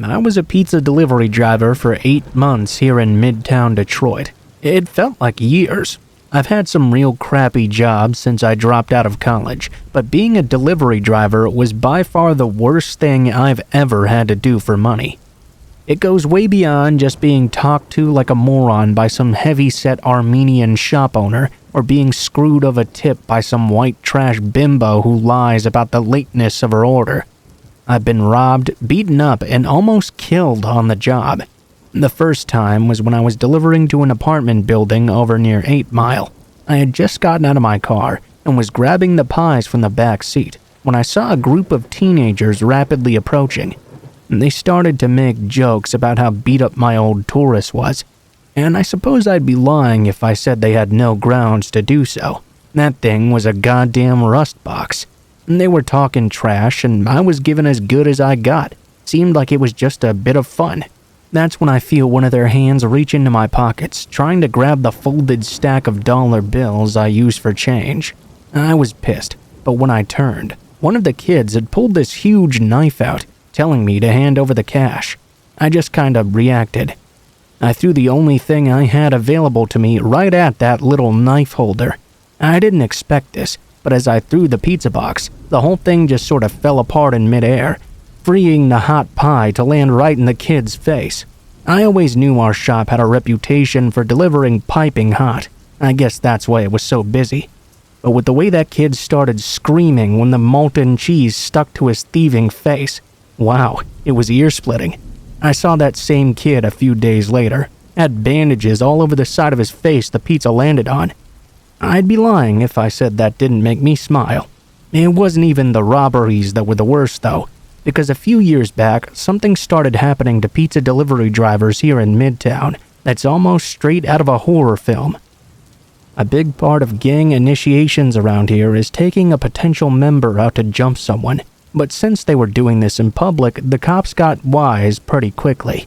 I was a pizza delivery driver for 8 months here in Midtown Detroit. It felt like years. I've had some real crappy jobs since I dropped out of college, but being a delivery driver was by far the worst thing I've ever had to do for money. It goes way beyond just being talked to like a moron by some heavy-set Armenian shop owner or being screwed of a tip by some white trash bimbo who lies about the lateness of her order. I've been robbed, beaten up, and almost killed on the job. The first time was when I was delivering to an apartment building over near 8 Mile. I had just gotten out of my car and was grabbing the pies from the back seat when I saw a group of teenagers rapidly approaching. They started to make jokes about how beat up my old Taurus was, and I suppose I'd be lying if I said they had no grounds to do so. That thing was a goddamn rust box. They were talking trash, and I was given as good as I got. Seemed like it was just a bit of fun. That's when I feel one of their hands reach into my pockets, trying to grab the folded stack of dollar bills I use for change. I was pissed, but when I turned, one of the kids had pulled this huge knife out, telling me to hand over the cash. I just kinda reacted. I threw the only thing I had available to me right at that little knife holder. I didn't expect this, but as I threw the pizza box, the whole thing just sort of fell apart in midair, freeing the hot pie to land right in the kid's face. I always knew our shop had a reputation for delivering piping hot. I guess that's why it was so busy. But with the way that kid started screaming when the molten cheese stuck to his thieving face, wow, it was ear-splitting. I saw that same kid a few days later, had bandages all over the side of his face the pizza landed on. I'd be lying if I said that didn't make me smile. It wasn't even the robberies that were the worst, though, because a few years back, something started happening to pizza delivery drivers here in Midtown that's almost straight out of a horror film. A big part of gang initiations around here is taking a potential member out to jump someone, but since they were doing this in public, the cops got wise pretty quickly.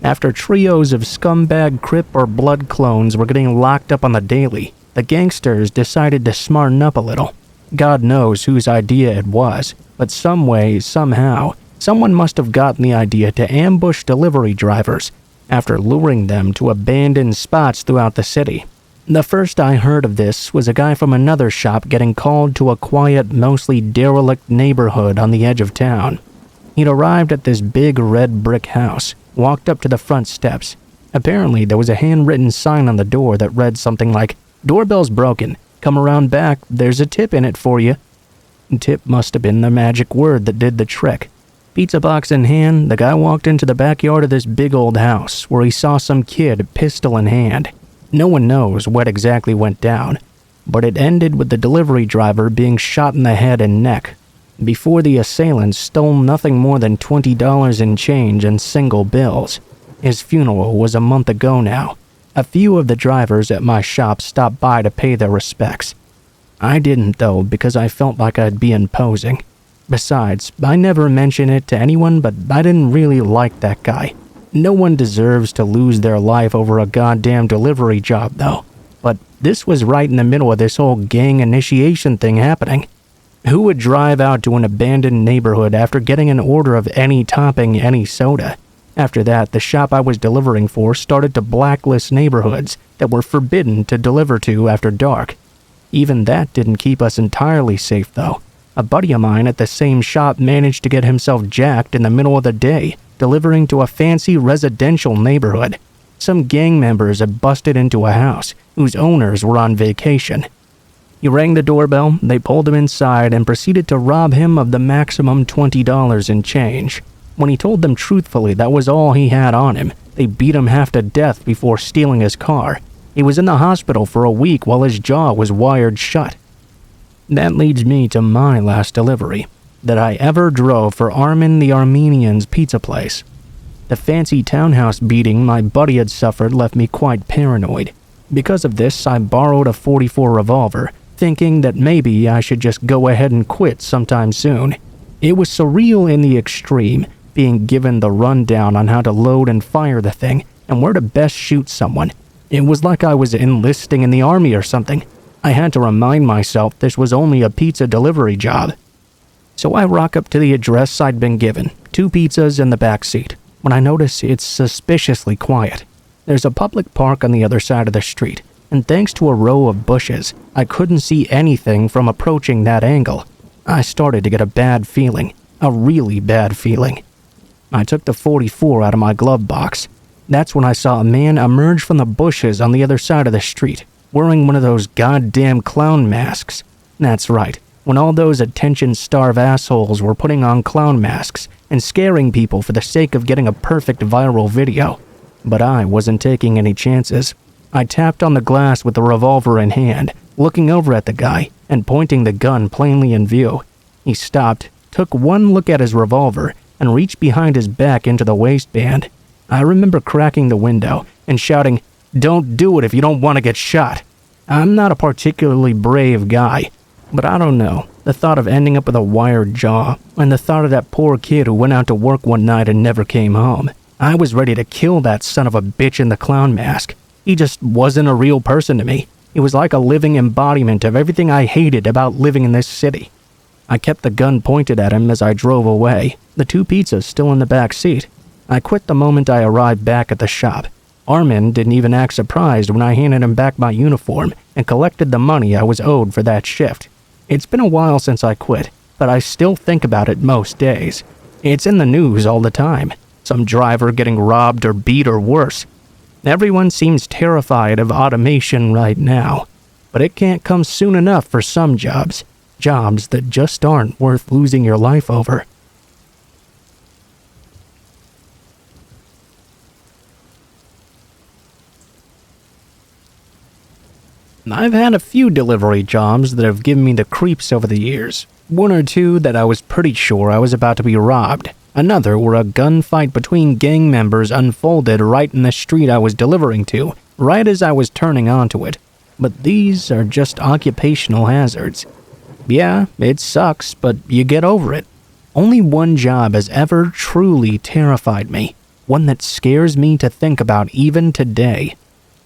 After trios of scumbag Crip or Blood clones were getting locked up on the daily, the gangsters decided to smarten up a little. God knows whose idea it was, but some way, somehow, someone must have gotten the idea to ambush delivery drivers after luring them to abandoned spots throughout the city. The first I heard of this was a guy from another shop getting called to a quiet, mostly derelict neighborhood on the edge of town. He'd arrived at this big red brick house, walked up to the front steps. Apparently, there was a handwritten sign on the door that read something like, "Doorbell's broken. Come around back. There's a tip in it for you." Tip must have been the magic word that did the trick. Pizza box in hand, the guy walked into the backyard of this big old house where he saw some kid, pistol in hand. No one knows what exactly went down, but it ended with the delivery driver being shot in the head and neck before the assailants stole nothing more than $20 in change and single bills. His funeral was a month ago now. A few of the drivers at my shop stopped by to pay their respects. I didn't, though, because I felt like I'd be imposing. Besides, I never mentioned it to anyone, but I didn't really like that guy. No one deserves to lose their life over a goddamn delivery job, though. But this was right in the middle of this whole gang initiation thing happening. Who would drive out to an abandoned neighborhood after getting an order of any topping, any soda? After that, the shop I was delivering for started to blacklist neighborhoods that were forbidden to deliver to after dark. Even that didn't keep us entirely safe, though. A buddy of mine at the same shop managed to get himself jacked in the middle of the day, delivering to a fancy residential neighborhood. Some gang members had busted into a house whose owners were on vacation. He rang the doorbell, they pulled him inside, and proceeded to rob him of the maximum $20 in change. When he told them truthfully that was all he had on him, they beat him half to death before stealing his car. He was in the hospital for a week while his jaw was wired shut. That leads me to my last delivery that I ever drove for Armin the Armenian's pizza place. The fancy townhouse beating my buddy had suffered left me quite paranoid. Because of this, I borrowed a .44 revolver, thinking that maybe I should just go ahead and quit sometime soon. It was surreal in the extreme, being given the rundown on how to load and fire the thing and where to best shoot someone. It was like I was enlisting in the army or something. I had to remind myself this was only a pizza delivery job. So I rock up to the address I'd been given, 2 pizzas in the back seat. when I notice it's suspiciously quiet. There's a public park on the other side of the street, and thanks to a row of bushes, I couldn't see anything from approaching that angle. I started to get a bad feeling, a really bad feeling. I took the .44 out of my glove box. That's when I saw a man emerge from the bushes on the other side of the street, wearing one of those goddamn clown masks. That's right, when all those attention-starved assholes were putting on clown masks and scaring people for the sake of getting a perfect viral video. But I wasn't taking any chances. I tapped on the glass with the revolver in hand, looking over at the guy and pointing the gun plainly in view. He stopped, took one look at his revolver, and reached behind his back into the waistband. I remember cracking the window and shouting, "Don't do it if you don't want to get shot." I'm not a particularly brave guy, but I don't know. The thought of ending up with a wired jaw, and the thought of that poor kid who went out to work one night and never came home. I was ready to kill that son of a bitch in the clown mask. He just wasn't a real person to me. He was like a living embodiment of everything I hated about living in this city. I kept the gun pointed at him as I drove away, the 2 pizzas still in the back seat. I quit the moment I arrived back at the shop. Armin didn't even act surprised when I handed him back my uniform and collected the money I was owed for that shift. It's been a while since I quit, but I still think about it most days. It's in the news all the time. Some driver getting robbed or beat or worse. Everyone seems terrified of automation right now, but it can't come soon enough for some jobs. Jobs that just aren't worth losing your life over. I've had a few delivery jobs that have given me the creeps over the years. 1 or 2 that I was pretty sure I was about to be robbed. Another where a gunfight between gang members unfolded right in the street I was delivering to, right as I was turning onto it. But these are just occupational hazards. Yeah, it sucks, but you get over it. Only one job has ever truly terrified me, one that scares me to think about even today.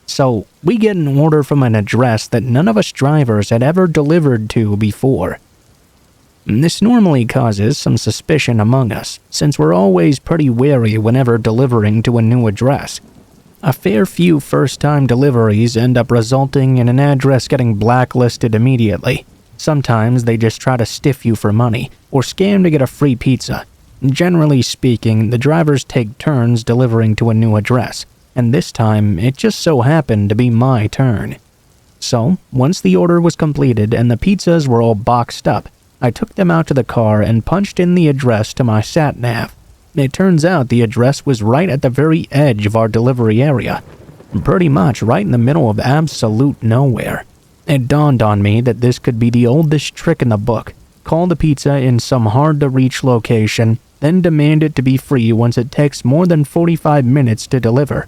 So, we get an order from an address that none of us drivers had ever delivered to before. This normally causes some suspicion among us, since we're always pretty wary whenever delivering to a new address. A fair few first-time deliveries end up resulting in an address getting blacklisted immediately. Sometimes they just try to stiff you for money, or scam to get a free pizza. Generally speaking, the drivers take turns delivering to a new address, and this time it just so happened to be my turn. So, once the order was completed and the pizzas were all boxed up, I took them out to the car and punched in the address to my sat-nav. It turns out the address was right at the very edge of our delivery area, pretty much right in the middle of absolute nowhere. It dawned on me that this could be the oldest trick in the book. Call the pizza in some hard-to-reach location, then demand it to be free once it takes more than 45 minutes to deliver.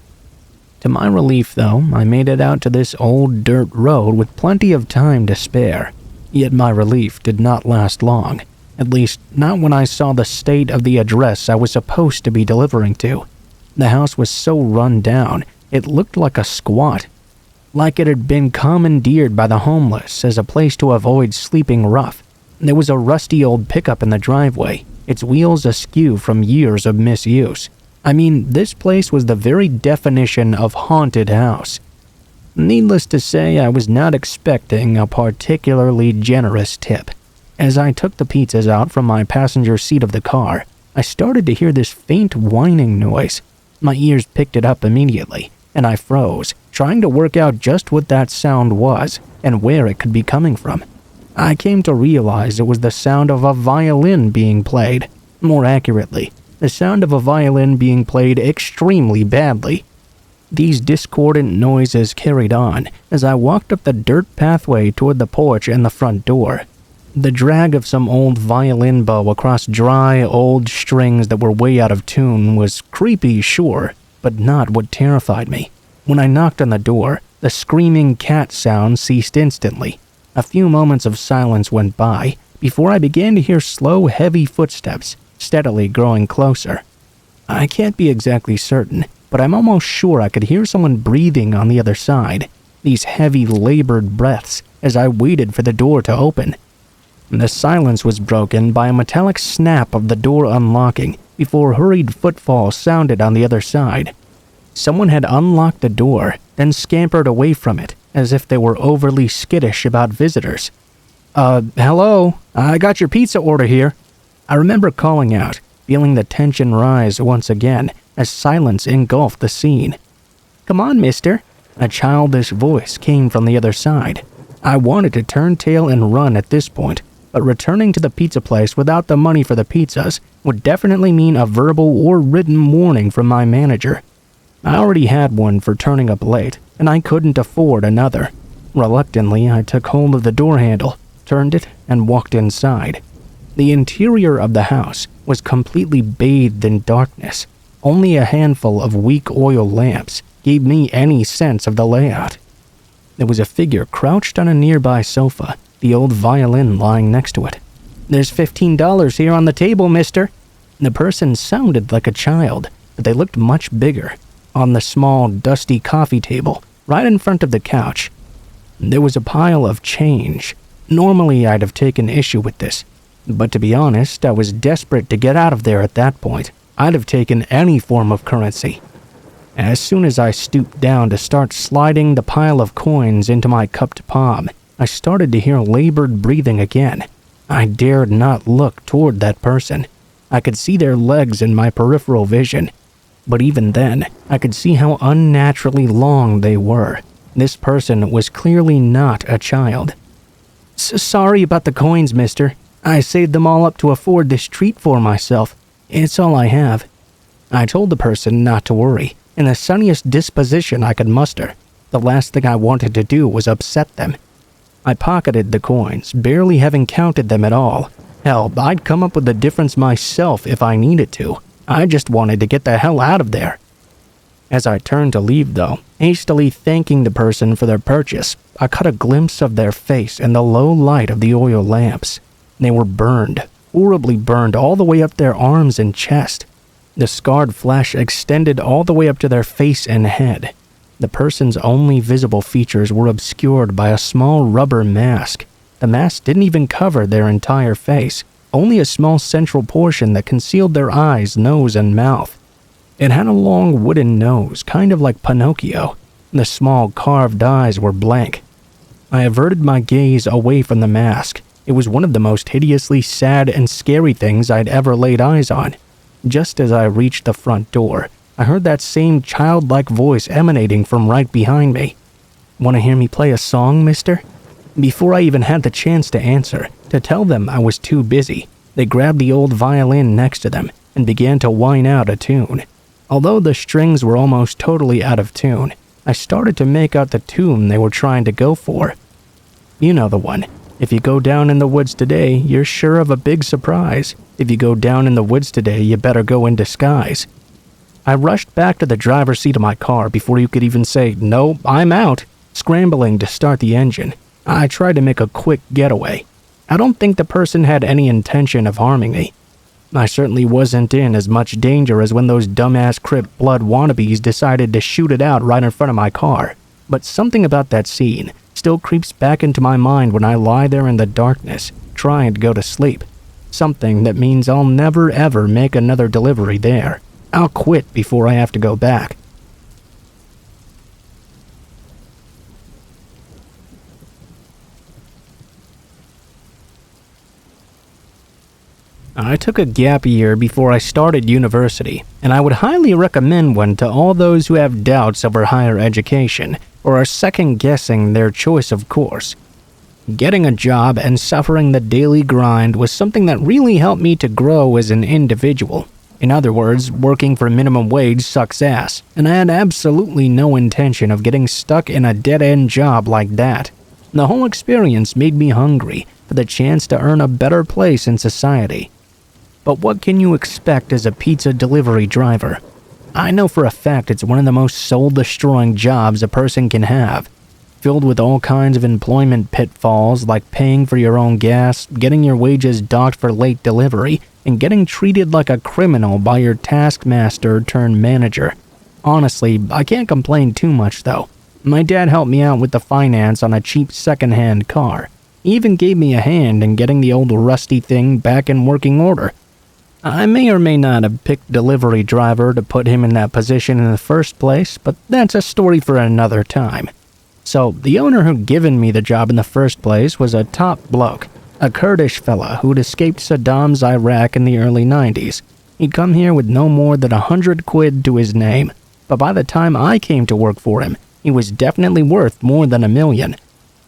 To my relief, though, I made it out to this old dirt road with plenty of time to spare. Yet my relief did not last long, at least not when I saw the state of the address I was supposed to be delivering to. The house was so run down, it looked like a squat. Like it had been commandeered by the homeless as a place to avoid sleeping rough. There was a rusty old pickup in the driveway, its wheels askew from years of misuse. I mean, this place was the very definition of haunted house. Needless to say, I was not expecting a particularly generous tip. As I took the pizzas out from my passenger seat of the car, I started to hear this faint whining noise. My ears picked it up immediately, and I froze, trying to work out just what that sound was and where it could be coming from. I came to realize it was the sound of a violin being played. More accurately, the sound of a violin being played extremely badly. These discordant noises carried on as I walked up the dirt pathway toward the porch and the front door. The drag of some old violin bow across dry, old strings that were way out of tune was creepy, sure, but not what terrified me. When I knocked on the door, the screaming cat sound ceased instantly. A few moments of silence went by before I began to hear slow, heavy footsteps, steadily growing closer. I can't be exactly certain, but I'm almost sure I could hear someone breathing on the other side, these heavy, labored breaths as I waited for the door to open. The silence was broken by a metallic snap of the door unlocking before hurried footfalls sounded on the other side. Someone had unlocked the door, then scampered away from it as if they were overly skittish about visitors. Hello? I got your pizza order here." I remember calling out, feeling the tension rise once again as silence engulfed the scene. "Come on, mister." A childish voice came from the other side. I wanted to turn tail and run at this point, but returning to the pizza place without the money for the pizzas would definitely mean a verbal or written warning from my manager. I already had one for turning up late, and I couldn't afford another. Reluctantly, I took hold of the door handle, turned it, and walked inside. The interior of the house was completely bathed in darkness. Only a handful of weak oil lamps gave me any sense of the layout. There was a figure crouched on a nearby sofa, the old violin lying next to it. "There's $15 here on the table, mister." The person sounded like a child, but they looked much bigger. On the small, dusty coffee table, right in front of the couch, there was a pile of change. Normally, I'd have taken issue with this, but to be honest, I was desperate to get out of there at that point. I'd have taken any form of currency. As soon as I stooped down to start sliding the pile of coins into my cupped palm, I started to hear labored breathing again. I dared not look toward that person. I could see their legs in my peripheral vision, but even then, I could see how unnaturally long they were. This person was clearly not a child. Sorry about the coins, mister. I saved them all up to afford this treat for myself. It's all I have." I told the person not to worry, in the sunniest disposition I could muster. The last thing I wanted to do was upset them. I pocketed the coins, barely having counted them at all. Hell, I'd come up with the difference myself if I needed to. I just wanted to get the hell out of there. As I turned to leave, though, hastily thanking the person for their purchase, I caught a glimpse of their face in the low light of the oil lamps. They were burned, horribly burned all the way up their arms and chest. The scarred flesh extended all the way up to their face and head. The person's only visible features were obscured by a small rubber mask. The mask didn't even cover their entire face, only a small central portion that concealed their eyes, nose, and mouth. It had a long wooden nose, kind of like Pinocchio. The small carved eyes were blank. I averted my gaze away from the mask. It was one of the most hideously sad and scary things I'd ever laid eyes on. Just as I reached the front door, I heard that same childlike voice emanating from right behind me. "Want to hear me play a song, mister?" Before I even had the chance to answer, to tell them I was too busy, they grabbed the old violin next to them and began to whine out a tune. Although the strings were almost totally out of tune, I started to make out the tune they were trying to go for. You know the one. If you go down in the woods today, you're sure of a big surprise. If you go down in the woods today, you better go in disguise. I rushed back to the driver's seat of my car before you could even say, "No, I'm out," scrambling to start the engine. I tried to make a quick getaway. I don't think the person had any intention of harming me. I certainly wasn't in as much danger as when those dumbass Crip Blood wannabes decided to shoot it out right in front of my car. But something about that scene still creeps back into my mind when I lie there in the darkness, trying to go to sleep. Something that means I'll never ever make another delivery there. I'll quit before I have to go back. I took a gap year before I started university, and I would highly recommend one to all those who have doubts over higher education or are second-guessing their choice of course. Getting a job and suffering the daily grind was something that really helped me to grow as an individual. In other words, working for minimum wage sucks ass, and I had absolutely no intention of getting stuck in a dead-end job like that. The whole experience made me hungry for the chance to earn a better place in society. But what can you expect as a pizza delivery driver? I know for a fact it's one of the most soul-destroying jobs a person can have, filled with all kinds of employment pitfalls like paying for your own gas, getting your wages docked for late delivery, and getting treated like a criminal by your taskmaster turned manager. Honestly, I can't complain too much though. My dad helped me out with the finance on a cheap second-hand car. He even gave me a hand in getting the old rusty thing back in working order. I may or may not have picked delivery driver to put him in that position in the first place, but that's a story for another time. So, the owner who'd given me the job in the first place was a top bloke, a Kurdish fella who'd escaped Saddam's Iraq in the early 90s. He'd come here with no more than £100 to his name, but by the time I came to work for him, he was definitely worth more than $1 million.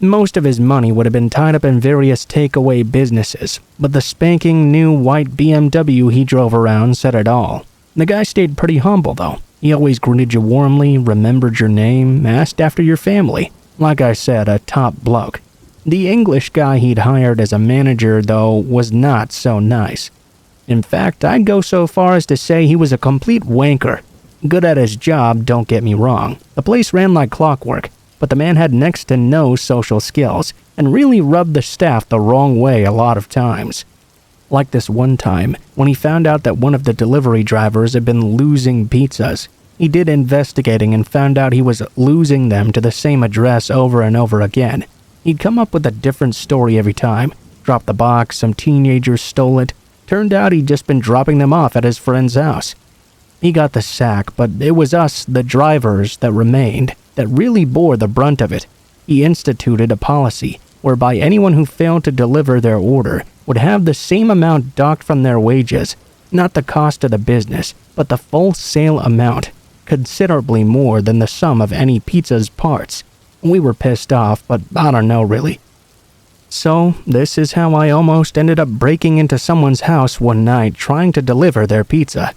Most of his money would have been tied up in various takeaway businesses, but the spanking new white BMW he drove around said it all. The guy stayed pretty humble though. He always greeted you warmly, remembered your name, asked after your family. Like I said, a top bloke. The English guy he'd hired as a manager, though, was not so nice. In fact, I'd go so far as to say he was a complete wanker. Good at his job, don't get me wrong. The place ran like clockwork, but the man had next to no social skills and really rubbed the staff the wrong way a lot of times. Like this one time, when he found out that one of the delivery drivers had been losing pizzas. He did investigating and found out he was losing them to the same address over and over again. He'd come up with a different story every time. Dropped the box, some teenagers stole it. Turned out he'd just been dropping them off at his friend's house. He got the sack, but it was us, the drivers, that remained, that really bore the brunt of it. He instituted a policy whereby anyone who failed to deliver their order would have the same amount docked from their wages, not the cost of the business, but the full sale amount, considerably more than the sum of any pizza's parts. We were pissed off, but I don't know really. So, this is how I almost ended up breaking into someone's house one night trying to deliver their pizza.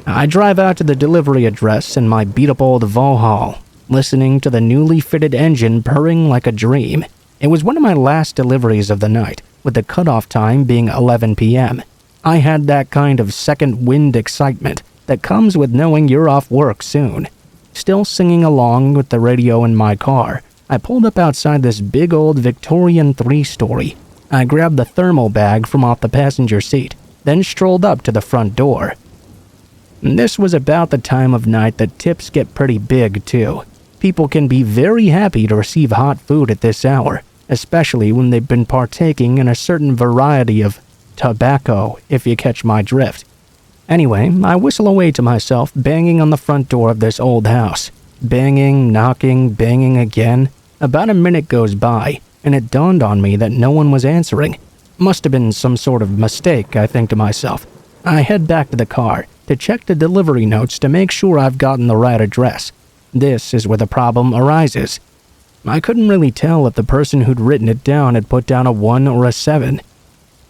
I drive out to the delivery address in my beat-up old Volhall, listening to the newly fitted engine purring like a dream. It was one of my last deliveries of the night, with the cutoff time being 11 p.m. I had that kind of second wind excitement that comes with knowing you're off work soon. Still singing along with the radio in my car, I pulled up outside this big old Victorian three-story. I grabbed the thermal bag from off the passenger seat, then strolled up to the front door. This was about the time of night that tips get pretty big, too. People can be very happy to receive hot food at this hour, especially when they've been partaking in a certain variety of tobacco, if you catch my drift. Anyway, I whistle away to myself, banging on the front door of this old house. Banging, knocking, banging again. About a minute goes by, and it dawned on me that no one was answering. Must have been some sort of mistake, I think to myself. I head back to the car to check the delivery notes to make sure I've gotten the right address. This is where the problem arises. I couldn't really tell if the person who'd written it down had put down a 1 or a 7.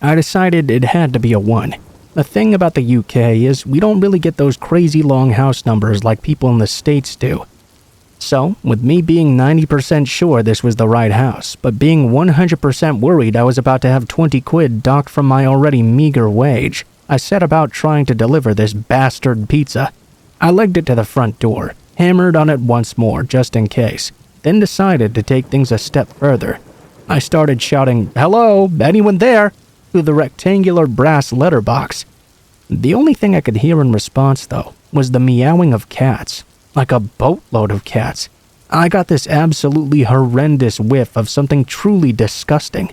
I decided it had to be a 1. The thing about the UK is we don't really get those crazy long house numbers like people in the States do. So, with me being 90% sure this was the right house, but being 100% worried I was about to have £20 docked from my already meager wage, I set about trying to deliver this bastard pizza. I legged it to the front door, hammered on it once more just in case, then decided to take things a step further. I started shouting, "Hello, anyone there?" through the rectangular brass letterbox. The only thing I could hear in response, though, was the meowing of cats, like a boatload of cats. I got this absolutely horrendous whiff of something truly disgusting.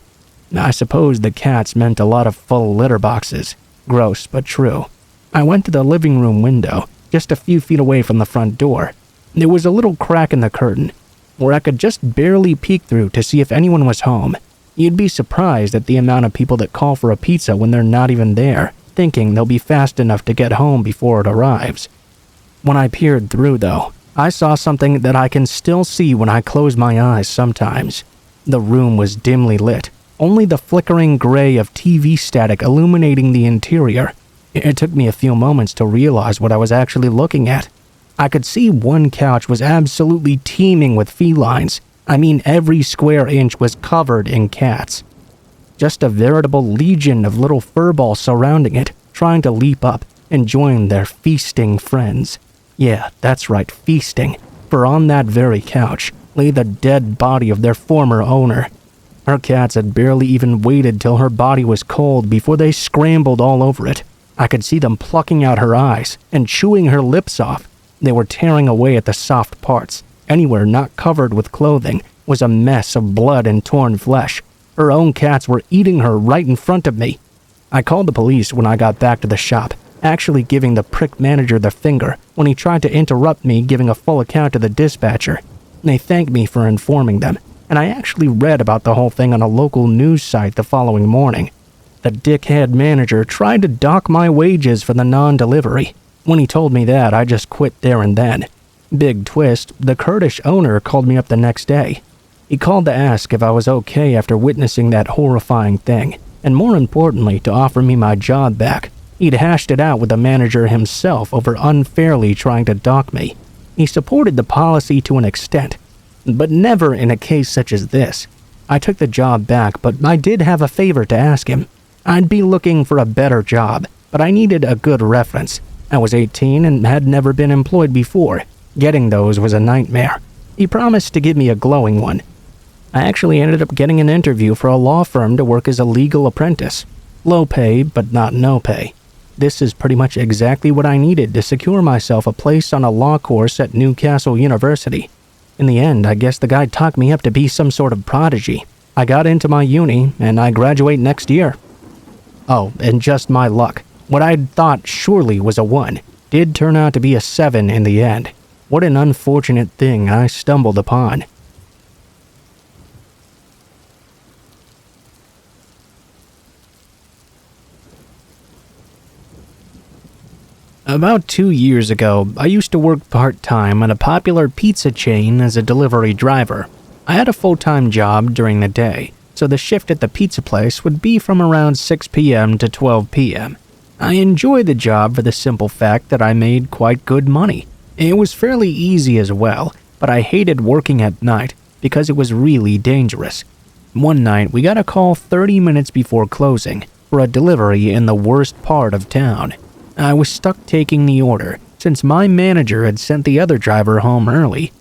I suppose the cats meant a lot of full litter boxes. Gross, but true. I went to the living room window, just a few feet away from the front door. There was a little crack in the curtain, where I could just barely peek through to see if anyone was home. You'd be surprised at the amount of people that call for a pizza when they're not even there, thinking they'll be fast enough to get home before it arrives. When I peered through, though, I saw something that I can still see when I close my eyes sometimes. The room was dimly lit, only the flickering gray of TV static illuminating the interior. It took me a few moments to realize what I was actually looking at. I could see one couch was absolutely teeming with felines. I mean, every square inch was covered in cats. Just a veritable legion of little furballs surrounding it, trying to leap up and join their feasting friends. Yeah, that's right, feasting. For on that very couch lay the dead body of their former owner. Her cats had barely even waited till her body was cold before they scrambled all over it. I could see them plucking out her eyes and chewing her lips off. They were tearing away at the soft parts. Anywhere not covered with clothing was a mess of blood and torn flesh. Her own cats were eating her right in front of me. I called the police when I got back to the shop, actually giving the prick manager the finger when he tried to interrupt me giving a full account to the dispatcher. They thanked me for informing them, and I actually read about the whole thing on a local news site the following morning. The dickhead manager tried to dock my wages for the non-delivery. When he told me that, I just quit there and then. Big twist, the Kurdish owner called me up the next day. He called to ask if I was okay after witnessing that horrifying thing, and more importantly, to offer me my job back. He'd hashed it out with the manager himself over unfairly trying to dock me. He supported the policy to an extent, but never in a case such as this. I took the job back, but I did have a favor to ask him. I'd be looking for a better job, but I needed a good reference. I was 18 and had never been employed before. Getting those was a nightmare. He promised to give me a glowing one. I actually ended up getting an interview for a law firm to work as a legal apprentice. Low pay, but not no pay. This is pretty much exactly what I needed to secure myself a place on a law course at Newcastle University. In the end, I guess the guy talked me up to be some sort of prodigy. I got into my uni, and I graduate next year. Oh, and just my luck. What I'd thought surely was a 1 did turn out to be a 7 in the end. What an unfortunate thing I stumbled upon. About 2 years ago, I used to work part-time at a popular pizza chain as a delivery driver. I had a full-time job during the day, so the shift at the pizza place would be from around 6 p.m. to 12 p.m. I enjoyed the job for the simple fact that I made quite good money. It was fairly easy as well, but I hated working at night because it was really dangerous. One night, we got a call 30 minutes before closing for a delivery in the worst part of town. I was stuck taking the order since my manager had sent the other driver home early.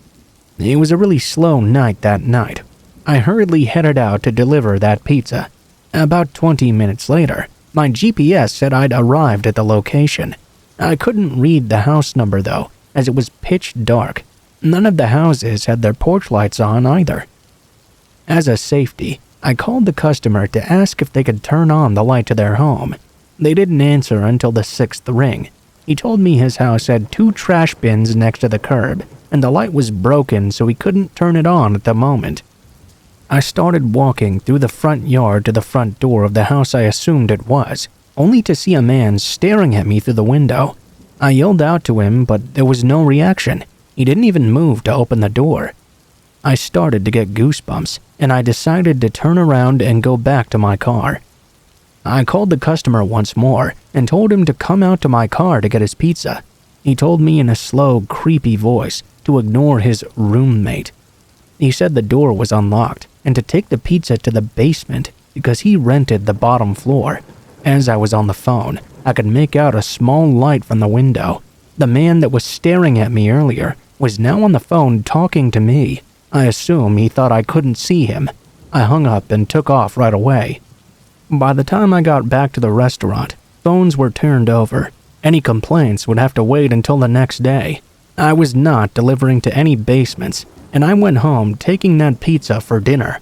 It was a really slow night that night. I hurriedly headed out to deliver that pizza. About 20 minutes later, my GPS said I'd arrived at the location. I couldn't read the house number though, as it was pitch dark. None of the houses had their porch lights on either. As a safety, I called the customer to ask if they could turn on the light to their home. They didn't answer until the 6th ring. He told me his house had 2 trash bins next to the curb, and the light was broken so he couldn't turn it on at the moment. I started walking through the front yard to the front door of the house I assumed it was, only to see a man staring at me through the window. I yelled out to him, but there was no reaction. He didn't even move to open the door. I started to get goosebumps, and I decided to turn around and go back to my car. I called the customer once more and told him to come out to my car to get his pizza. He told me in a slow, creepy voice to ignore his roommate. He said the door was unlocked and to take the pizza to the basement because he rented the bottom floor. As I was on the phone, I could make out a small light from the window. The man that was staring at me earlier was now on the phone talking to me. I assume he thought I couldn't see him. I hung up and took off right away. By the time I got back to the restaurant, phones were turned over. Any complaints would have to wait until the next day. I was not delivering to any basements, and I went home taking that pizza for dinner.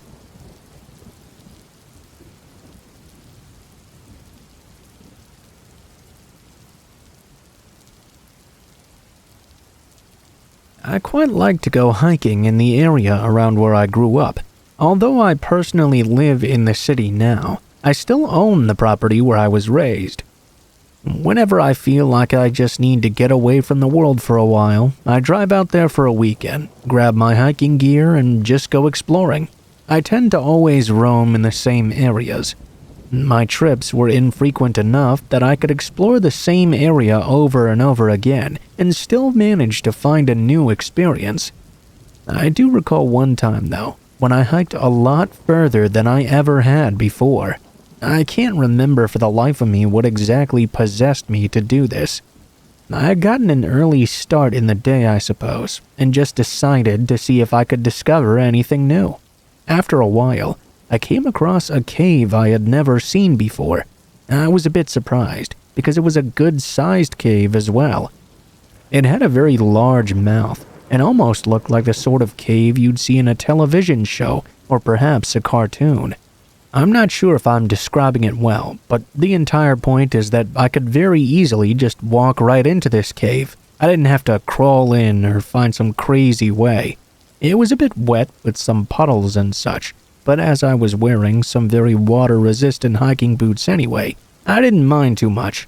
I quite like to go hiking in the area around where I grew up. Although I personally live in the city now, I still own the property where I was raised. Whenever I feel like I just need to get away from the world for a while, I drive out there for a weekend, grab my hiking gear, and just go exploring. I tend to always roam in the same areas. My trips were infrequent enough that I could explore the same area over and over again and still manage to find a new experience. I do recall one time, though, when I hiked a lot further than I ever had before. I can't remember for the life of me what exactly possessed me to do this. I had gotten an early start in the day, I suppose, and just decided to see if I could discover anything new. After a while, I came across a cave I had never seen before. I was a bit surprised, because it was a good-sized cave as well. It had a very large mouth, and almost looked like the sort of cave you'd see in a television show, or perhaps a cartoon. I'm not sure if I'm describing it well, but the entire point is that I could very easily just walk right into this cave. I didn't have to crawl in or find some crazy way. It was a bit wet with some puddles and such, but as I was wearing some very water-resistant hiking boots anyway, I didn't mind too much.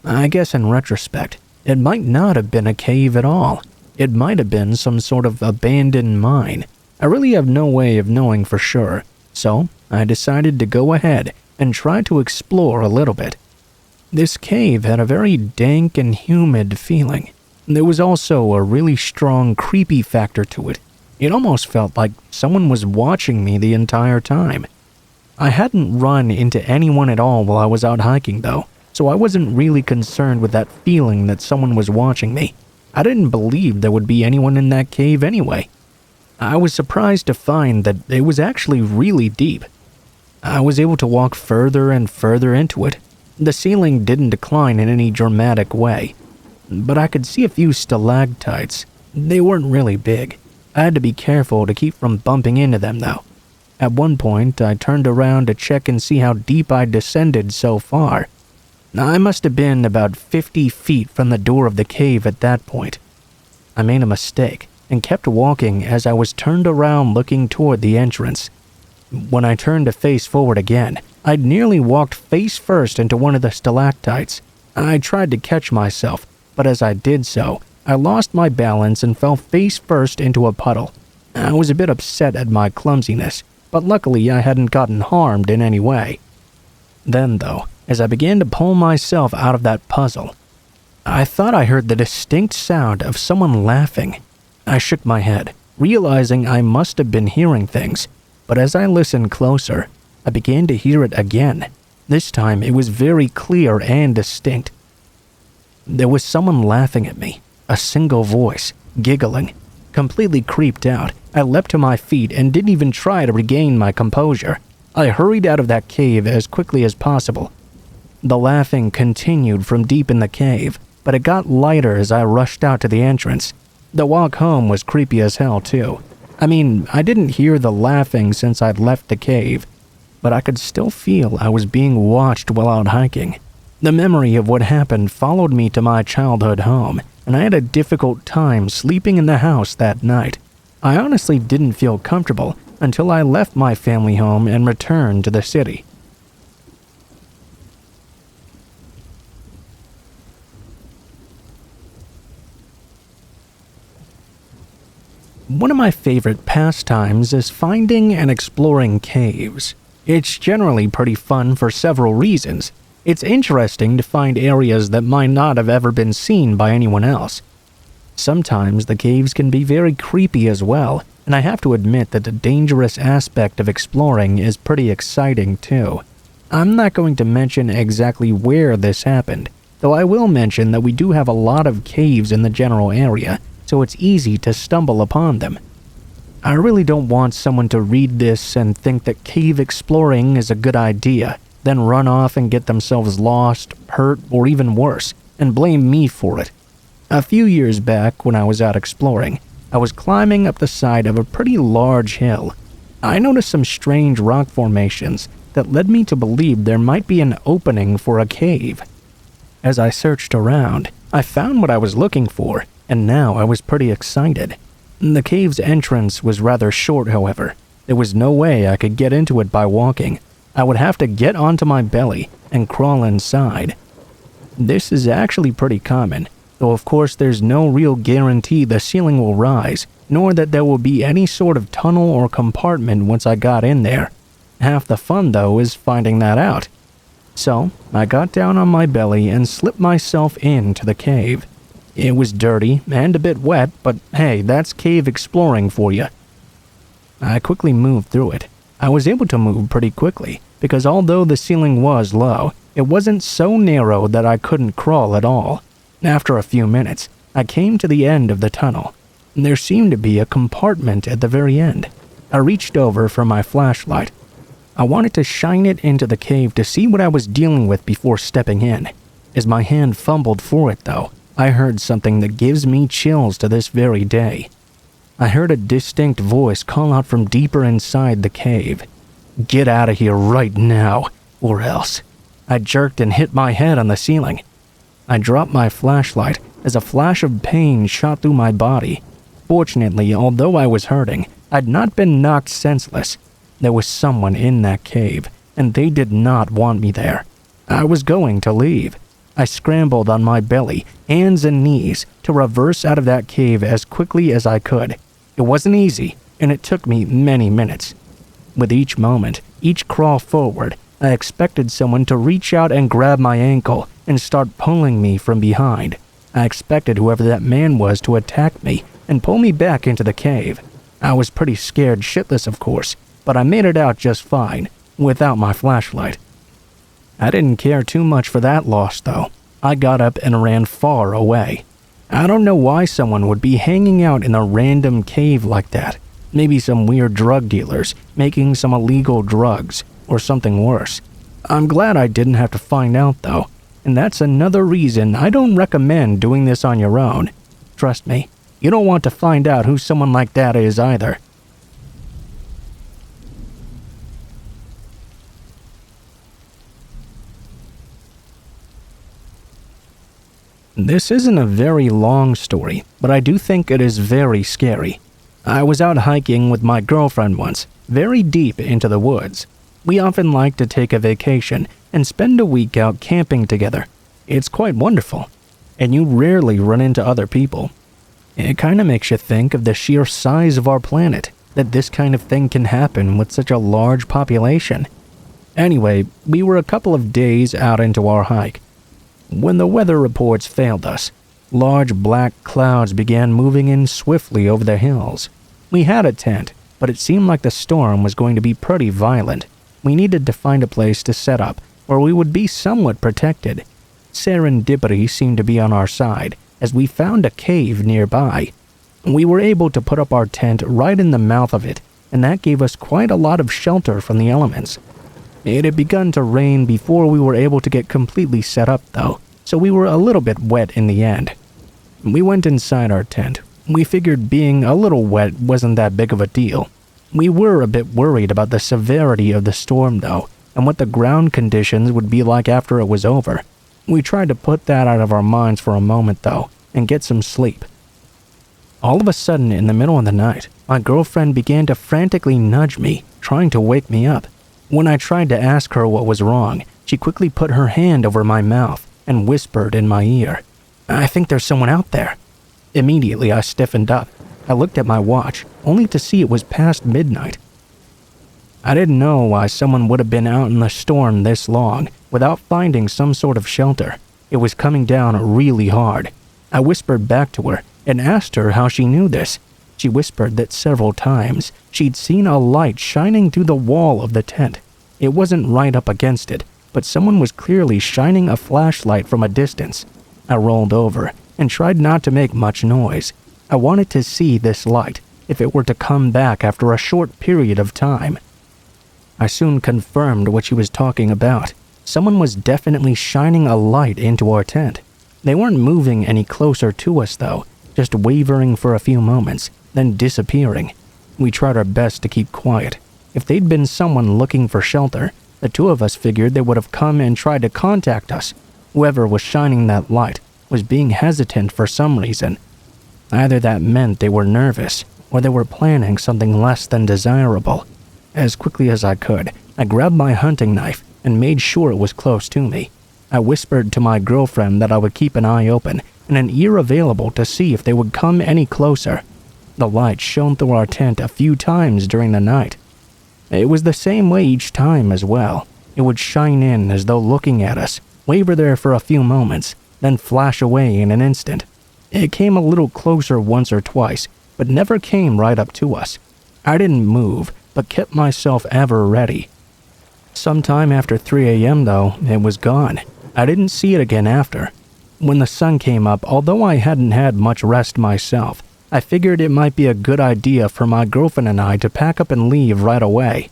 I guess in retrospect, it might not have been a cave at all. It might have been some sort of abandoned mine. I really have no way of knowing for sure, so I decided to go ahead and try to explore a little bit. This cave had a very dank and humid feeling. There was also a really strong creepy factor to it. It almost felt like someone was watching me the entire time. I hadn't run into anyone at all while I was out hiking though, so I wasn't really concerned with that feeling that someone was watching me. I didn't believe there would be anyone in that cave anyway. I was surprised to find that it was actually really deep. I was able to walk further and further into it. The ceiling didn't decline in any dramatic way, but I could see a few stalactites. They weren't really big. I had to be careful to keep from bumping into them though. At one point, I turned around to check and see how deep I'd descended so far. I must have been about 50 feet from the door of the cave at that point. I made a mistake and kept walking as I was turned around looking toward the entrance. When I turned to face forward again, I'd nearly walked face first into one of the stalactites. I tried to catch myself, but as I did so, I lost my balance and fell face first into a puddle. I was a bit upset at my clumsiness, but luckily I hadn't gotten harmed in any way. Then though, as I began to pull myself out of that puzzle, I thought I heard the distinct sound of someone laughing. I shook my head, realizing I must have been hearing things, but as I listened closer, I began to hear it again. This time it was very clear and distinct. There was someone laughing at me, a single voice, giggling. Completely creeped out, I leapt to my feet and didn't even try to regain my composure. I hurried out of that cave as quickly as possible. The laughing continued from deep in the cave, but it got lighter as I rushed out to the entrance. The walk home was creepy as hell too. I mean, I didn't hear the laughing since I'd left the cave, but I could still feel I was being watched while out hiking. The memory of what happened followed me to my childhood home, and I had a difficult time sleeping in the house that night. I honestly didn't feel comfortable until I left my family home and returned to the city. One of my favorite pastimes is finding and exploring caves. It's generally pretty fun for several reasons. It's interesting to find areas that might not have ever been seen by anyone else. Sometimes the caves can be very creepy as well, and I have to admit that the dangerous aspect of exploring is pretty exciting too. I'm not going to mention exactly where this happened, though I will mention that we do have a lot of caves in the general area, so it's easy to stumble upon them. I really don't want someone to read this and think that cave exploring is a good idea, then run off and get themselves lost, hurt, or even worse, and blame me for it. A few years back, when I was out exploring, I was climbing up the side of a pretty large hill. I noticed some strange rock formations that led me to believe there might be an opening for a cave. As I searched around, I found what I was looking for, and now I was pretty excited. The cave's entrance was rather short, however. There was no way I could get into it by walking. I would have to get onto my belly and crawl inside. This is actually pretty common, though of course there's no real guarantee the ceiling will rise, nor that there will be any sort of tunnel or compartment once I got in there. Half the fun though is finding that out. So, I got down on my belly and slipped myself into the cave. It was dirty and a bit wet, but hey, that's cave exploring for you. I quickly moved through it. I was able to move pretty quickly, because although the ceiling was low, it wasn't so narrow that I couldn't crawl at all. After a few minutes, I came to the end of the tunnel. There seemed to be a compartment at the very end. I reached over for my flashlight. I wanted to shine it into the cave to see what I was dealing with before stepping in. As my hand fumbled for it though, I heard something that gives me chills to this very day. I heard a distinct voice call out from deeper inside the cave. Get out of here right now, or else. I jerked and hit my head on the ceiling. I dropped my flashlight as a flash of pain shot through my body. Fortunately, although I was hurting, I'd not been knocked senseless. There was someone in that cave, and they did not want me there. I was going to leave. I scrambled on my belly, hands and knees, to reverse out of that cave as quickly as I could. It wasn't easy, and it took me many minutes. With each moment, each crawl forward, I expected someone to reach out and grab my ankle and start pulling me from behind. I expected whoever that man was to attack me and pull me back into the cave. I was pretty scared shitless, of course, but I made it out just fine, without my flashlight. I didn't care too much for that loss, though. I got up and ran far away. I don't know why someone would be hanging out in a random cave like that. Maybe some weird drug dealers making some illegal drugs, or something worse. I'm glad I didn't have to find out, though, and that's another reason I don't recommend doing this on your own. Trust me, you don't want to find out who someone like that is either. This isn't a very long story, but I do think it is very scary. I was out hiking with my girlfriend once, very deep into the woods. We often like to take a vacation and spend a week out camping together. It's quite wonderful, and you rarely run into other people. It kind of makes you think of the sheer size of our planet, that this kind of thing can happen with such a large population. Anyway, we were a couple of days out into our hike when the weather reports failed us. Large black clouds began moving in swiftly over the hills. We had a tent, but it seemed like the storm was going to be pretty violent. We needed to find a place to set up where we would be somewhat protected. Serendipity seemed to be on our side, as we found a cave nearby. We were able to put up our tent right in the mouth of it, and that gave us quite a lot of shelter from the elements. It had begun to rain before we were able to get completely set up, though, so we were a little bit wet in the end. We went inside our tent. We figured being a little wet wasn't that big of a deal. We were a bit worried about the severity of the storm, though, and what the ground conditions would be like after it was over. We tried to put that out of our minds for a moment, though, and get some sleep. All of a sudden, in the middle of the night, my girlfriend began to frantically nudge me, trying to wake me up. When I tried to ask her what was wrong, she quickly put her hand over my mouth and whispered in my ear, "I think there's someone out there." Immediately, I stiffened up. I looked at my watch, only to see it was past midnight. I didn't know why someone would have been out in the storm this long without finding some sort of shelter. It was coming down really hard. I whispered back to her and asked her how she knew this. She whispered that several times she'd seen a light shining through the wall of the tent. It wasn't right up against it, but someone was clearly shining a flashlight from a distance. I rolled over and tried not to make much noise. I wanted to see this light, if it were to come back after a short period of time. I soon confirmed what she was talking about. Someone was definitely shining a light into our tent. They weren't moving any closer to us, though, just wavering for a few moments, then disappearing. We tried our best to keep quiet. If they'd been someone looking for shelter, the two of us figured they would have come and tried to contact us. Whoever was shining that light was being hesitant for some reason. Either that meant they were nervous, or they were planning something less than desirable. As quickly as I could, I grabbed my hunting knife and made sure it was close to me. I whispered to my girlfriend that I would keep an eye open and an ear available to see if they would come any closer. The light shone through our tent a few times during the night. It was the same way each time as well. It would shine in as though looking at us, waver there for a few moments, then flash away in an instant. It came a little closer once or twice, but never came right up to us. I didn't move, but kept myself ever ready. Sometime after 3 a.m., though, it was gone. I didn't see it again after. When the sun came up, although I hadn't had much rest myself, I figured it might be a good idea for my girlfriend and I to pack up and leave right away.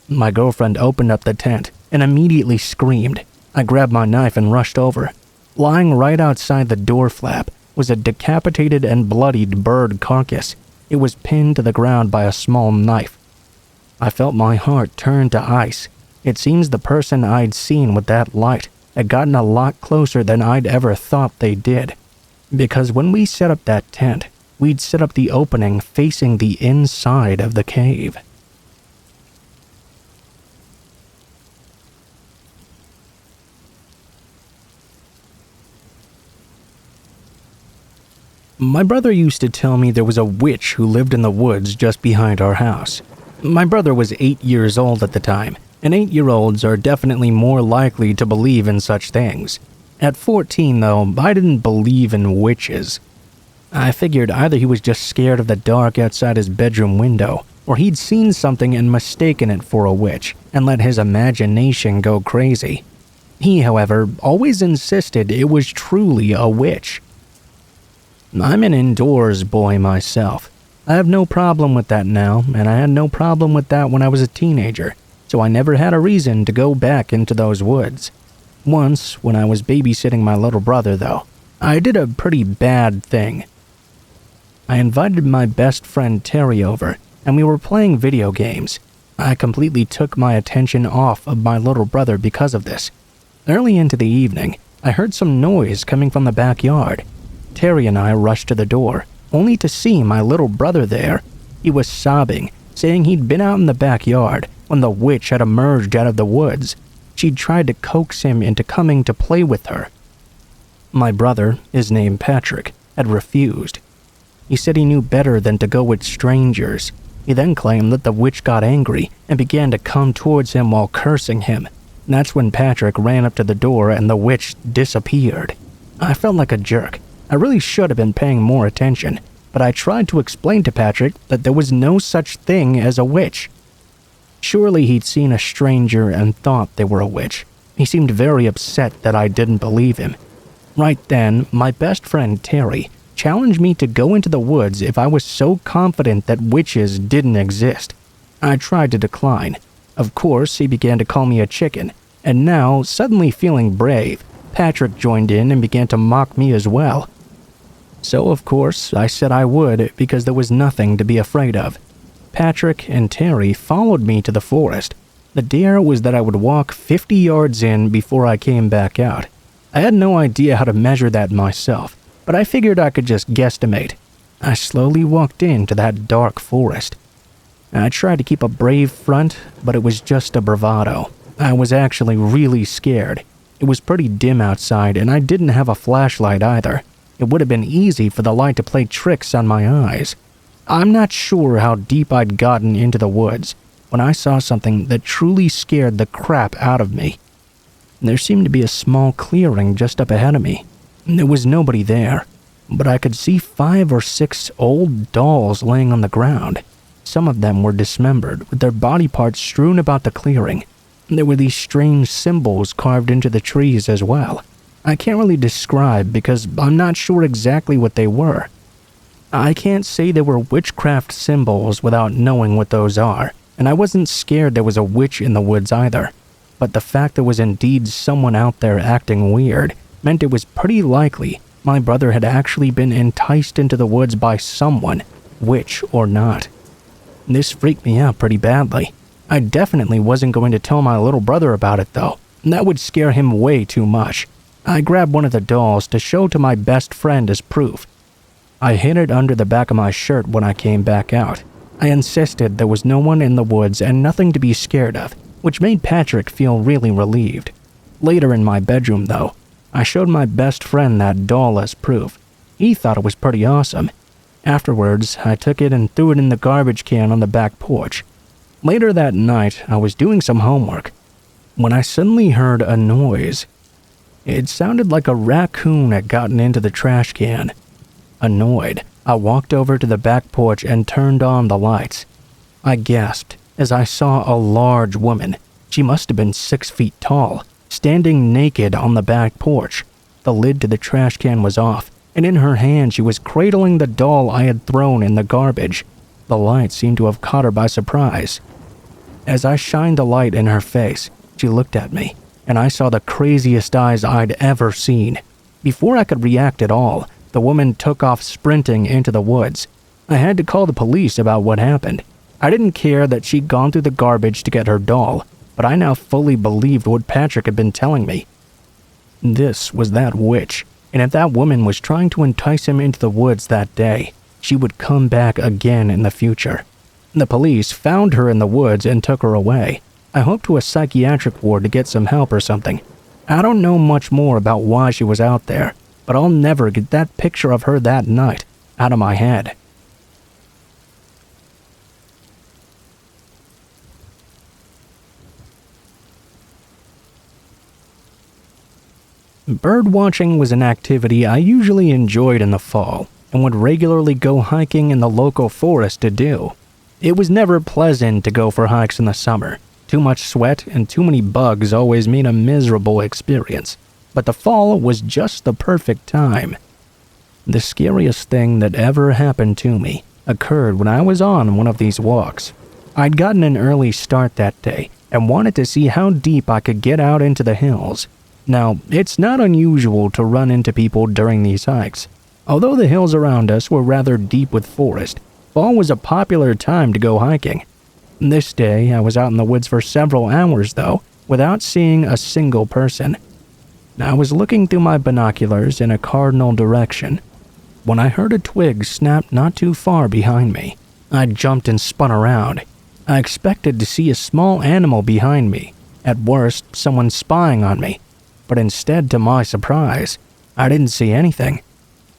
My girlfriend opened up the tent and immediately screamed. I grabbed my knife and rushed over. Lying right outside the door flap was a decapitated and bloodied bird carcass. It was pinned to the ground by a small knife. I felt my heart turn to ice. It seems the person I'd seen with that light had gotten a lot closer than I'd ever thought they did. Because when we set up that tent, we'd set up the opening facing the inside of the cave. My brother used to tell me there was a witch who lived in the woods just behind our house. My brother was 8 years old at the time, and 8-year-olds are definitely more likely to believe in such things. At 14, though, I didn't believe in witches. I figured either he was just scared of the dark outside his bedroom window, or he'd seen something and mistaken it for a witch and let his imagination go crazy. He, however, always insisted it was truly a witch. I'm an indoors boy myself. I have no problem with that now, and I had no problem with that when I was a teenager, so I never had a reason to go back into those woods. Once, when I was babysitting my little brother, though, I did a pretty bad thing. I invited my best friend Terry over, and we were playing video games. I completely took my attention off of my little brother because of this. Early into the evening, I heard some noise coming from the backyard. Terry and I rushed to the door, only to see my little brother there. He was sobbing, saying he'd been out in the backyard when the witch had emerged out of the woods. She'd tried to coax him into coming to play with her. My brother, his name Patrick, had refused. He said he knew better than to go with strangers. He then claimed that the witch got angry and began to come towards him while cursing him. That's when Patrick ran up to the door and the witch disappeared. I felt like a jerk. I really should have been paying more attention, but I tried to explain to Patrick that there was no such thing as a witch. Surely he'd seen a stranger and thought they were a witch. He seemed very upset that I didn't believe him. Right then, my best friend Terry challenged me to go into the woods if I was so confident that witches didn't exist. I tried to decline. Of course, he began to call me a chicken, and now, suddenly feeling brave, Patrick joined in and began to mock me as well. So, of course, I said I would because there was nothing to be afraid of. Patrick and Terry followed me to the forest. The dare was that I would walk 50 yards in before I came back out. I had no idea how to measure that myself, but I figured I could just guesstimate. I slowly walked into that dark forest. I tried to keep a brave front, but it was just a bravado. I was actually really scared. It was pretty dim outside, and I didn't have a flashlight either. It would have been easy for the light to play tricks on my eyes. I'm not sure how deep I'd gotten into the woods when I saw something that truly scared the crap out of me. There seemed to be a small clearing just up ahead of me. There was nobody there, but I could see 5 or 6 old dolls laying on the ground. Some of them were dismembered, with their body parts strewn about the clearing. There were these strange symbols carved into the trees as well. I can't really describe because I'm not sure exactly what they were. I can't say they were witchcraft symbols without knowing what those are, and I wasn't scared there was a witch in the woods either. But the fact there was indeed someone out there acting weird meant it was pretty likely my brother had actually been enticed into the woods by someone, witch or not. This freaked me out pretty badly. I definitely wasn't going to tell my little brother about it though. That would scare him way too much. I grabbed one of the dolls to show to my best friend as proof. I hid it under the back of my shirt when I came back out. I insisted there was no one in the woods and nothing to be scared of, which made Patrick feel really relieved. Later in my bedroom, though, I showed my best friend that doll as proof. He thought it was pretty awesome. Afterwards, I took it and threw it in the garbage can on the back porch. Later that night, I was doing some homework when I suddenly heard a noise. It sounded like a raccoon had gotten into the trash can. Annoyed, I walked over to the back porch and turned on the lights. I gasped as I saw a large woman. She must have been 6 feet tall, standing naked on the back porch. The lid to the trash can was off, and in her hand she was cradling the doll I had thrown in the garbage. The light seemed to have caught her by surprise. As I shined the light in her face, she looked at me, and I saw the craziest eyes I'd ever seen. Before I could react at all, the woman took off sprinting into the woods. I had to call the police about what happened. I didn't care that she'd gone through the garbage to get her doll, but I now fully believed what Patrick had been telling me. This was that witch, and if that woman was trying to entice him into the woods that day, she would come back again in the future. The police found her in the woods and took her away. I hope to a psychiatric ward to get some help or something. I don't know much more about why she was out there, but I'll never get that picture of her that night out of my head. Birdwatching was an activity I usually enjoyed in the fall and would regularly go hiking in the local forest to do. It was never pleasant to go for hikes in the summer. Too much sweat and too many bugs always made a miserable experience, but the fall was just the perfect time. The scariest thing that ever happened to me occurred when I was on one of these walks. I'd gotten an early start that day and wanted to see how deep I could get out into the hills. Now, it's not unusual to run into people during these hikes. Although the hills around us were rather deep with forest, fall was a popular time to go hiking. This day, I was out in the woods for several hours, though, without seeing a single person. I was looking through my binoculars in a cardinal direction when I heard a twig snap not too far behind me. I jumped and spun around. I expected to see a small animal behind me, at worst, someone spying on me. But instead, to my surprise, I didn't see anything.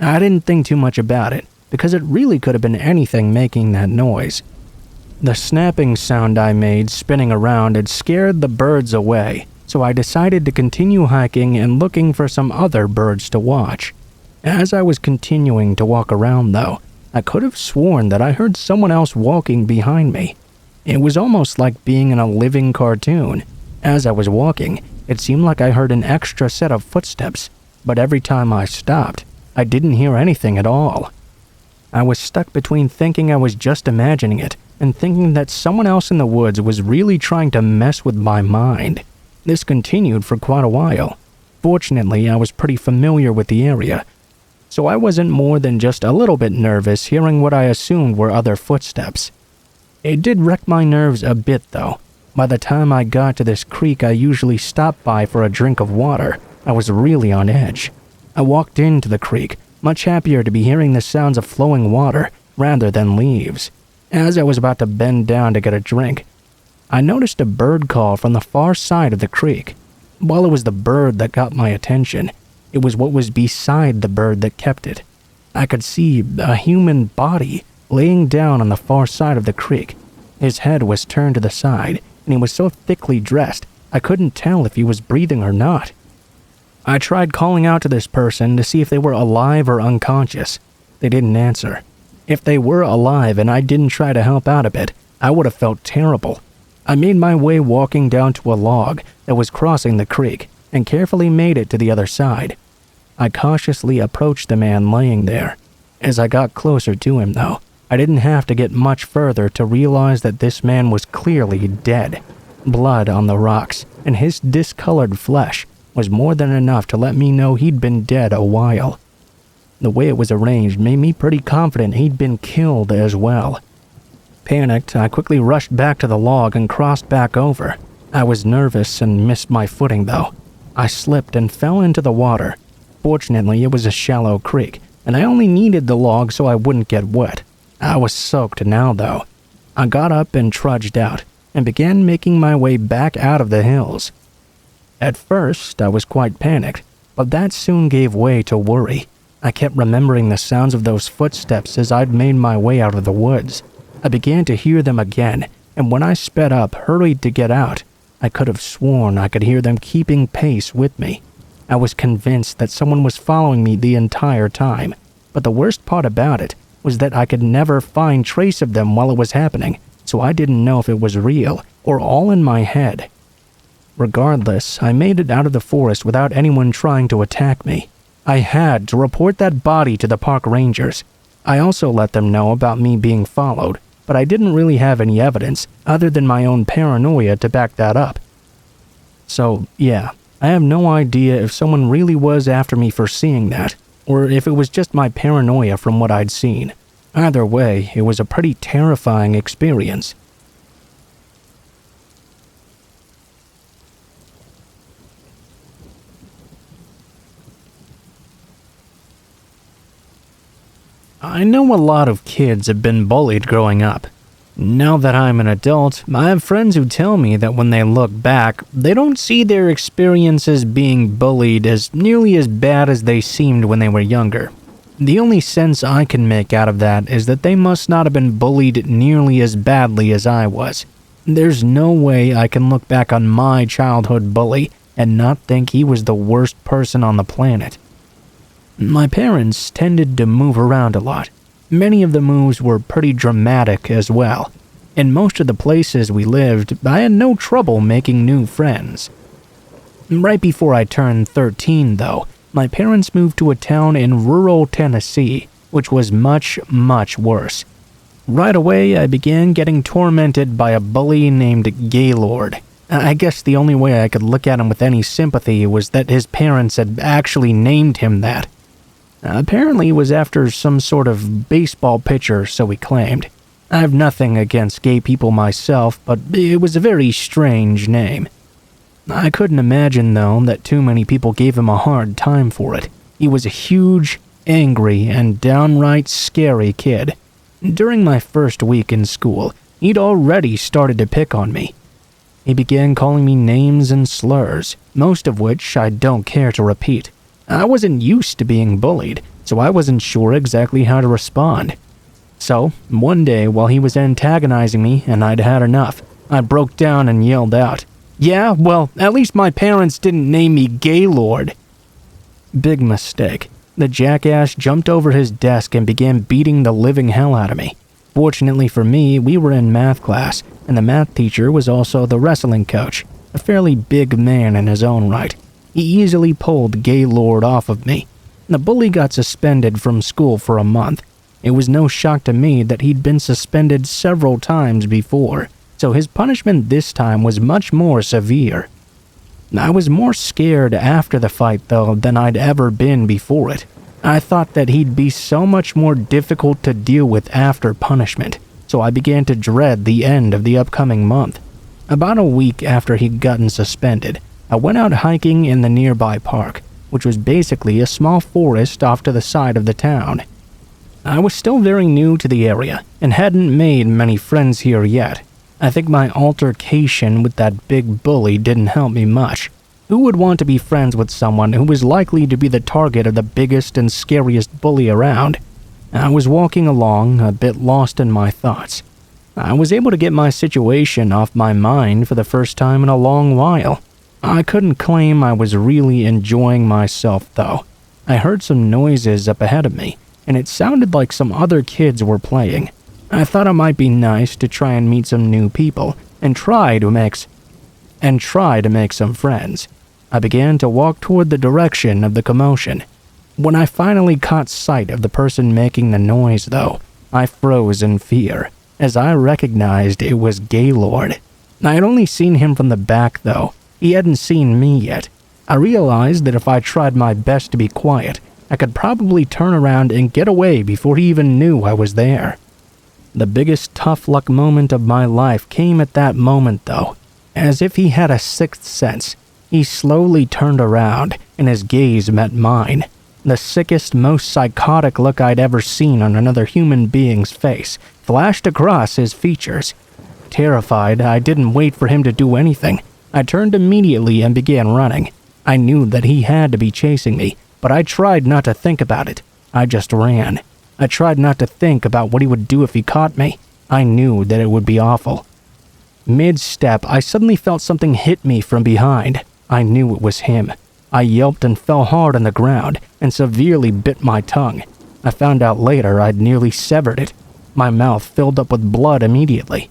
I didn't think too much about it, because it really could have been anything making that noise. The snapping sound I made spinning around had scared the birds away, so I decided to continue hiking and looking for some other birds to watch. As I was continuing to walk around, though, I could have sworn that I heard someone else walking behind me. It was almost like being in a living cartoon. As I was walking, it seemed like I heard an extra set of footsteps, but every time I stopped, I didn't hear anything at all. I was stuck between thinking I was just imagining it and thinking that someone else in the woods was really trying to mess with my mind. This continued for quite a while. Fortunately, I was pretty familiar with the area, so I wasn't more than just a little bit nervous hearing what I assumed were other footsteps. It did wreck my nerves a bit, though. By the time I got to this creek I usually stopped by for a drink of water, I was really on edge. I walked into the creek, much happier to be hearing the sounds of flowing water rather than leaves. As I was about to bend down to get a drink, I noticed a bird call from the far side of the creek. While it was the bird that got my attention, it was what was beside the bird that kept it. I could see a human body laying down on the far side of the creek. His head was turned to the side, and he was so thickly dressed, I couldn't tell if he was breathing or not. I tried calling out to this person to see if they were alive or unconscious. They didn't answer. If they were alive and I didn't try to help out a bit, I would have felt terrible. I made my way walking down to a log that was crossing the creek and carefully made it to the other side. I cautiously approached the man laying there. As I got closer to him, though, I didn't have to get much further to realize that this man was clearly dead. Blood on the rocks and his discolored flesh was more than enough to let me know he'd been dead a while. The way it was arranged made me pretty confident he'd been killed as well. Panicked, I quickly rushed back to the log and crossed back over. I was nervous and missed my footing, though. I slipped and fell into the water. Fortunately, it was a shallow creek, and I only needed the log so I wouldn't get wet. I was soaked now, though. I got up and trudged out, and began making my way back out of the hills. At first, I was quite panicked, but that soon gave way to worry. I kept remembering the sounds of those footsteps as I'd made my way out of the woods. I began to hear them again, and when I sped up, hurried to get out, I could have sworn I could hear them keeping pace with me. I was convinced that someone was following me the entire time, but the worst part about it was that I could never find trace of them while it was happening, so I didn't know if it was real or all in my head. Regardless, I made it out of the forest without anyone trying to attack me. I had to report that body to the park rangers. I also let them know about me being followed, but I didn't really have any evidence other than my own paranoia to back that up. So, yeah, I have no idea if someone really was after me for seeing that, or if it was just my paranoia from what I'd seen. Either way, it was a pretty terrifying experience. I know a lot of kids have been bullied growing up. Now that I'm an adult, I have friends who tell me that when they look back, they don't see their experiences being bullied as nearly as bad as they seemed when they were younger. The only sense I can make out of that is that they must not have been bullied nearly as badly as I was. There's no way I can look back on my childhood bully and not think he was the worst person on the planet. My parents tended to move around a lot. Many of the moves were pretty dramatic as well. In most of the places we lived, I had no trouble making new friends. Right before I turned 13, though, my parents moved to a town in rural Tennessee, which was much, much worse. Right away, I began getting tormented by a bully named Gaylord. I guess the only way I could look at him with any sympathy was that his parents had actually named him that. Apparently it was after some sort of baseball pitcher, so he claimed. I have nothing against gay people myself, but it was a very strange name. I couldn't imagine, though, that too many people gave him a hard time for it. He was a huge, angry, and downright scary kid. During my first week in school, he'd already started to pick on me. He began calling me names and slurs, most of which I don't care to repeat. I wasn't used to being bullied, so I wasn't sure exactly how to respond. So, one day while he was antagonizing me and I'd had enough, I broke down and yelled out, "Yeah, well, at least my parents didn't name me Gaylord." Big mistake. The jackass jumped over his desk and began beating the living hell out of me. Fortunately for me, we were in math class, and the math teacher was also the wrestling coach, a fairly big man in his own right. He easily pulled Gaylord off of me. The bully got suspended from school for a month. It was no shock to me that he'd been suspended several times before, so his punishment this time was much more severe. I was more scared after the fight, though, than I'd ever been before it. I thought that he'd be so much more difficult to deal with after punishment, so I began to dread the end of the upcoming month. About a week after he'd gotten suspended, I went out hiking in the nearby park, which was basically a small forest off to the side of the town. I was still very new to the area and hadn't made many friends here yet. I think my altercation with that big bully didn't help me much. Who would want to be friends with someone who was likely to be the target of the biggest and scariest bully around? I was walking along, a bit lost in my thoughts. I was able to get my situation off my mind for the first time in a long while. I couldn't claim I was really enjoying myself, though. I heard some noises up ahead of me, and it sounded like some other kids were playing. I thought it might be nice to try and meet some new people and try to make some friends. I began to walk toward the direction of the commotion. When I finally caught sight of the person making the noise, though, I froze in fear, as I recognized it was Gaylord. I had only seen him from the back, though. He hadn't seen me yet. I realized that if I tried my best to be quiet, I could probably turn around and get away before he even knew I was there. The biggest tough luck moment of my life came at that moment, though. As if he had a sixth sense, he slowly turned around and his gaze met mine. The sickest, most psychotic look I'd ever seen on another human being's face flashed across his features. Terrified, I didn't wait for him to do anything. I turned immediately and began running. I knew that he had to be chasing me, but I tried not to think about it. I just ran. I tried not to think about what he would do if he caught me. I knew that it would be awful. Mid-step, I suddenly felt something hit me from behind. I knew it was him. I yelped and fell hard on the ground and severely bit my tongue. I found out later I'd nearly severed it. My mouth filled up with blood immediately.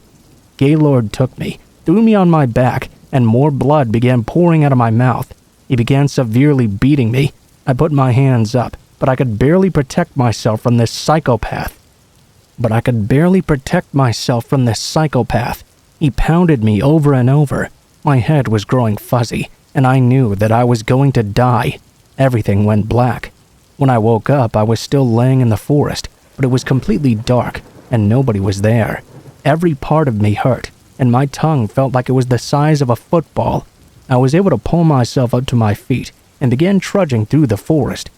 Gaylord took me, threw me on my back, and more blood began pouring out of my mouth. He began severely beating me. I put my hands up, but I could barely protect myself from this psychopath. He pounded me over and over. My head was growing fuzzy, and I knew that I was going to die. Everything went black. When I woke up, I was still laying in the forest, but it was completely dark and nobody was there. Every part of me hurt, and my tongue felt like it was the size of a football. I was able to pull myself up to my feet and began trudging through the forest.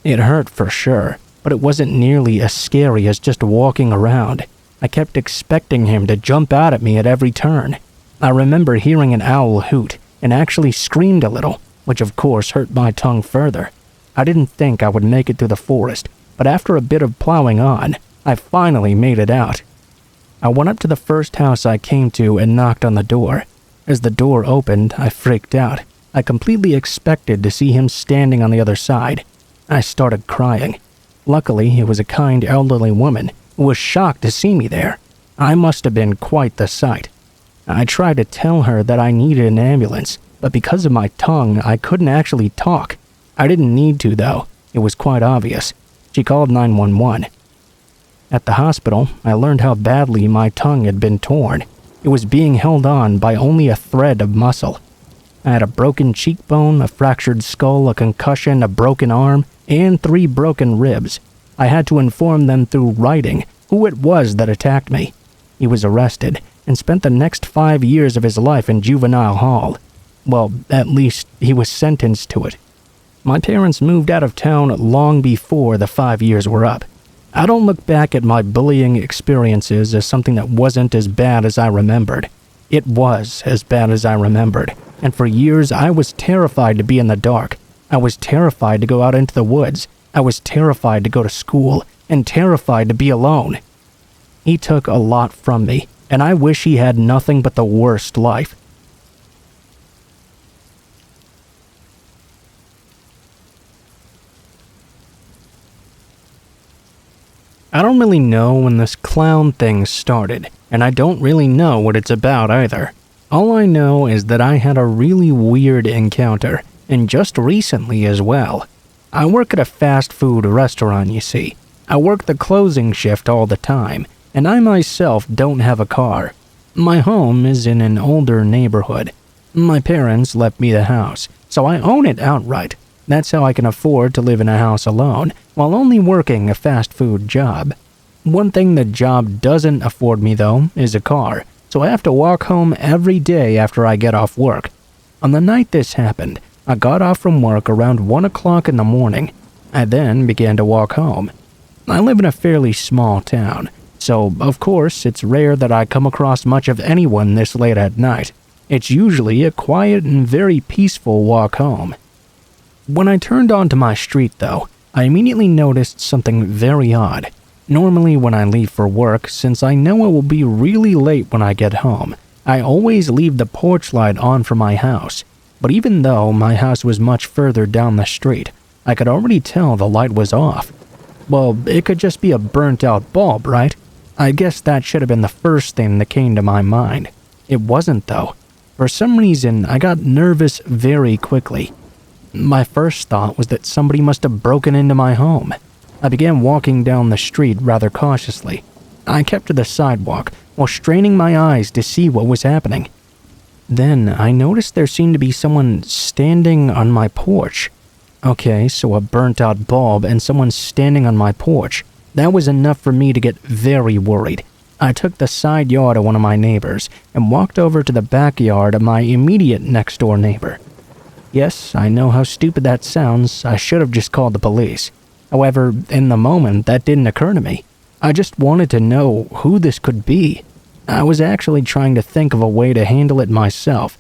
It hurt for sure, but it wasn't nearly as scary as just walking around. I kept expecting him to jump out at me at every turn. I remember hearing an owl hoot and actually screamed a little, which of course hurt my tongue further. I didn't think I would make it through the forest, but after a bit of plowing on, I finally made it out. I went up to the first house I came to and knocked on the door. As the door opened, I freaked out. I completely expected to see him standing on the other side. I started crying. Luckily, it was a kind elderly woman who was shocked to see me there. I must have been quite the sight. I tried to tell her that I needed an ambulance, but because of my tongue, I couldn't actually talk. I didn't need to, though. It was quite obvious. She called 911. At the hospital, I learned how badly my tongue had been torn. It was being held on by only a thread of muscle. I had a broken cheekbone, a fractured skull, a concussion, a broken arm, and 3 broken ribs. I had to inform them through writing who it was that attacked me. He was arrested and spent the next 5 years of his life in juvenile hall. Well, at least he was sentenced to it. My parents moved out of town long before the 5 years were up. I don't look back at my bullying experiences as something that wasn't as bad as I remembered. It was as bad as I remembered, and for years I was terrified to be in the dark. I was terrified to go out into the woods. I was terrified to go to school, and terrified to be alone. He took a lot from me, and I wish he had nothing but the worst life. I don't really know when this clown thing started, and I don't really know what it's about either. All I know is that I had a really weird encounter, and just recently as well. I work at a fast food restaurant, you see. I work the closing shift all the time, and I myself don't have a car. My home is in an older neighborhood. My parents left me the house, so I own it outright. That's how I can afford to live in a house alone, while only working a fast food job. One thing the job doesn't afford me, though, is a car, so I have to walk home every day after I get off work. On the night this happened, I got off from work around 1 o'clock in the morning. I then began to walk home. I live in a fairly small town, so of course it's rare that I come across much of anyone this late at night. It's usually a quiet and very peaceful walk home. When I turned onto my street, though, I immediately noticed something very odd. Normally when I leave for work, since I know it will be really late when I get home, I always leave the porch light on for my house. But even though my house was much further down the street, I could already tell the light was off. Well, it could just be a burnt-out bulb, right? I guess that should have been the first thing that came to my mind. It wasn't, though. For some reason, I got nervous very quickly. My first thought was that somebody must have broken into my home. I began walking down the street rather cautiously. I kept to the sidewalk while straining my eyes to see what was happening. Then I noticed there seemed to be someone standing on my porch. Okay, so a burnt-out bulb and someone standing on my porch. That was enough for me to get very worried. I took the side yard of one of my neighbors and walked over to the backyard of my immediate next-door neighbor. Yes, I know how stupid that sounds. I should have just called the police. However, in the moment, that didn't occur to me. I just wanted to know who this could be. I was actually trying to think of a way to handle it myself.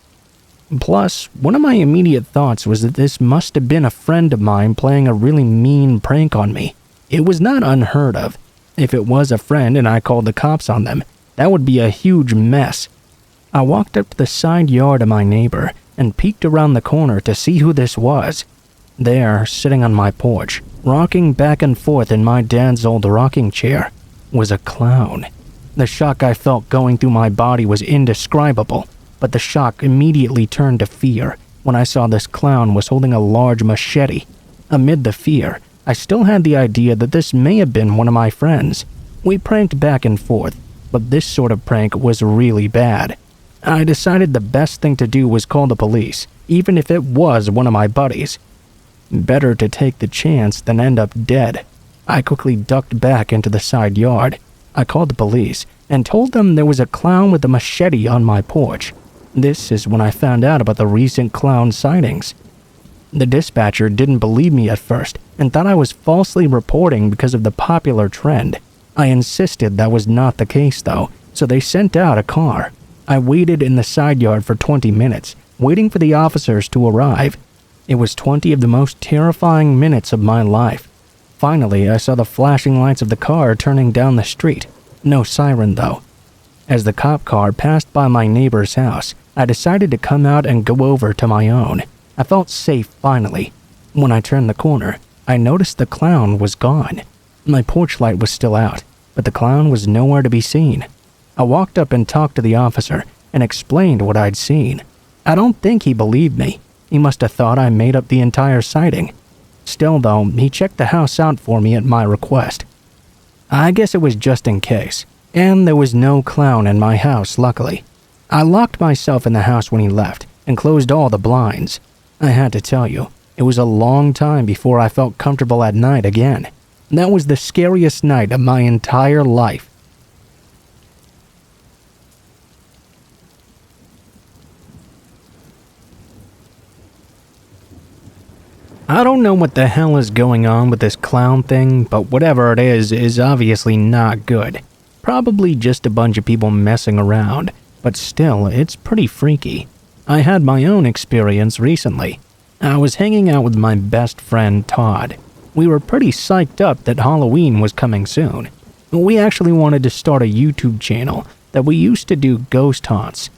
Plus, one of my immediate thoughts was that this must have been a friend of mine playing a really mean prank on me. It was not unheard of. If it was a friend and I called the cops on them, that would be a huge mess. I walked up to the side yard of my neighbor and peeked around the corner to see who this was. There, sitting on my porch, rocking back and forth in my dad's old rocking chair, was a clown. The shock I felt going through my body was indescribable, but the shock immediately turned to fear when I saw this clown was holding a large machete. Amid the fear, I still had the idea that this may have been one of my friends. We pranked back and forth, but this sort of prank was really bad. I decided the best thing to do was call the police, even if it was one of my buddies. Better to take the chance than end up dead. I quickly ducked back into the side yard. I called the police and told them there was a clown with a machete on my porch. This is when I found out about the recent clown sightings. The dispatcher didn't believe me at first and thought I was falsely reporting because of the popular trend. I insisted that was not the case though, so they sent out a car. I waited in the side yard for 20 minutes, waiting for the officers to arrive. It was 20 of the most terrifying minutes of my life. Finally, I saw the flashing lights of the car turning down the street. No siren though. As the cop car passed by my neighbor's house, I decided to come out and go over to my own. I felt safe finally. When I turned the corner, I noticed the clown was gone. My porch light was still out, but the clown was nowhere to be seen. I walked up and talked to the officer and explained what I'd seen. I don't think he believed me. He must have thought I made up the entire sighting. Still though, he checked the house out for me at my request. I guess it was just in case, and there was no clown in my house luckily. I locked myself in the house when he left and closed all the blinds. I had to tell you, it was a long time before I felt comfortable at night again. That was the scariest night of my entire life. I don't know what the hell is going on with this clown thing, but whatever it is obviously not good. Probably just a bunch of people messing around, but still, it's pretty freaky. I had my own experience recently. I was hanging out with my best friend Todd. We were pretty psyched up that Halloween was coming soon. We actually wanted to start a YouTube channel that we used to do ghost haunts.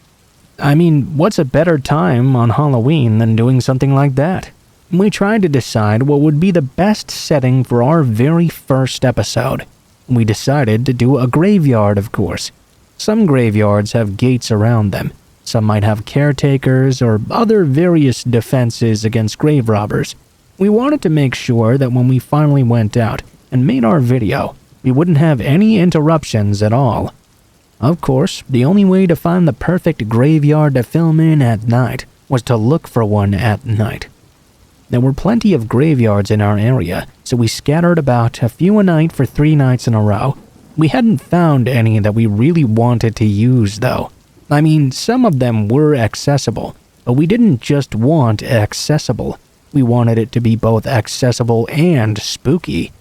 I mean, what's a better time on Halloween than doing something like that? We tried to decide what would be the best setting for our very first episode. We decided to do a graveyard, of course. Some graveyards have gates around them. Some might have caretakers or other various defenses against grave robbers. We wanted to make sure that when we finally went out and made our video, we wouldn't have any interruptions at all. Of course, the only way to find the perfect graveyard to film in at night was to look for one at night. There were plenty of graveyards in our area, so we scattered about a few a night for 3 nights in a row. We hadn't found any that we really wanted to use though. I mean, some of them were accessible, but we didn't just want accessible. We wanted it to be both accessible and spooky.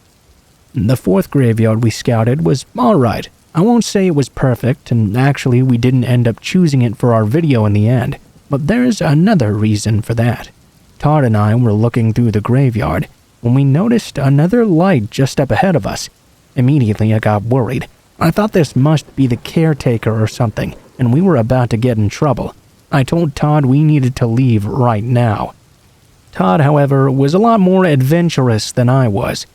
The 4th graveyard we scouted was alright. I won't say it was perfect, and actually we didn't end up choosing it for our video in the end, but there's another reason for that. Todd and I were looking through the graveyard when we noticed another light just up ahead of us. Immediately I got worried. I thought this must be the caretaker or something, and we were about to get in trouble. I told Todd we needed to leave right now. Todd, however, was a lot more adventurous than I was.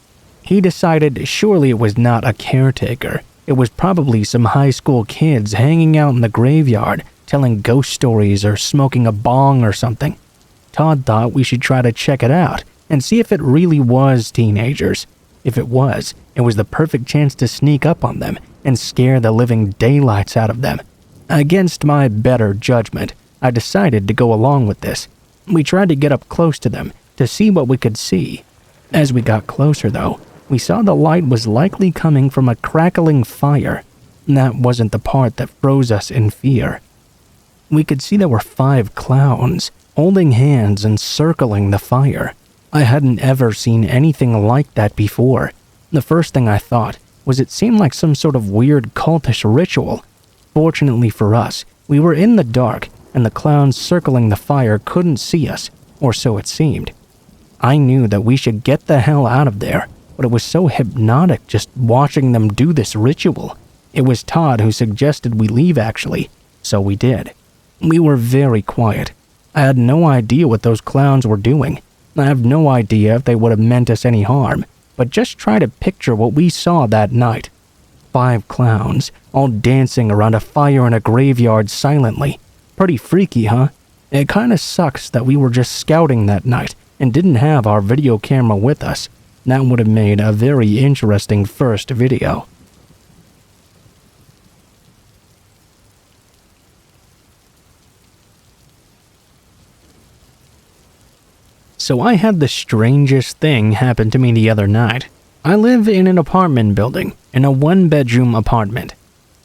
He decided surely it was not a caretaker. It was probably some high school kids hanging out in the graveyard, telling ghost stories or smoking a bong or something. Todd thought we should try to check it out and see if it really was teenagers. If it was the perfect chance to sneak up on them and scare the living daylights out of them. Against my better judgment, I decided to go along with this. We tried to get up close to them to see what we could see. As we got closer though, we saw the light was likely coming from a crackling fire. That wasn't the part that froze us in fear. We could see there were 5 clowns holding hands and circling the fire. I hadn't ever seen anything like that before. The first thing I thought was it seemed like some sort of weird cultish ritual. Fortunately for us, we were in the dark and the clowns circling the fire couldn't see us, or so it seemed. I knew that we should get the hell out of there, but it was so hypnotic just watching them do this ritual. It was Todd who suggested we leave actually, so we did. We were very quiet. I had no idea what those clowns were doing. I have no idea if they would have meant us any harm, but just try to picture what we saw that night. 5 clowns, all dancing around a fire in a graveyard silently. Pretty freaky, huh? It kinda sucks that we were just scouting that night and didn't have our video camera with us. That would have made a very interesting first video. So I had the strangest thing happen to me the other night. I live in an apartment building, in a one-bedroom apartment.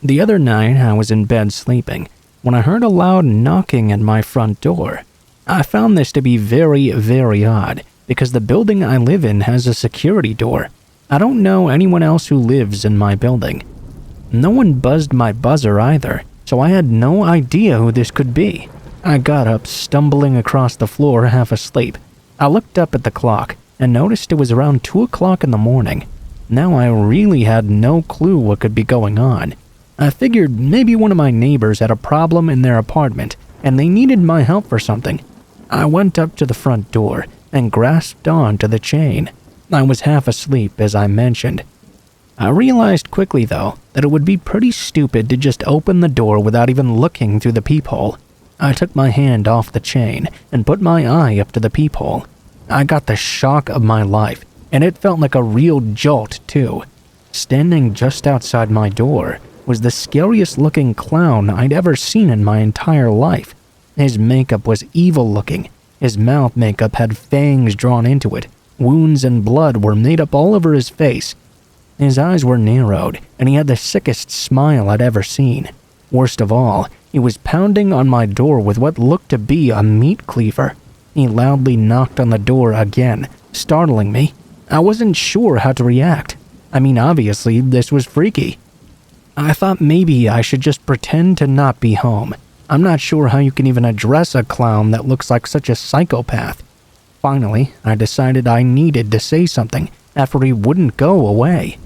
The other night, I was in bed sleeping when I heard a loud knocking at my front door. I found this to be very, very odd because the building I live in has a security door. I don't know anyone else who lives in my building. No one buzzed my buzzer either, so I had no idea who this could be. I got up, stumbling across the floor half asleep. I looked up at the clock and noticed it was around 2 o'clock in the morning. Now I really had no clue what could be going on. I figured maybe one of my neighbors had a problem in their apartment and they needed my help for something. I went up to the front door and grasped onto the chain. I was half asleep, as I mentioned. I realized quickly, though, that it would be pretty stupid to just open the door without even looking through the peephole. I took my hand off the chain and put my eye up to the peephole. I got the shock of my life, and it felt like a real jolt, too. Standing just outside my door was the scariest looking clown I'd ever seen in my entire life. His makeup was evil looking. His mouth makeup had fangs drawn into it. Wounds and blood were made up all over his face. His eyes were narrowed, and he had the sickest smile I'd ever seen. Worst of all, he was pounding on my door with what looked to be a meat cleaver. He loudly knocked on the door again, startling me. I wasn't sure how to react. I mean, obviously, this was freaky. I thought maybe I should just pretend to not be home. I'm not sure how you can even address a clown that looks like such a psychopath. Finally, I decided I needed to say something after he wouldn't go away.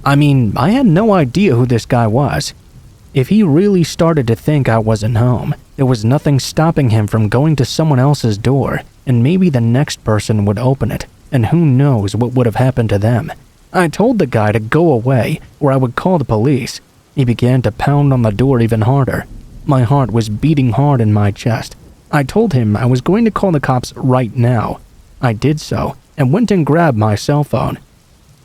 I mean, I had no idea who this guy was. If he really started to think I wasn't home, there was nothing stopping him from going to someone else's door, and maybe the next person would open it, and who knows what would have happened to them. I told the guy to go away, or I would call the police. He began to pound on the door even harder. My heart was beating hard in my chest. I told him I was going to call the cops right now. I did so, and went and grabbed my cell phone.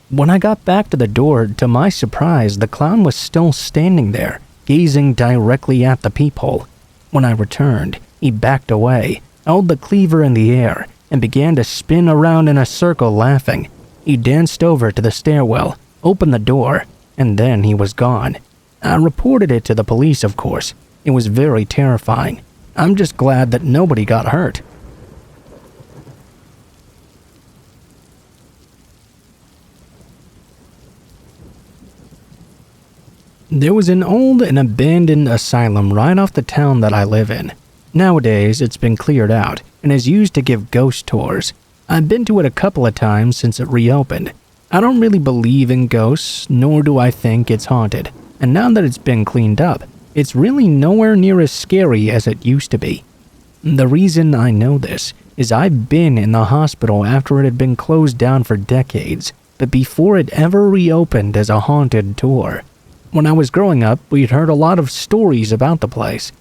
When I got back to the door, to my surprise, the clown was still standing there, gazing directly at the peephole. When I returned, he backed away, held the cleaver in the air, and began to spin around in a circle laughing. He danced over to the stairwell, opened the door, and then he was gone. I reported it to the police, of course. It was very terrifying. I'm just glad that nobody got hurt. There was an old and abandoned asylum right off the town that I live in. Nowadays, it's been cleared out and is used to give ghost tours. I've been to it a couple of times since it reopened. I don't really believe in ghosts, nor do I think it's haunted. And now that it's been cleaned up, it's really nowhere near as scary as it used to be. The reason I know this is I've been in the hospital after it had been closed down for decades, but before it ever reopened as a haunted tour. When I was growing up, we'd heard a lot of stories about the place.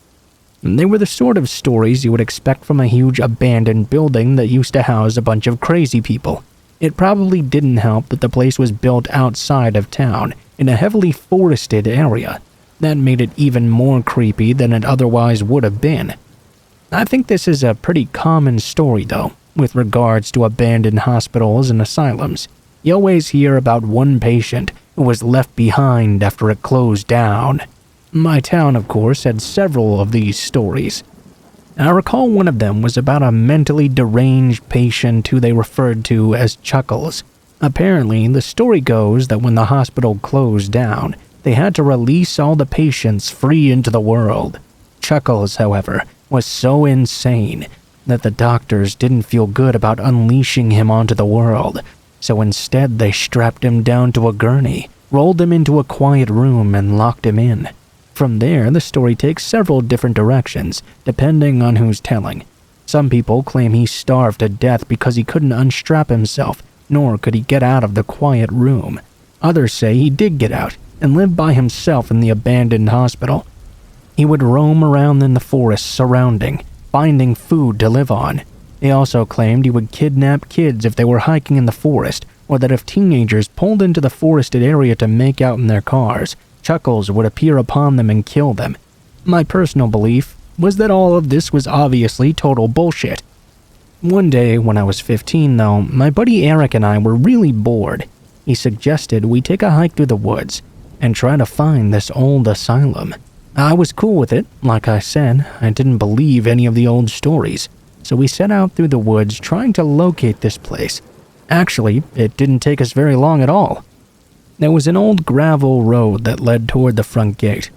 They were the sort of stories you would expect from a huge abandoned building that used to house a bunch of crazy people. It probably didn't help that the place was built outside of town, in a heavily forested area. That made it even more creepy than it otherwise would have been. I think this is a pretty common story, though, with regards to abandoned hospitals and asylums. You always hear about one patient who was left behind after it closed down. My town, of course, had several of these stories. I recall one of them was about a mentally deranged patient who they referred to as Chuckles. Apparently, the story goes that when the hospital closed down, they had to release all the patients free into the world. Chuckles, however, was so insane that the doctors didn't feel good about unleashing him onto the world, so instead they strapped him down to a gurney, rolled him into a quiet room, and locked him in. From there, the story takes several different directions, depending on who's telling. Some people claim he starved to death because he couldn't unstrap himself, nor could he get out of the quiet room. Others say he did get out and lived by himself in the abandoned hospital. He would roam around in the forest surrounding, finding food to live on. They also claimed he would kidnap kids if they were hiking in the forest, or that if teenagers pulled into the forested area to make out in their cars, Chuckles would appear upon them and kill them. My personal belief was that all of this was obviously total bullshit. One day when I was 15, though, my buddy Eric and I were really bored. he suggested we take a hike through the woods and try to find this old asylum. I was cool with it. Like I said, I didn't believe any of the old stories, so we set out through the woods trying to locate this place. Actually, it didn't take us very long at all. There was an old gravel road that led toward the front gate.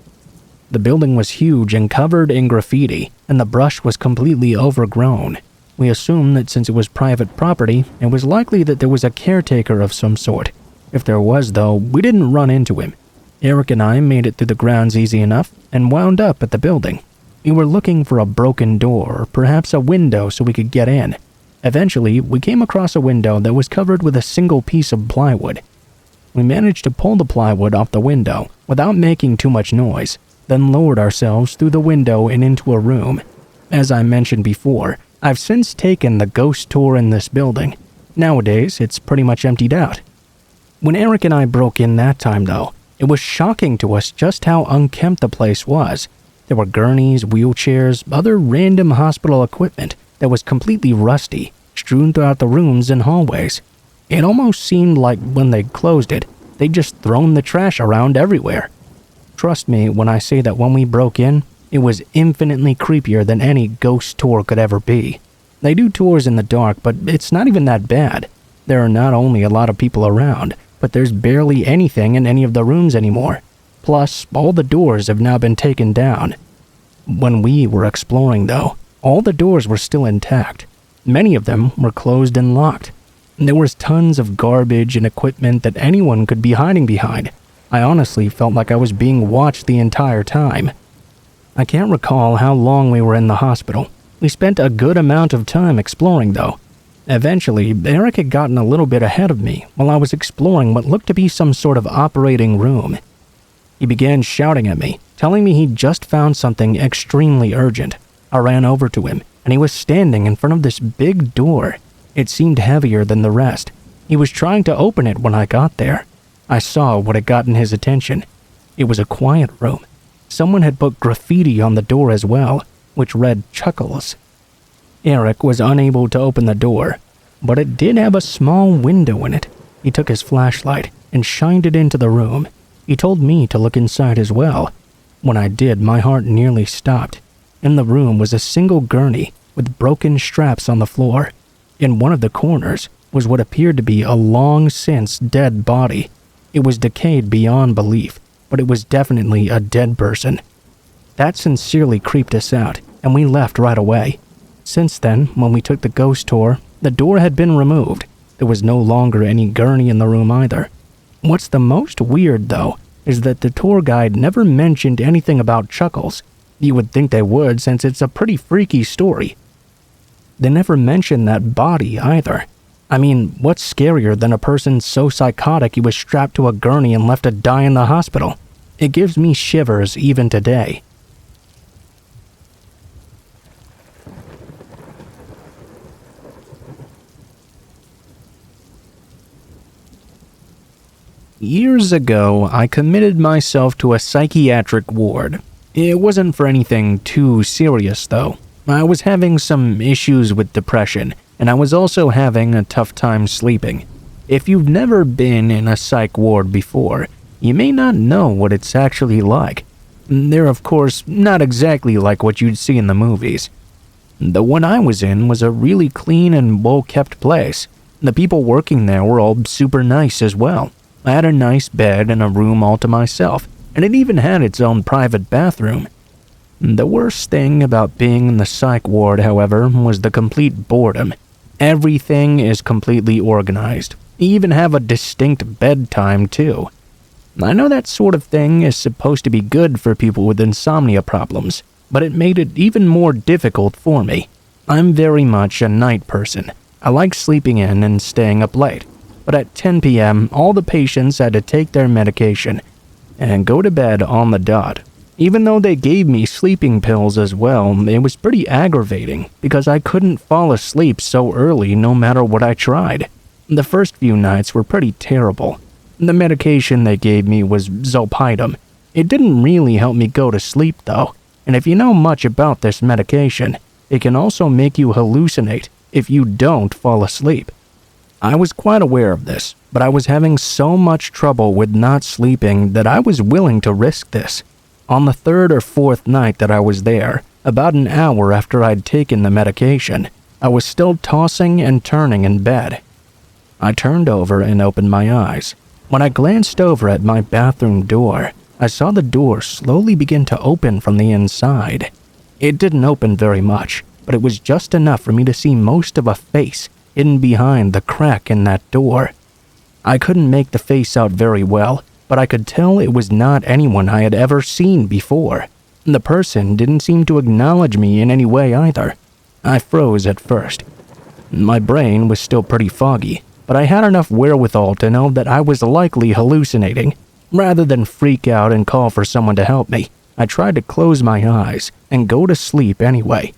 The building was huge and covered in graffiti, and the brush was completely overgrown. We assumed that since it was private property, it was likely that there was a caretaker of some sort. If there was, though, we didn't run into him. Eric and I made it through the grounds easy enough and wound up at the building. We were looking for a broken door or perhaps a window so we could get in. Eventually, we came across a window that was covered with a single piece of plywood. We managed to pull the plywood off the window without making too much noise, then lowered ourselves through the window and into a room. As I mentioned before, I've since taken the ghost tour in this building. Nowadays, it's pretty much emptied out. When Eric and I broke in that time, though, it was shocking to us just how unkempt the place was. There were gurneys, wheelchairs, other random hospital equipment that was completely rusty, strewn throughout the rooms and hallways. It almost seemed like when they closed it, they'd just thrown the trash around everywhere. Trust me when I say that when we broke in, it was infinitely creepier than any ghost tour could ever be. They do tours in the dark, but it's not even that bad. There are not only a lot of people around, but there's barely anything in any of the rooms anymore. Plus, all the doors have now been taken down. When we were exploring, though, all the doors were still intact. Many of them were closed and locked. There was tons of garbage and equipment that anyone could be hiding behind. I honestly felt like I was being watched the entire time. I can't recall how long we were in the hospital. We spent a good amount of time exploring, though. Eventually, Eric had gotten a little bit ahead of me while I was exploring what looked to be some sort of operating room. He began shouting at me, telling me he'd just found something extremely urgent. I ran over to him, and he was standing in front of this big door. It seemed heavier than the rest. He was trying to open it when I got there. I saw what had gotten his attention. It was a quiet room. Someone had put graffiti on the door as well, which read Chuckles. Eric was unable to open the door, but it did have a small window in it. He took his flashlight and shined it into the room. He told me to look inside as well. When I did, my heart nearly stopped. In the room was a single gurney with broken straps on the floor. In one of the corners was what appeared to be a long-since dead body. It was decayed beyond belief, but it was definitely a dead person. That sincerely creeped us out, and we left right away. Since then, when we took the ghost tour, the door had been removed. There was no longer any gurney in the room either. What's the most weird, though, is that the tour guide never mentioned anything about Chuckles. You would think they would, since it's a pretty freaky story. They never mentioned that body either. I mean, what's scarier than a person so psychotic he was strapped to a gurney and left to die in the hospital? It gives me shivers even today. Years ago, I committed myself to a psychiatric ward. It wasn't for anything too serious, though. I was having some issues with depression, and I was also having a tough time sleeping. If you've never been in a psych ward before, you may not know what it's actually like. They're, of course, not exactly like what you'd see in the movies. The one I was in was a really clean and well-kept place. The people working there were all super nice as well. I had a nice bed and a room all to myself, and it even had its own private bathroom. The worst thing about being in the psych ward, however, was the complete boredom. Everything is completely organized. You even have a distinct bedtime, too. I know that sort of thing is supposed to be good for people with insomnia problems, but it made it even more difficult for me. I'm very much a night person. I like sleeping in and staying up late. But at 10 p.m., all the patients had to take their medication and go to bed on the dot. Even though they gave me sleeping pills as well, it was pretty aggravating because I couldn't fall asleep so early no matter what I tried. The first few nights were pretty terrible. The medication they gave me was zolpidem. It didn't really help me go to sleep though, and if you know much about this medication, it can also make you hallucinate if you don't fall asleep. I was quite aware of this, but I was having so much trouble with not sleeping that I was willing to risk this. On the third or fourth night that I was there, about an hour after I'd taken the medication, I was still tossing and turning in bed. I turned over and opened my eyes. When I glanced over at my bathroom door, I saw the door slowly begin to open from the inside. It didn't open very much, but it was just enough for me to see most of a face hidden behind the crack in that door. I couldn't make the face out very well, but I could tell it was not anyone I had ever seen before. The person didn't seem to acknowledge me in any way either. I froze at first. My brain was still pretty foggy, but I had enough wherewithal to know that I was likely hallucinating. Rather than freak out and call for someone to help me, I tried to close my eyes and go to sleep anyway.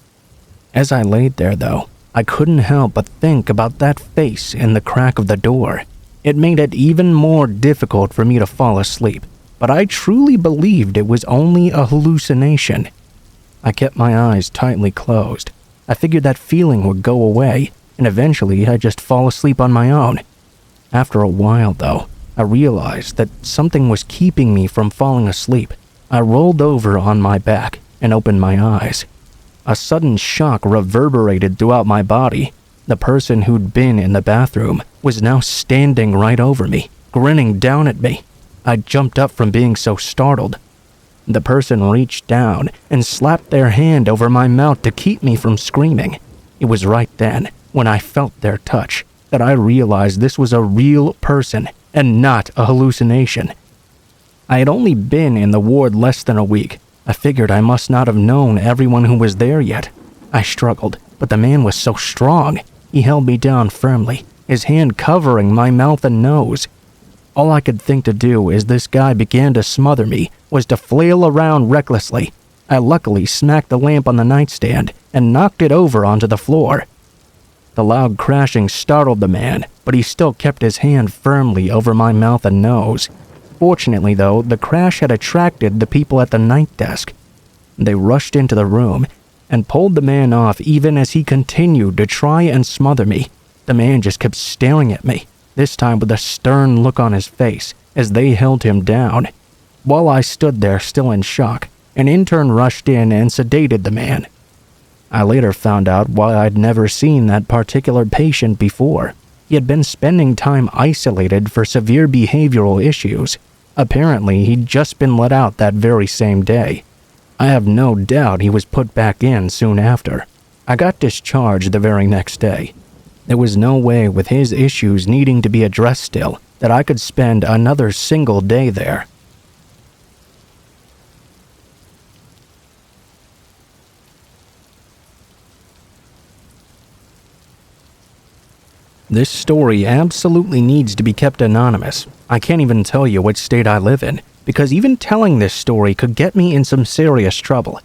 As I laid there, though, I couldn't help but think about that face in the crack of the door. It made it even more difficult for me to fall asleep, but I truly believed it was only a hallucination. I kept my eyes tightly closed. I figured that feeling would go away, and eventually I'd just fall asleep on my own. After a while, though, I realized that something was keeping me from falling asleep. I rolled over on my back and opened my eyes. A sudden shock reverberated throughout my body. The person who'd been in the bathroom was now standing right over me, grinning down at me. I jumped up from being so startled. The person reached down and slapped their hand over my mouth to keep me from screaming. It was right then, when I felt their touch, that I realized this was a real person and not a hallucination. I had only been in the ward less than a week. I figured I must not have known everyone who was there yet. I struggled, but the man was so strong. He held me down firmly, his hand covering my mouth and nose. All I could think to do as this guy began to smother me was to flail around recklessly. I luckily smacked the lamp on the nightstand and knocked it over onto the floor. The loud crashing startled the man, but he still kept his hand firmly over my mouth and nose. Fortunately, though, the crash had attracted the people at the night desk. They rushed into the room and pulled the man off even as he continued to try and smother me. The man just kept staring at me, this time with a stern look on his face, as they held him down. While I stood there still in shock, an intern rushed in and sedated the man. I later found out why I'd never seen that particular patient before. He had been spending time isolated for severe behavioral issues. Apparently, he'd just been let out that very same day. I have no doubt he was put back in soon after. I got discharged the very next day. There was no way, with his issues needing to be addressed still, that I could spend another single day there. This story absolutely needs to be kept anonymous. I can't even tell you which state I live in, because even telling this story could get me in some serious trouble.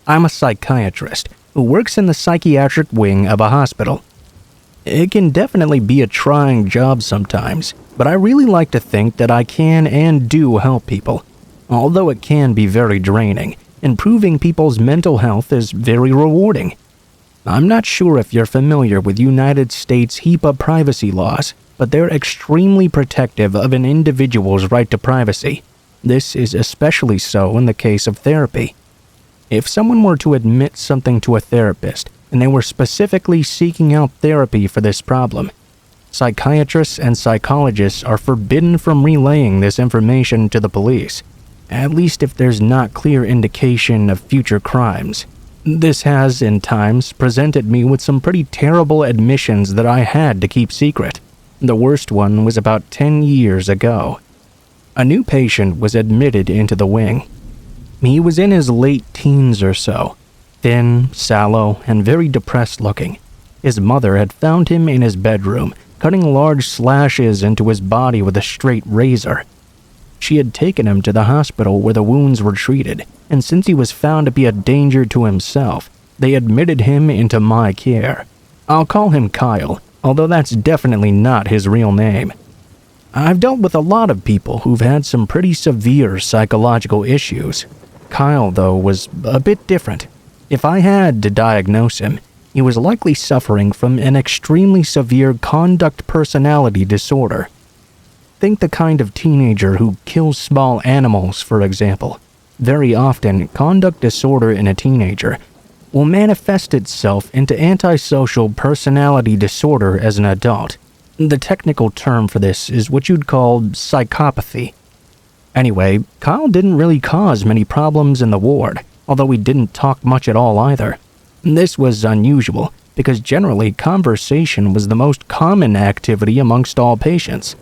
I'm a psychiatrist who works in the psychiatric wing of a hospital. It can definitely be a trying job sometimes, but I really like to think that I can and do help people. Although it can be very draining, improving people's mental health is very rewarding. I'm not sure if you're familiar with United States HIPAA privacy laws, but they're extremely protective of an individual's right to privacy. This is especially so in the case of therapy. If someone were to admit something to a therapist, and they were specifically seeking out therapy for this problem, psychiatrists and psychologists are forbidden from relaying this information to the police, at least if there's not clear indication of future crimes. This has, in times, presented me with some pretty terrible admissions that I had to keep secret. The worst one was about 10 years ago. A new patient was admitted into the wing. He was in his late teens or so, thin, sallow, and very depressed looking. His mother had found him in his bedroom, cutting large slashes into his body with a straight razor. She had taken him to the hospital where the wounds were treated, and since he was found to be a danger to himself, they admitted him into my care. I'll call him Kyle, although that's definitely not his real name. I've dealt with a lot of people who've had some pretty severe psychological issues. Kyle, though, was a bit different. If I had to diagnose him, he was likely suffering from an extremely severe conduct personality disorder. Think the kind of teenager who kills small animals, for example. Very often, conduct disorder in a teenager will manifest itself into antisocial personality disorder as an adult. The technical term for this is what you'd call psychopathy. Anyway, Kyle didn't really cause many problems in the ward, although he didn't talk much at all either. This was unusual, because generally conversation was the most common activity amongst all patients.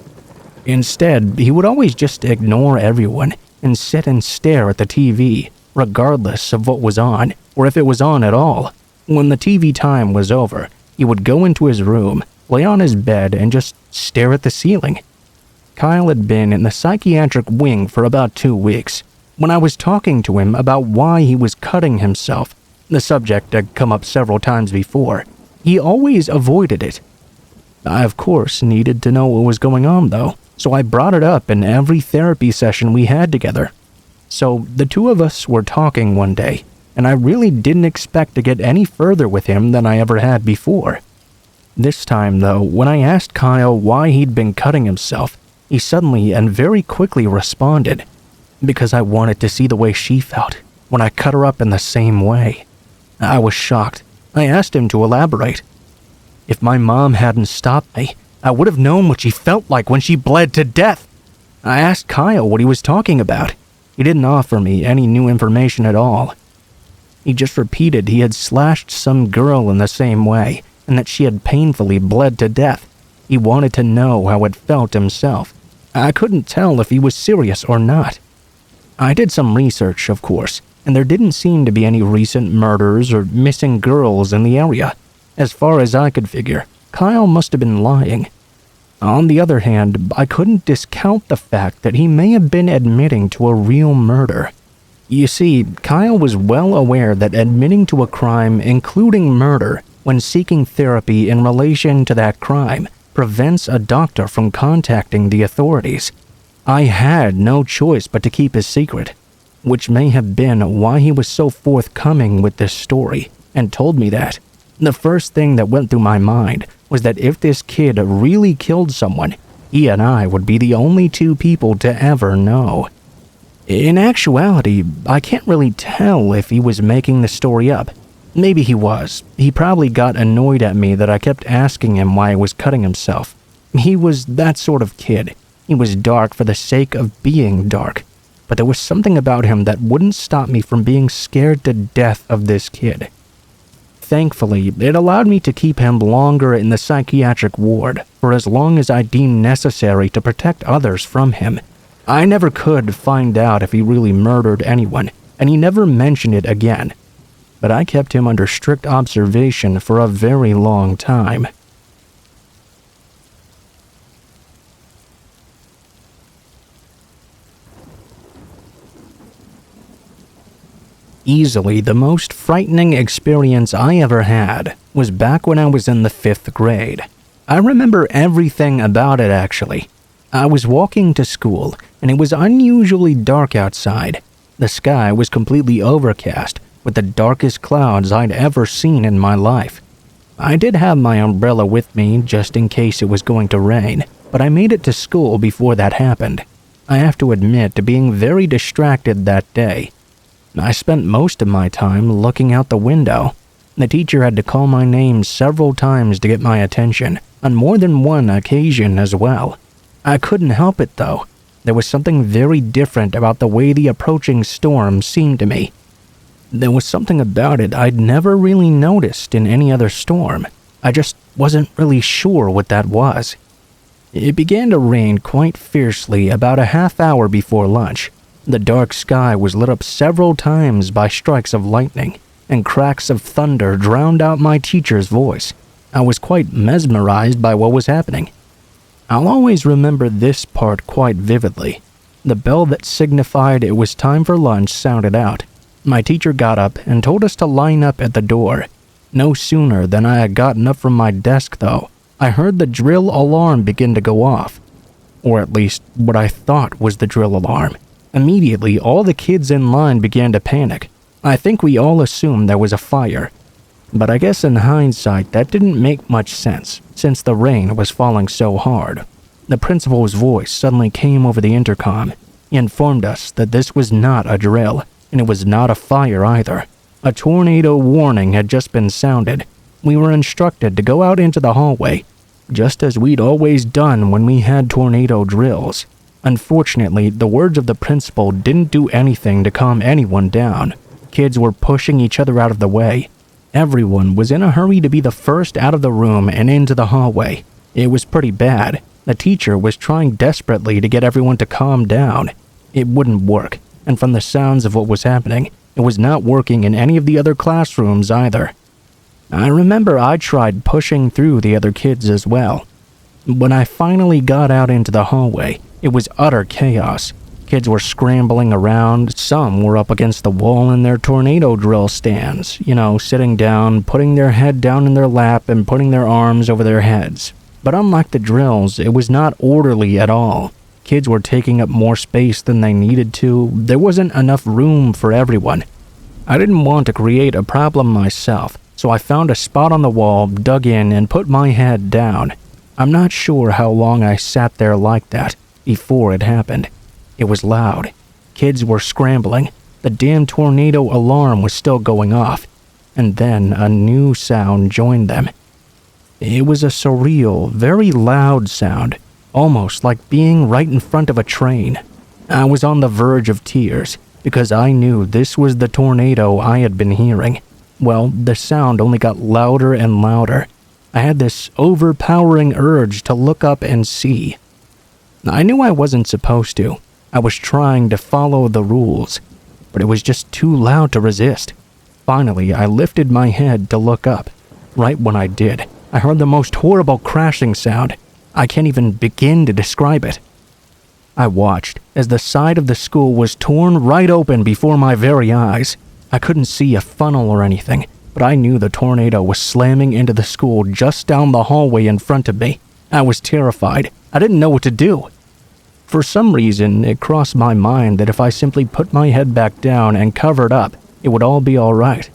Instead, he would always just ignore everyone and sit and stare at the TV, regardless of what was on, or if it was on at all. When the TV time was over, he would go into his room, lay on his bed, and just stare at the ceiling. Kyle had been in the psychiatric wing for about 2 weeks. When I was talking to him about why he was cutting himself, the subject had come up several times before. He always avoided it. I, of course, needed to know what was going on, though, so I brought it up in every therapy session we had together. So the two of us were talking one day, and I really didn't expect to get any further with him than I ever had before. This time, though, when I asked Kyle why he'd been cutting himself, he suddenly and very quickly responded, "Because I wanted to see the way she felt when I cut her up in the same way." I was shocked. I asked him to elaborate. "If my mom hadn't stopped me, I would have known what she felt like when she bled to death." I asked Kyle what he was talking about. He didn't offer me any new information at all. He just repeated he had slashed some girl in the same way, and that she had painfully bled to death. He wanted to know how it felt himself. I couldn't tell if he was serious or not. I did some research, of course, and there didn't seem to be any recent murders or missing girls in the area. As far as I could figure, Kyle must have been lying. On the other hand, I couldn't discount the fact that he may have been admitting to a real murder. You see, Kyle was well aware that admitting to a crime, including murder, when seeking therapy in relation to that crime, prevents a doctor from contacting the authorities. I had no choice but to keep his secret, which may have been why he was so forthcoming with this story and told me that. The first thing that went through my mind was that if this kid really killed someone, he and I would be the only two people to ever know. In actuality, I can't really tell if he was making the story up. Maybe he was. He probably got annoyed at me that I kept asking him why he was cutting himself. He was that sort of kid. He was dark for the sake of being dark. But there was something about him that wouldn't stop me from being scared to death of this kid. Thankfully, it allowed me to keep him longer in the psychiatric ward for as long as I deemed necessary to protect others from him. I never could find out if he really murdered anyone, and he never mentioned it again. But I kept him under strict observation for a very long time. Easily the most frightening experience I ever had was back when I was in the 5th grade. I remember everything about it, actually. I was walking to school, and it was unusually dark outside. The sky was completely overcast, with the darkest clouds I'd ever seen in my life. I did have my umbrella with me just in case it was going to rain, but I made it to school before that happened. I have to admit to being very distracted that day. I spent most of my time looking out the window. The teacher had to call my name several times to get my attention, on more than one occasion as well. I couldn't help it, though. There was something very different about the way the approaching storm seemed to me. There was something about it I'd never really noticed in any other storm. I just wasn't really sure what that was. It began to rain quite fiercely about a half hour before lunch. The dark sky was lit up several times by strikes of lightning, and cracks of thunder drowned out my teacher's voice. I was quite mesmerized by what was happening. I'll always remember this part quite vividly. The bell that signified it was time for lunch sounded out. My teacher got up and told us to line up at the door. No sooner than I had gotten up from my desk, though, I heard the drill alarm begin to go off. Or at least what I thought was the drill alarm. Immediately, all the kids in line began to panic. I think we all assumed there was a fire. But I guess in hindsight that didn't make much sense, since the rain was falling so hard. The principal's voice suddenly came over the intercom. He informed us that this was not a drill, and it was not a fire either. A tornado warning had just been sounded. We were instructed to go out into the hallway, just as we'd always done when we had tornado drills. Unfortunately, the words of the principal didn't do anything to calm anyone down. Kids were pushing each other out of the way. Everyone was in a hurry to be the first out of the room and into the hallway. It was pretty bad. The teacher was trying desperately to get everyone to calm down. It wouldn't work, and from the sounds of what was happening, it was not working in any of the other classrooms either. I remember I tried pushing through the other kids as well. When I finally got out into the hallway, it was utter chaos. Kids were scrambling around. Some were up against the wall in their tornado drill stands, sitting down, putting their head down in their lap and putting their arms over their heads. But unlike the drills, it was not orderly at all. Kids were taking up more space than they needed to. There wasn't enough room for everyone. I didn't want to create a problem myself, so I found a spot on the wall, dug in, and put my head down. I'm not sure how long I sat there like that before it happened. It was loud. Kids were scrambling. The damn tornado alarm was still going off. And then a new sound joined them. It was a surreal, very loud sound, almost like being right in front of a train. I was on the verge of tears because I knew this was the tornado I had been hearing. Well, the sound only got louder and louder. I had this overpowering urge to look up and see. I knew I wasn't supposed to. I was trying to follow the rules, but it was just too loud to resist. Finally, I lifted my head to look up. Right when I did, I heard the most horrible crashing sound. I can't even begin to describe it. I watched as the side of the school was torn right open before my very eyes. I couldn't see a funnel or anything, but I knew the tornado was slamming into the school just down the hallway in front of me. I was terrified. I didn't know what to do. For some reason, it crossed my mind that if I simply put my head back down and covered up, it would all be all right.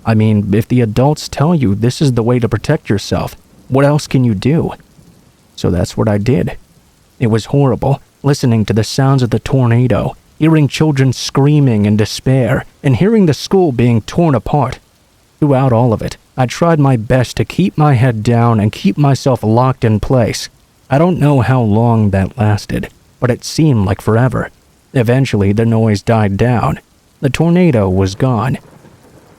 I mean, if the adults tell you this is the way to protect yourself, what else can you do? So that's what I did. It was horrible, listening to the sounds of the tornado, hearing children screaming in despair, and hearing the school being torn apart. Throughout all of it, I tried my best to keep my head down and keep myself locked in place. I don't know how long that lasted, but it seemed like forever. Eventually, the noise died down. The tornado was gone.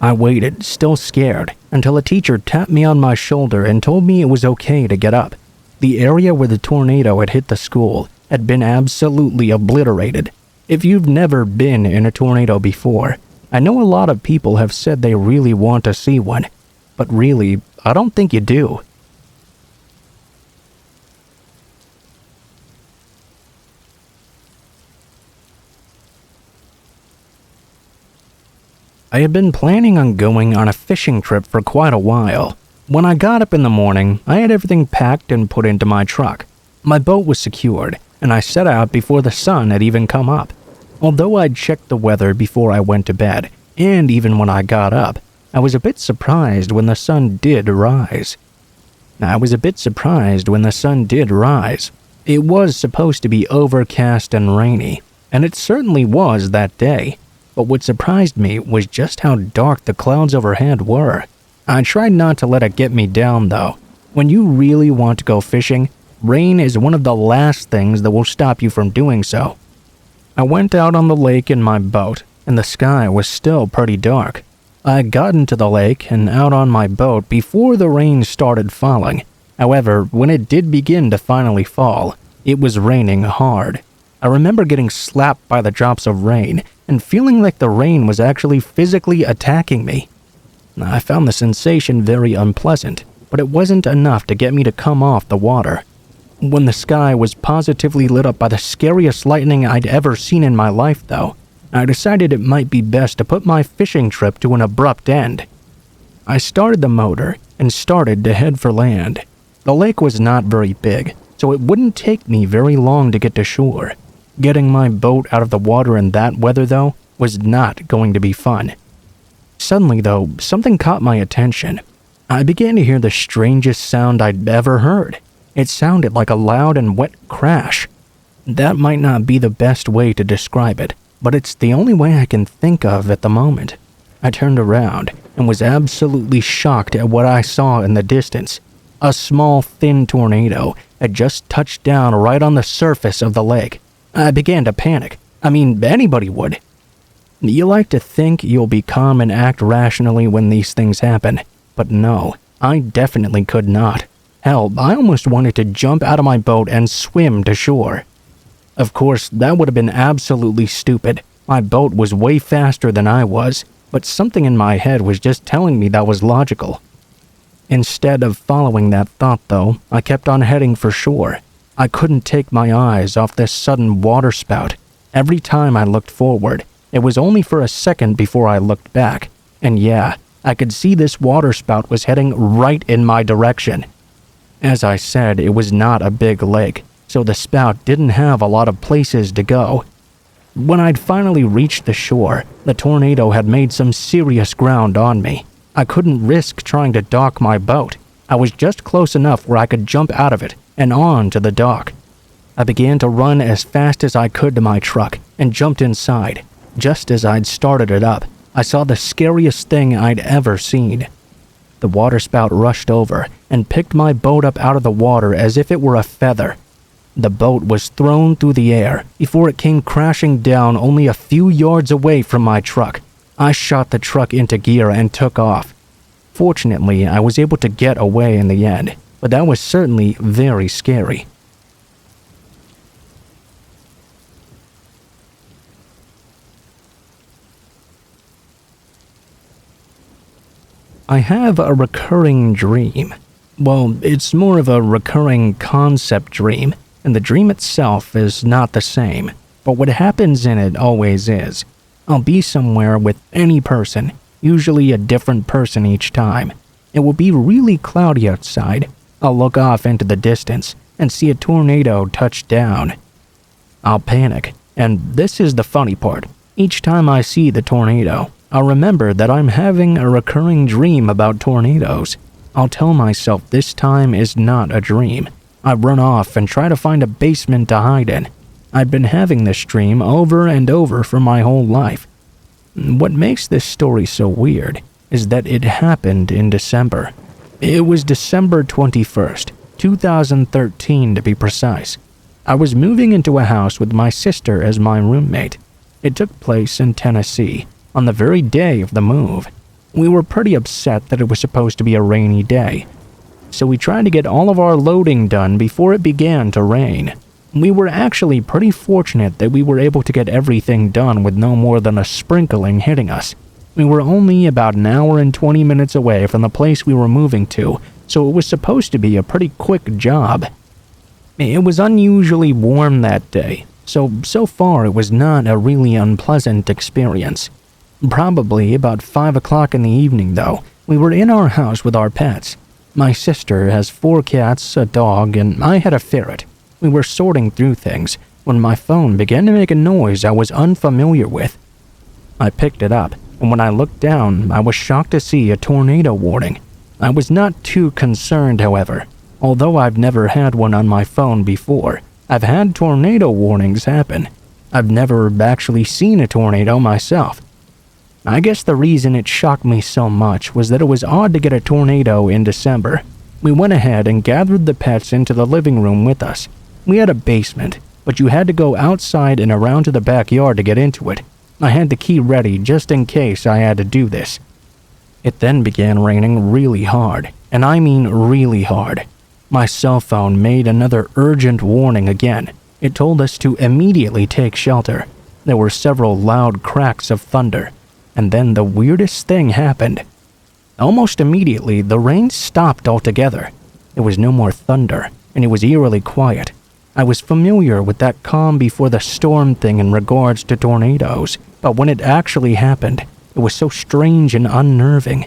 I waited, still scared, until a teacher tapped me on my shoulder and told me it was okay to get up. The area where the tornado had hit the school had been absolutely obliterated. If you've never been in a tornado before, I know a lot of people have said they really want to see one, but really, I don't think you do. I had been planning on going on a fishing trip for quite a while. When I got up in the morning, I had everything packed and put into my truck. My boat was secured, and I set out before the sun had even come up. Although I'd checked the weather before I went to bed, and even when I got up, I was a bit surprised when the sun did rise. It was supposed to be overcast and rainy, and it certainly was that day. But what surprised me was just how dark the clouds overhead were. I tried not to let it get me down, though. When you really want to go fishing, rain is one of the last things that will stop you from doing so. I went out on the lake in my boat, and the sky was still pretty dark. I got into the lake and out on my boat before the rain started falling. However, when it did begin to finally fall, it was raining hard. I remember getting slapped by the drops of rain and feeling like the rain was actually physically attacking me. I found the sensation very unpleasant, but it wasn't enough to get me to come off the water. When the sky was positively lit up by the scariest lightning I'd ever seen in my life, though, I decided it might be best to put my fishing trip to an abrupt end. I started the motor and started to head for land. The lake was not very big, so it wouldn't take me very long to get to shore. Getting my boat out of the water in that weather, though, was not going to be fun. Suddenly, though, something caught my attention. I began to hear the strangest sound I'd ever heard. It sounded like a loud and wet crash. That might not be the best way to describe it, but it's the only way I can think of at the moment. I turned around and was absolutely shocked at what I saw in the distance. A small, thin tornado had just touched down right on the surface of the lake. I began to panic. I mean, anybody would. You like to think you'll be calm and act rationally when these things happen, but no, I definitely could not. Hell, I almost wanted to jump out of my boat and swim to shore. Of course, that would have been absolutely stupid. My boat was way faster than I was, but something in my head was just telling me that was logical. Instead of following that thought, though, I kept on heading for shore. I couldn't take my eyes off this sudden waterspout. Every time I looked forward, it was only for a second before I looked back. And yeah, I could see this waterspout was heading right in my direction. As I said, it was not a big lake, so the spout didn't have a lot of places to go. When I'd finally reached the shore, the tornado had made some serious ground on me. I couldn't risk trying to dock my boat. I was just close enough where I could jump out of it and on to the dock. I began to run as fast as I could to my truck and jumped inside. Just as I'd started it up, I saw the scariest thing I'd ever seen. The waterspout rushed over and picked my boat up out of the water as if it were a feather. The boat was thrown through the air before it came crashing down only a few yards away from my truck. I shot the truck into gear and took off. Fortunately, I was able to get away in the end, but that was certainly very scary. I have a recurring dream. Well, it's more of a recurring concept dream, and the dream itself is not the same, but what happens in it always is. I'll be somewhere with any person, usually a different person each time. It will be really cloudy outside. I'll look off into the distance and see a tornado touch down. I'll panic, and this is the funny part. Each time I see the tornado, I'll remember that I'm having a recurring dream about tornadoes. I'll tell myself this time is not a dream. I run off and try to find a basement to hide in. I've been having this dream over and over for my whole life. What makes this story so weird is that it happened in December. It was December 21st, 2013 to be precise. I was moving into a house with my sister as my roommate. It took place in Tennessee, on the very day of the move. We were pretty upset that it was supposed to be a rainy day, so we tried to get all of our loading done before it began to rain. We were actually pretty fortunate that we were able to get everything done with no more than a sprinkling hitting us. We were only about an hour and 20 minutes away from the place we were moving to, so it was supposed to be a pretty quick job. It was unusually warm that day, so far it was not a really unpleasant experience. Probably about 5 o'clock in the evening, though, we were in our house with our pets. My sister has 4 cats, a dog, and I had a ferret. We were sorting through things when my phone began to make a noise I was unfamiliar with. I picked it up, and when I looked down, I was shocked to see a tornado warning. I was not too concerned, however. Although I've never had one on my phone before, I've had tornado warnings happen. I've never actually seen a tornado myself. I guess the reason it shocked me so much was that it was odd to get a tornado in December. We went ahead and gathered the pets into the living room with us. We had a basement, but you had to go outside and around to the backyard to get into it. I had the key ready just in case I had to do this. It then began raining really hard, and I mean really hard. My cell phone made another urgent warning again. It told us to immediately take shelter. There were several loud cracks of thunder. And then the weirdest thing happened. Almost immediately, the rain stopped altogether. There was no more thunder, and it was eerily quiet. I was familiar with that calm before the storm thing in regards to tornadoes, but when it actually happened, it was so strange and unnerving.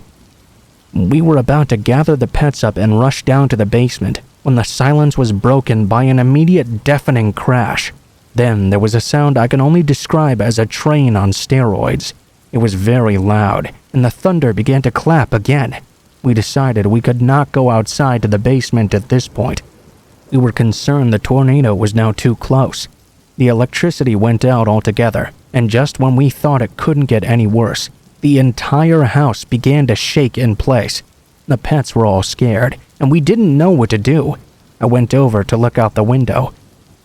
We were about to gather the pets up and rush down to the basement when the silence was broken by an immediate deafening crash. Then there was a sound I can only describe as a train on steroids. It was very loud, and the thunder began to clap again. We decided we could not go outside to the basement at this point. We were concerned the tornado was now too close. The electricity went out altogether, and just when we thought it couldn't get any worse, the entire house began to shake in place. The pets were all scared, and we didn't know what to do. I went over to look out the window.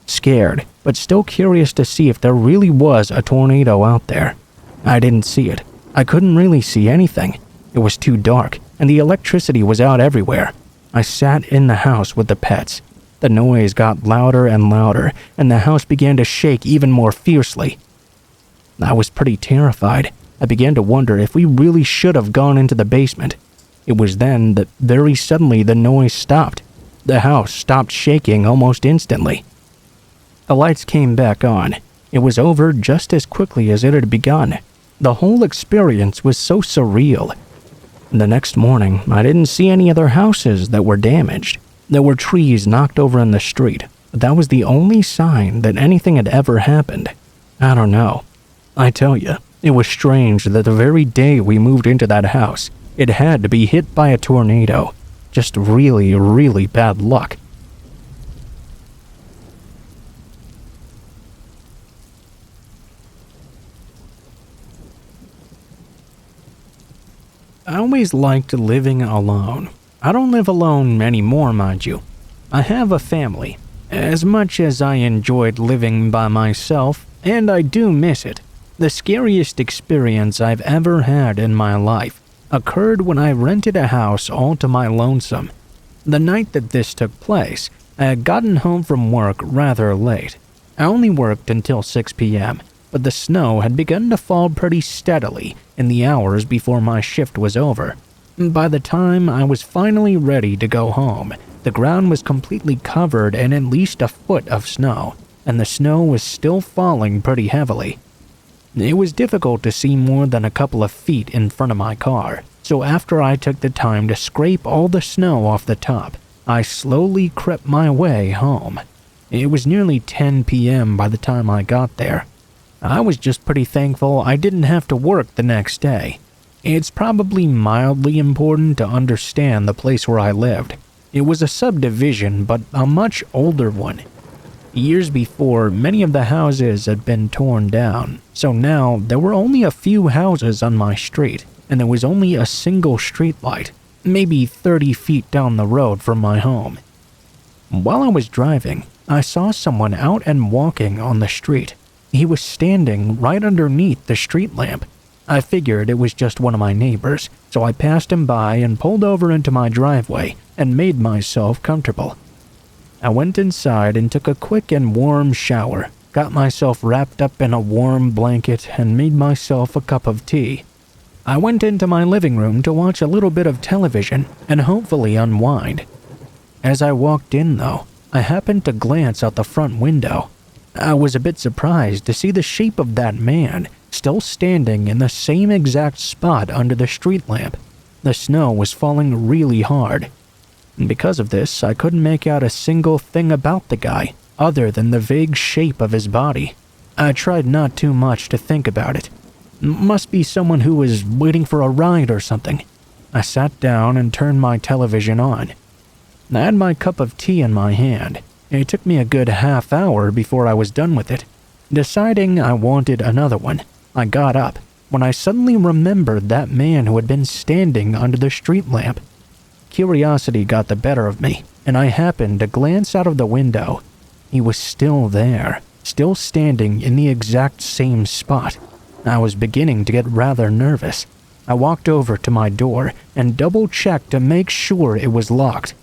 Scared, but still curious to see if there really was a tornado out there. I didn't see it. I couldn't really see anything. It was too dark, and the electricity was out everywhere. I sat in the house with the pets. The noise got louder and louder, and the house began to shake even more fiercely. I was pretty terrified. I began to wonder if we really should have gone into the basement. It was then that very suddenly the noise stopped. The house stopped shaking almost instantly. The lights came back on. It was over just as quickly as it had begun. The whole experience was so surreal. The next morning, I didn't see any other houses that were damaged. There were trees knocked over in the street, but that was the only sign that anything had ever happened. I don't know. I tell you, it was strange that the very day we moved into that house, it had to be hit by a tornado. Just really, really bad luck. I always liked living alone. I don't live alone anymore, mind you. I have a family. As much as I enjoyed living by myself, and I do miss it, the scariest experience I've ever had in my life occurred when I rented a house all to my lonesome. The night that this took place, I had gotten home from work rather late. I only worked until 6 p.m., but the snow had begun to fall pretty steadily in the hours before my shift was over. By the time I was finally ready to go home, the ground was completely covered in at least a foot of snow, and the snow was still falling pretty heavily. It was difficult to see more than a couple of feet in front of my car, so after I took the time to scrape all the snow off the top, I slowly crept my way home. It was nearly 10 p.m. by the time I got there. I was just pretty thankful I didn't have to work the next day. It's probably mildly important to understand the place where I lived. It was a subdivision, but a much older one. Years before, many of the houses had been torn down, so now there were only a few houses on my street, and there was only a single streetlight, maybe 30 feet down the road from my home. While I was driving, I saw someone out and walking on the street. He was standing right underneath the street lamp. I figured it was just one of my neighbors, so I passed him by and pulled over into my driveway and made myself comfortable. I went inside and took a quick and warm shower, got myself wrapped up in a warm blanket, and made myself a cup of tea. I went into my living room to watch a little bit of television and hopefully unwind. As I walked in, though, I happened to glance out the front window. I was a bit surprised to see the shape of that man still standing in the same exact spot under the street lamp. The snow was falling really hard. And because of this, I couldn't make out a single thing about the guy, other than the vague shape of his body. I tried not too much to think about it. Must be someone who was waiting for a ride or something. I sat down and turned my television on. I had my cup of tea in my hand. It took me a good half hour before I was done with it. Deciding I wanted another one, I got up when I suddenly remembered that man who had been standing under the street lamp. Curiosity got the better of me, and I happened to glance out of the window. He was still there, still standing in the exact same spot. I was beginning to get rather nervous. I walked over to my door and double-checked to make sure it was locked.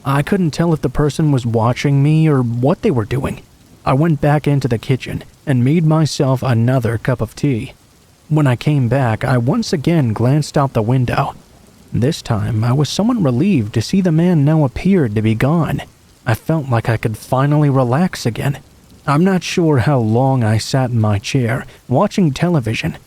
I couldn't tell if the person was watching me or what they were doing. I went back into the kitchen and made myself another cup of tea. When I came back, I once again glanced out the window. This time, I was somewhat relieved to see the man now appeared to be gone. I felt like I could finally relax again. I'm not sure how long I sat in my chair, watching television.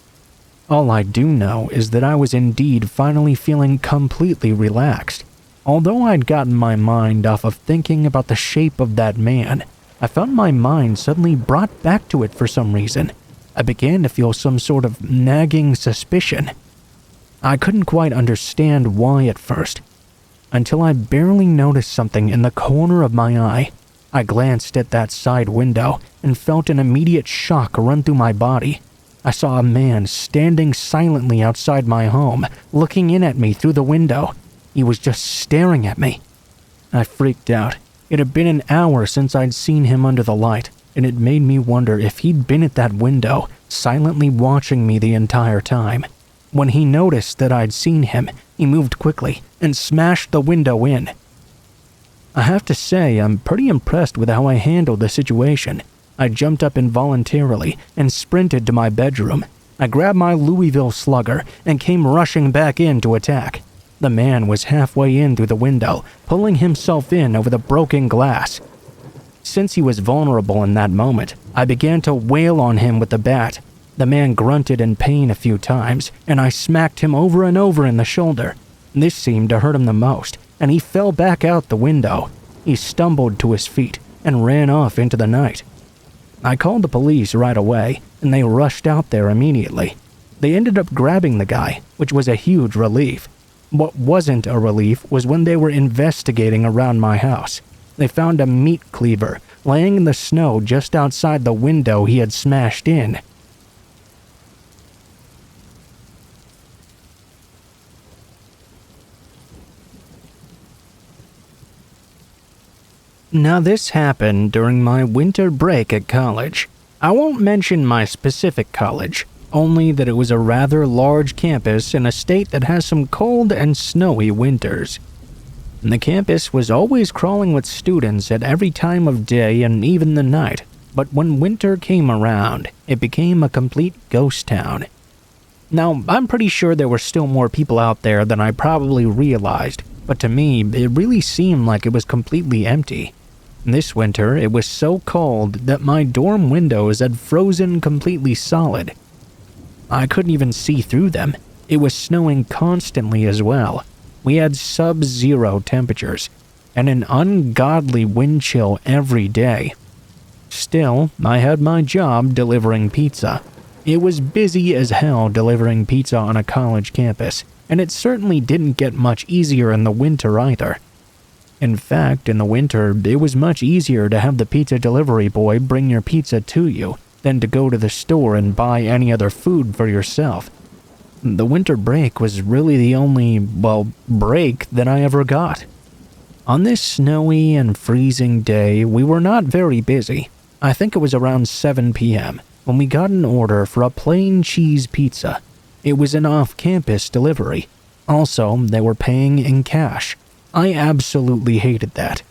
All I do know is that I was indeed finally feeling completely relaxed. Although I'd gotten my mind off of thinking about the shape of that man, I found my mind suddenly brought back to it for some reason. I began to feel some sort of nagging suspicion. I couldn't quite understand why at first, until I barely noticed something in the corner of my eye. I glanced at that side window and felt an immediate shock run through my body. I saw a man standing silently outside my home, looking in at me through the window. He was just staring at me. I freaked out. It had been an hour since I'd seen him under the light, and it made me wonder if he'd been at that window, silently watching me the entire time. When he noticed that I'd seen him, he moved quickly and smashed the window in. I have to say, I'm pretty impressed with how I handled the situation. I jumped up involuntarily and sprinted to my bedroom. I grabbed my Louisville Slugger and came rushing back in to attack. The man was halfway in through the window, pulling himself in over the broken glass. Since he was vulnerable in that moment, I began to wail on him with the bat. The man grunted in pain a few times, and I smacked him over and over in the shoulder. This seemed to hurt him the most, and he fell back out the window. He stumbled to his feet and ran off into the night. I called the police right away, and they rushed out there immediately. They ended up grabbing the guy, which was a huge relief. What wasn't a relief was when they were investigating around my house. They found a meat cleaver laying in the snow just outside the window he had smashed in. Now this happened during my winter break at college. I won't mention my specific college, only that it was a rather large campus in a state that has some cold and snowy winters. The campus was always crawling with students at every time of day and even the night, but when winter came around, it became a complete ghost town. Now, I'm pretty sure there were still more people out there than I probably realized, but to me, it really seemed like it was completely empty. This winter, it was so cold that my dorm windows had frozen completely solid. I couldn't even see through them. It was snowing constantly as well. We had sub-zero temperatures and an ungodly wind chill every day. Still, I had my job delivering pizza. It was busy as hell delivering pizza on a college campus, and it certainly didn't get much easier in the winter either. In fact, in the winter, it was much easier to have the pizza delivery boy bring your pizza to you than to go to the store and buy any other food for yourself. The winter break was really the only, break that I ever got. On this snowy and freezing day, we were not very busy. I think it was around 7 p.m. when we got an order for a plain cheese pizza. It was an off-campus delivery. Also, they were paying in cash. I absolutely hated that.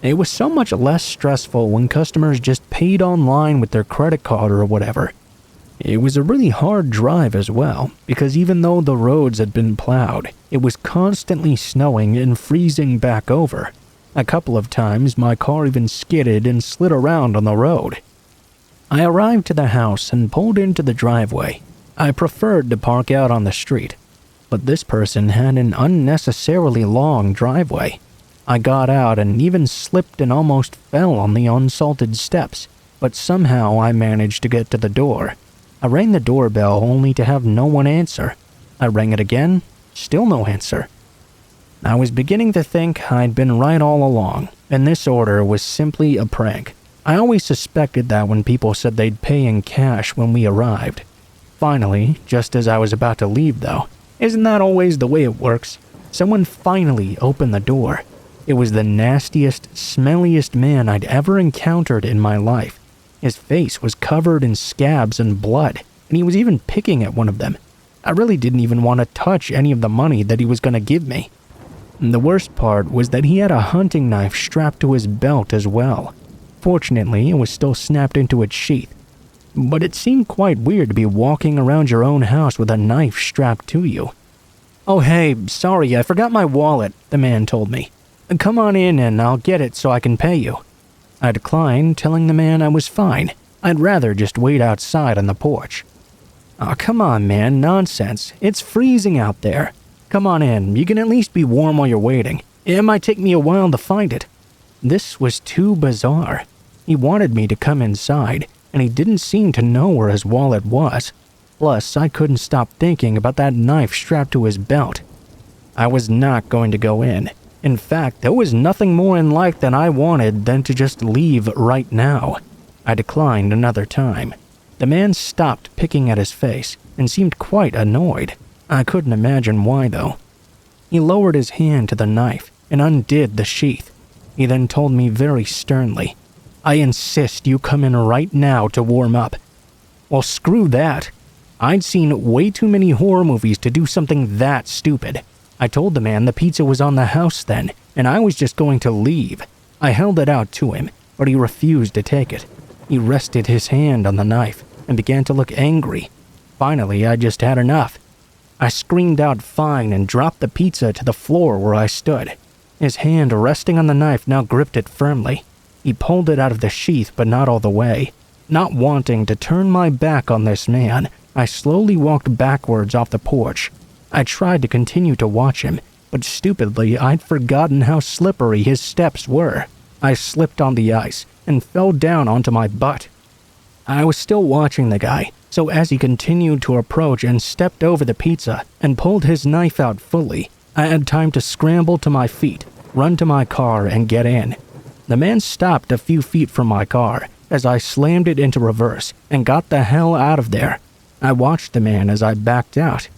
It was so much less stressful when customers just paid online with their credit card or whatever. It was a really hard drive as well, because even though the roads had been plowed, it was constantly snowing and freezing back over. A couple of times, my car even skidded and slid around on the road. I arrived to the house and pulled into the driveway. I preferred to park out on the street, but this person had an unnecessarily long driveway. I got out and even slipped and almost fell on the unsalted steps, but somehow I managed to get to the door. I rang the doorbell only to have no one answer. I rang it again, still no answer. I was beginning to think I'd been right all along, and this order was simply a prank. I always suspected that when people said they'd pay in cash when we arrived. Finally, just as I was about to leave though, isn't that always the way it works? Someone finally opened the door. It was the nastiest, smelliest man I'd ever encountered in my life. His face was covered in scabs and blood, and he was even picking at one of them. I really didn't even want to touch any of the money that he was going to give me. And the worst part was that he had a hunting knife strapped to his belt as well. Fortunately, it was still snapped into its sheath. But it seemed quite weird to be walking around your own house with a knife strapped to you. "Oh hey, sorry, I forgot my wallet," the man told me. "Come on in and I'll get it so I can pay you." I declined, telling the man I was fine. I'd rather just wait outside on the porch. "Oh, come on, man, nonsense. It's freezing out there. Come on in, you can at least be warm while you're waiting. It might take me a while to find it." This was too bizarre. He wanted me to come inside, and he didn't seem to know where his wallet was. Plus, I couldn't stop thinking about that knife strapped to his belt. I was not going to go in. In fact, there was nothing more in life that I wanted than to just leave right now. I declined another time. The man stopped picking at his face and seemed quite annoyed. I couldn't imagine why, though. He lowered his hand to the knife and undid the sheath. He then told me very sternly, "I insist you come in right now to warm up." Well, screw that. I'd seen way too many horror movies to do something that stupid. I told the man the pizza was on the house then, and I was just going to leave. I held it out to him, but he refused to take it. He rested his hand on the knife and began to look angry. Finally, I just had enough. I screamed out fine and dropped the pizza to the floor where I stood. His hand resting on the knife now gripped it firmly. He pulled it out of the sheath, but not all the way. Not wanting to turn my back on this man, I slowly walked backwards off the porch. I tried to continue to watch him, but stupidly I'd forgotten how slippery his steps were. I slipped on the ice and fell down onto my butt. I was still watching the guy, so as he continued to approach and stepped over the pizza and pulled his knife out fully, I had time to scramble to my feet, run to my car, and get in. The man stopped a few feet from my car as I slammed it into reverse and got the hell out of there. I watched the man as I backed out.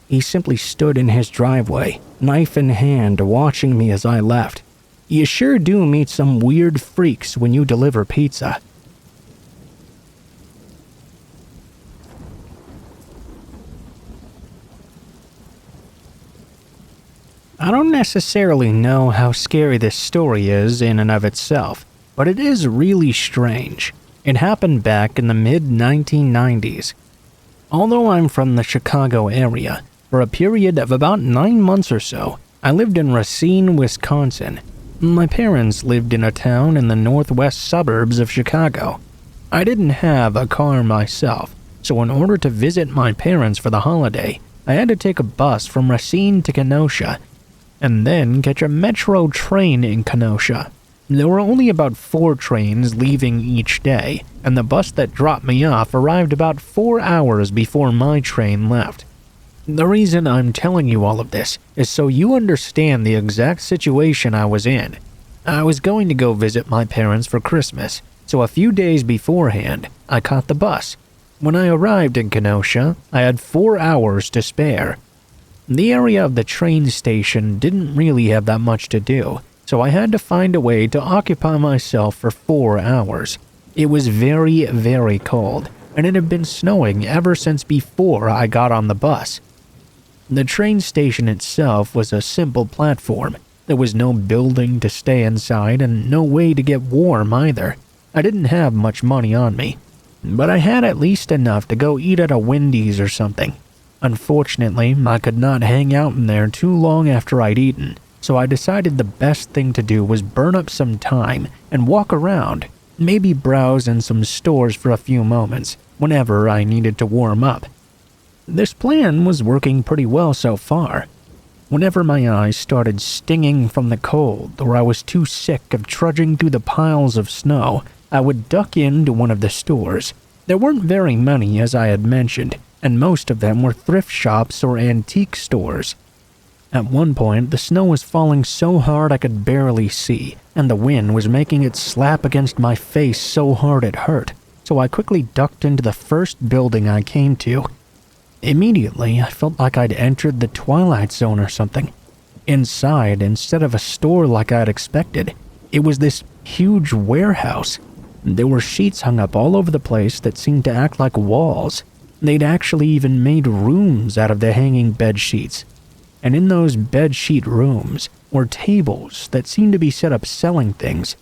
He simply stood in his driveway, knife in hand, watching me as I left. You sure do meet some weird freaks when you deliver pizza. I don't necessarily know how scary this story is in and of itself, but it is really strange. It happened back in the mid-1990s. Although I'm from the Chicago area, for a period of about 9 months or so, I lived in Racine, Wisconsin. My parents lived in a town in the northwest suburbs of Chicago. I didn't have a car myself, so in order to visit my parents for the holiday, I had to take a bus from Racine to Kenosha, and then catch a metro train in Kenosha. There were only about 4 trains leaving each day, and the bus that dropped me off arrived about 4 hours before my train left. The reason I'm telling you all of this is so you understand the exact situation I was in. I was going to go visit my parents for Christmas, so a few days beforehand, I caught the bus. When I arrived in Kenosha, I had 4 hours to spare. The area of the train station didn't really have that much to do, so I had to find a way to occupy myself for 4 hours. It was very, very cold, and it had been snowing ever since before I got on the bus. The train station itself was a simple platform. There was no building to stay inside and no way to get warm either. I didn't have much money on me, but I had at least enough to go eat at a Wendy's or something. Unfortunately, I could not hang out in there too long after I'd eaten, so I decided the best thing to do was burn up some time and walk around, maybe browse in some stores for a few moments whenever I needed to warm up. This plan was working pretty well so far. Whenever my eyes started stinging from the cold or I was too sick of trudging through the piles of snow, I would duck into one of the stores. There weren't very many, as I had mentioned, and most of them were thrift shops or antique stores. At one point, the snow was falling so hard I could barely see, and the wind was making it slap against my face so hard it hurt, so I quickly ducked into the first building I came to. Immediately, I felt like I'd entered the Twilight Zone or something. Inside, instead of a store like I'd expected, it was this huge warehouse. There were sheets hung up all over the place that seemed to act like walls. They'd actually even made rooms out of the hanging bed sheets. And in those bed sheet rooms were tables that seemed to be set up selling things.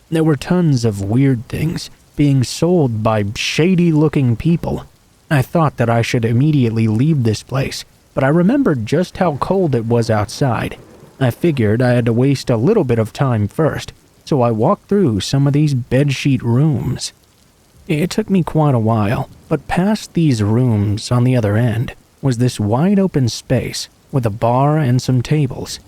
There were tons of weird things being sold by shady-looking people. I thought that I should immediately leave this place, but I remembered just how cold it was outside. I figured I had to waste a little bit of time first, so I walked through some of these bedsheet rooms. It took me quite a while, but past these rooms on the other end was this wide open space with a bar and some tables.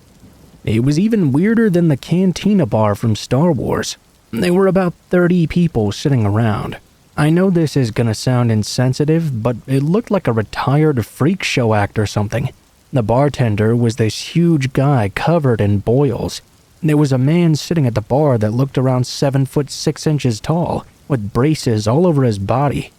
It was even weirder than the Cantina bar from Star Wars. There were about 30 people sitting around. I know this is gonna sound insensitive, but it looked like a retired freak show act or something. The bartender was this huge guy covered in boils. There was a man sitting at the bar that looked around 7'6" tall, with braces all over his body.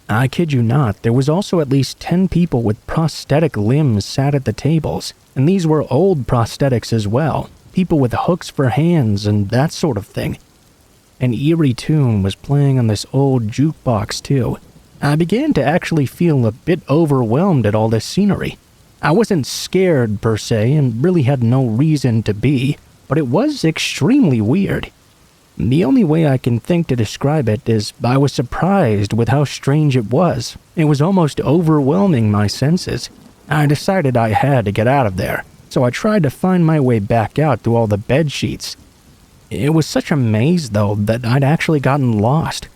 I kid you not, there was also at least 10 people with prosthetic limbs sat at the tables, and these were old prosthetics as well, people with hooks for hands and that sort of thing. An eerie tune was playing on this old jukebox too. I began to actually feel a bit overwhelmed at all this scenery. I wasn't scared per se and really had no reason to be, but it was extremely weird. The only way I can think to describe it is I was surprised with how strange it was. It was almost overwhelming my senses. I decided I had to get out of there, so I tried to find my way back out through all the bed sheets. It was such a maze, though, that I'd actually gotten lost.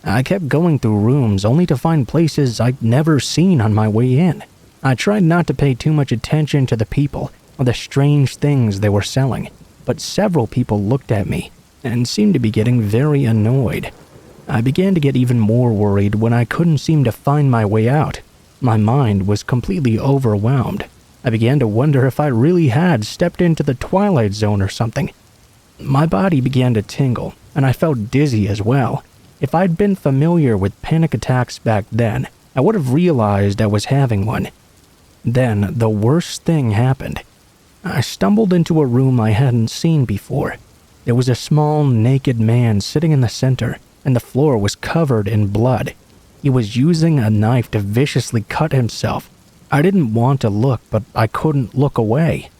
I kept going through rooms only to find places I'd never seen on my way in. I tried not to pay too much attention to the people or the strange things they were selling, but several people looked at me and seemed to be getting very annoyed. I began to get even more worried when I couldn't seem to find my way out. My mind was completely overwhelmed. I began to wonder if I really had stepped into the twilight zone or something. My body began to tingle, and I felt dizzy as well. If I'd been familiar with panic attacks back then, I would have realized I was having one. Then, the worst thing happened. I stumbled into a room I hadn't seen before. There was a small, naked man sitting in the center, and the floor was covered in blood. He was using a knife to viciously cut himself. I didn't want to look, but I couldn't look away.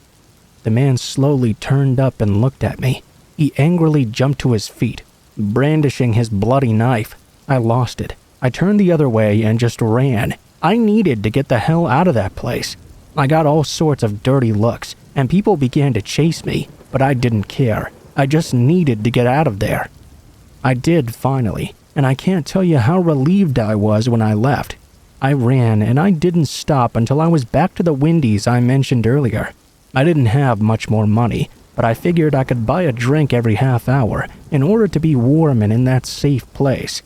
The man slowly turned up and looked at me. He angrily jumped to his feet, brandishing his bloody knife. I lost it. I turned the other way and just ran. I needed to get the hell out of that place. I got all sorts of dirty looks, and people began to chase me, but I didn't care. I just needed to get out of there. I did finally, and I can't tell you how relieved I was when I left. I ran, and I didn't stop until I was back to the Wendy's I mentioned earlier. I didn't have much more money, but I figured I could buy a drink every half hour in order to be warm and in that safe place.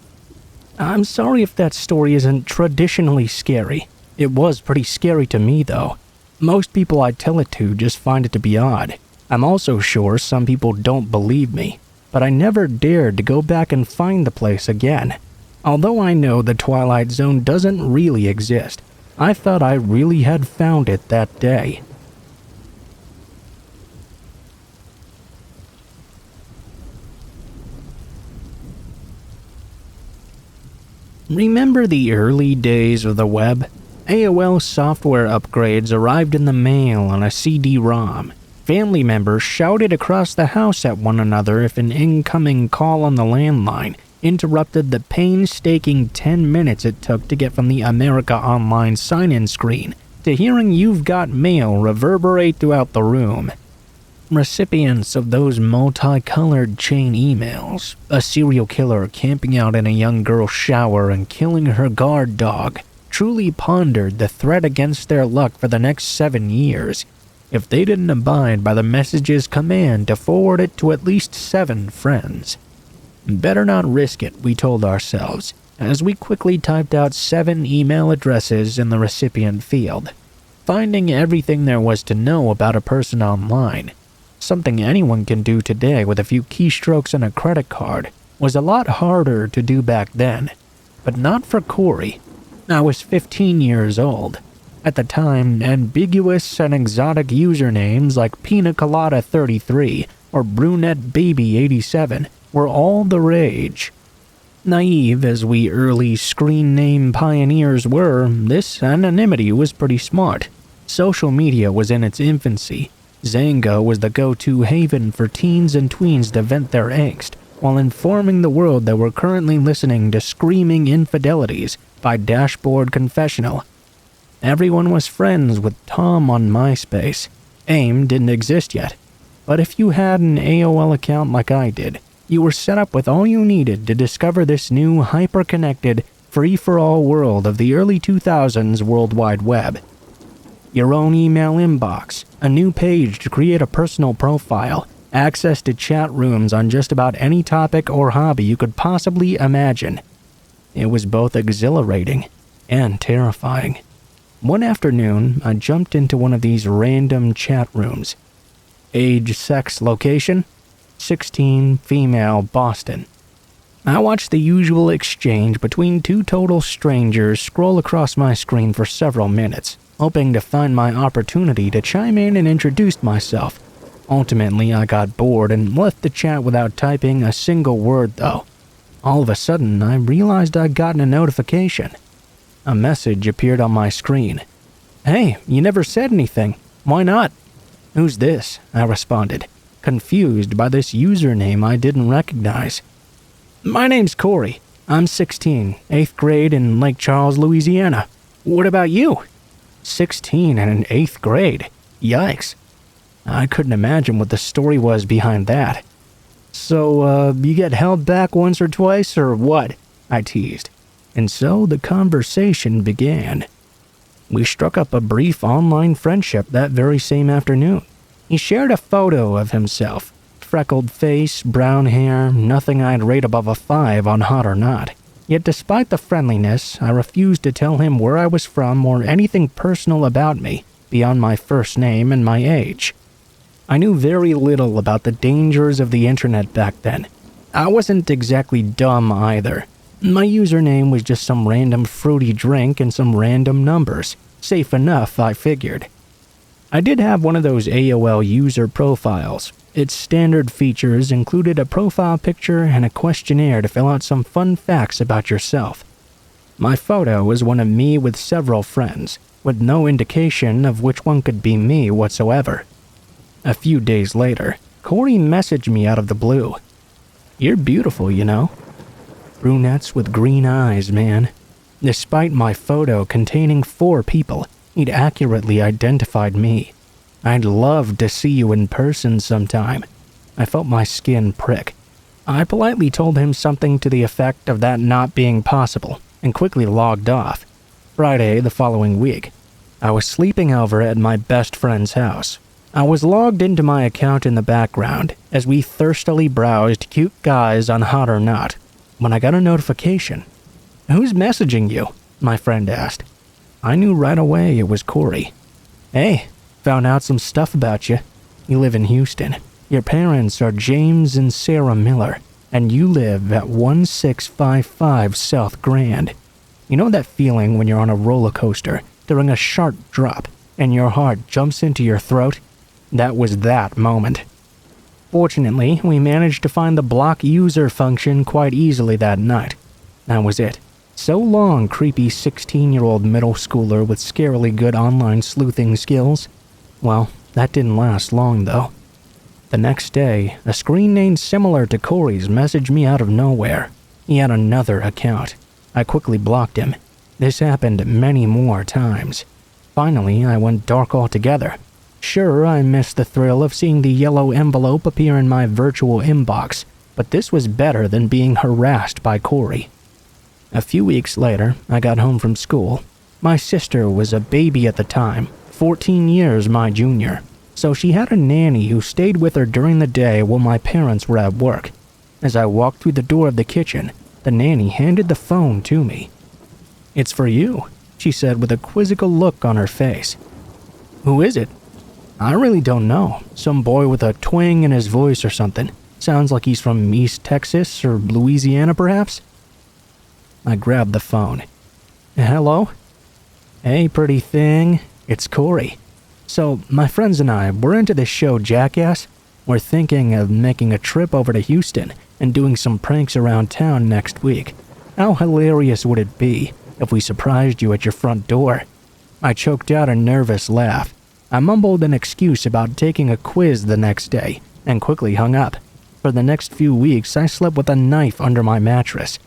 I'm sorry if that story isn't traditionally scary. It was pretty scary to me, though. Most people I tell it to just find it to be odd. I'm also sure some people don't believe me, but I never dared to go back and find the place again. Although I know the Twilight Zone doesn't really exist, I thought I really had found it that day. Remember the early days of the web? AOL software upgrades arrived in the mail on a CD-ROM. Family members shouted across the house at one another if an incoming call on the landline interrupted the painstaking 10 minutes it took to get from the America Online sign-in screen to hearing "You've Got Mail" reverberate throughout the room. Recipients of those multicolored chain emails, a serial killer camping out in a young girl's shower and killing her guard dog, truly pondered the threat against their luck for the next 7 years if they didn't abide by the message's command to forward it to at least 7 friends. Better not risk it, we told ourselves, as we quickly typed out 7 email addresses in the recipient field. Finding everything there was to know about a person online, something anyone can do today with a few keystrokes and a credit card, was a lot harder to do back then. But not for Corey. I was 15 years old. At the time, ambiguous and exotic usernames like Pina Colada 33 or Brunette Baby 87 were all the rage. Naive as we early screen name pioneers were, this anonymity was pretty smart. Social media was in its infancy. Zanga was the go-to haven for teens and tweens to vent their angst, while informing the world that we're currently listening to screaming infidelities by Dashboard Confessional. Everyone was friends with Tom on MySpace. AIM didn't exist yet. But if you had an AOL account like I did, you were set up with all you needed to discover this new hyper-connected, free-for-all world of the early 2000s World Wide Web. Your own email inbox, a new page to create a personal profile, access to chat rooms on just about any topic or hobby you could possibly imagine. It was both exhilarating and terrifying. One afternoon, I jumped into one of these random chat rooms. Age, sex, location? 16, female, Boston. I watched the usual exchange between two total strangers scroll across my screen for several minutes, hoping to find my opportunity to chime in and introduce myself. Ultimately, I got bored and left the chat without typing a single word though. All of a sudden, I realized I'd gotten a notification. A message appeared on my screen. "Hey, you never said anything. Why not?" "Who's this?" I responded, confused by this username I didn't recognize. "My name's Corey. I'm 16, 8th grade in Lake Charles, Louisiana. What about you?" 16 and in 8th grade? Yikes. I couldn't imagine what the story was behind that. "So, you get held back once or twice, or what?" I teased. And so the conversation began. We struck up a brief online friendship that very same afternoon. He shared a photo of himself. Freckled face, brown hair, nothing I'd rate above a 5 on hot or not. Yet despite the friendliness, I refused to tell him where I was from or anything personal about me, beyond my first name and my age. I knew very little about the dangers of the internet back then. I wasn't exactly dumb either. My username was just some random fruity drink and some random numbers. Safe enough, I figured. I did have one of those AOL user profiles. Its standard features included a profile picture and a questionnaire to fill out some fun facts about yourself. My photo was one of me with several friends, with no indication of which one could be me whatsoever. A few days later, Corey messaged me out of the blue. "You're beautiful, you know." Brunettes with green eyes, man. Despite my photo containing 4 people, he'd accurately identified me. "I'd love to see you in person sometime." I felt my skin prick. I politely told him something to the effect of that not being possible, and quickly logged off. Friday the following week, I was sleeping over at my best friend's house. I was logged into my account in the background as we thirstily browsed cute guys on Hot or Not, when I got a notification. "Who's messaging you?" my friend asked. I knew right away it was Corey. "Hey, found out some stuff about you. You live in Houston. Your parents are James and Sarah Miller, and you live at 1655 South Grand. You know that feeling when you're on a roller coaster during a sharp drop and your heart jumps into your throat? That was that moment." Fortunately, we managed to find the block user function quite easily that night. That was it. So long, creepy 16-year-old middle schooler with scarily good online sleuthing skills. Well, that didn't last long, though. The next day, a screen name similar to Corey's messaged me out of nowhere. He had another account. I quickly blocked him. This happened many more times. Finally, I went dark altogether. Sure, I missed the thrill of seeing the yellow envelope appear in my virtual inbox, but this was better than being harassed by Corey. A few weeks later, I got home from school. My sister was a baby at the time, 14 years my junior, so she had a nanny who stayed with her during the day while my parents were at work. As I walked through the door of the kitchen, the nanny handed the phone to me. "It's for you," she said with a quizzical look on her face. "Who is it?" "I really don't know. Some boy with a twang in his voice or something. Sounds like he's from East Texas or Louisiana, perhaps." I grabbed the phone. "Hello?" "Hey, pretty thing. It's Corey. So, my friends and I, we're into this show Jackass. We're thinking of making a trip over to Houston and doing some pranks around town next week. How hilarious would it be if we surprised you at your front door?" I choked out a nervous laugh. I mumbled an excuse about taking a quiz the next day and quickly hung up. For the next few weeks, I slept with a knife under my mattress.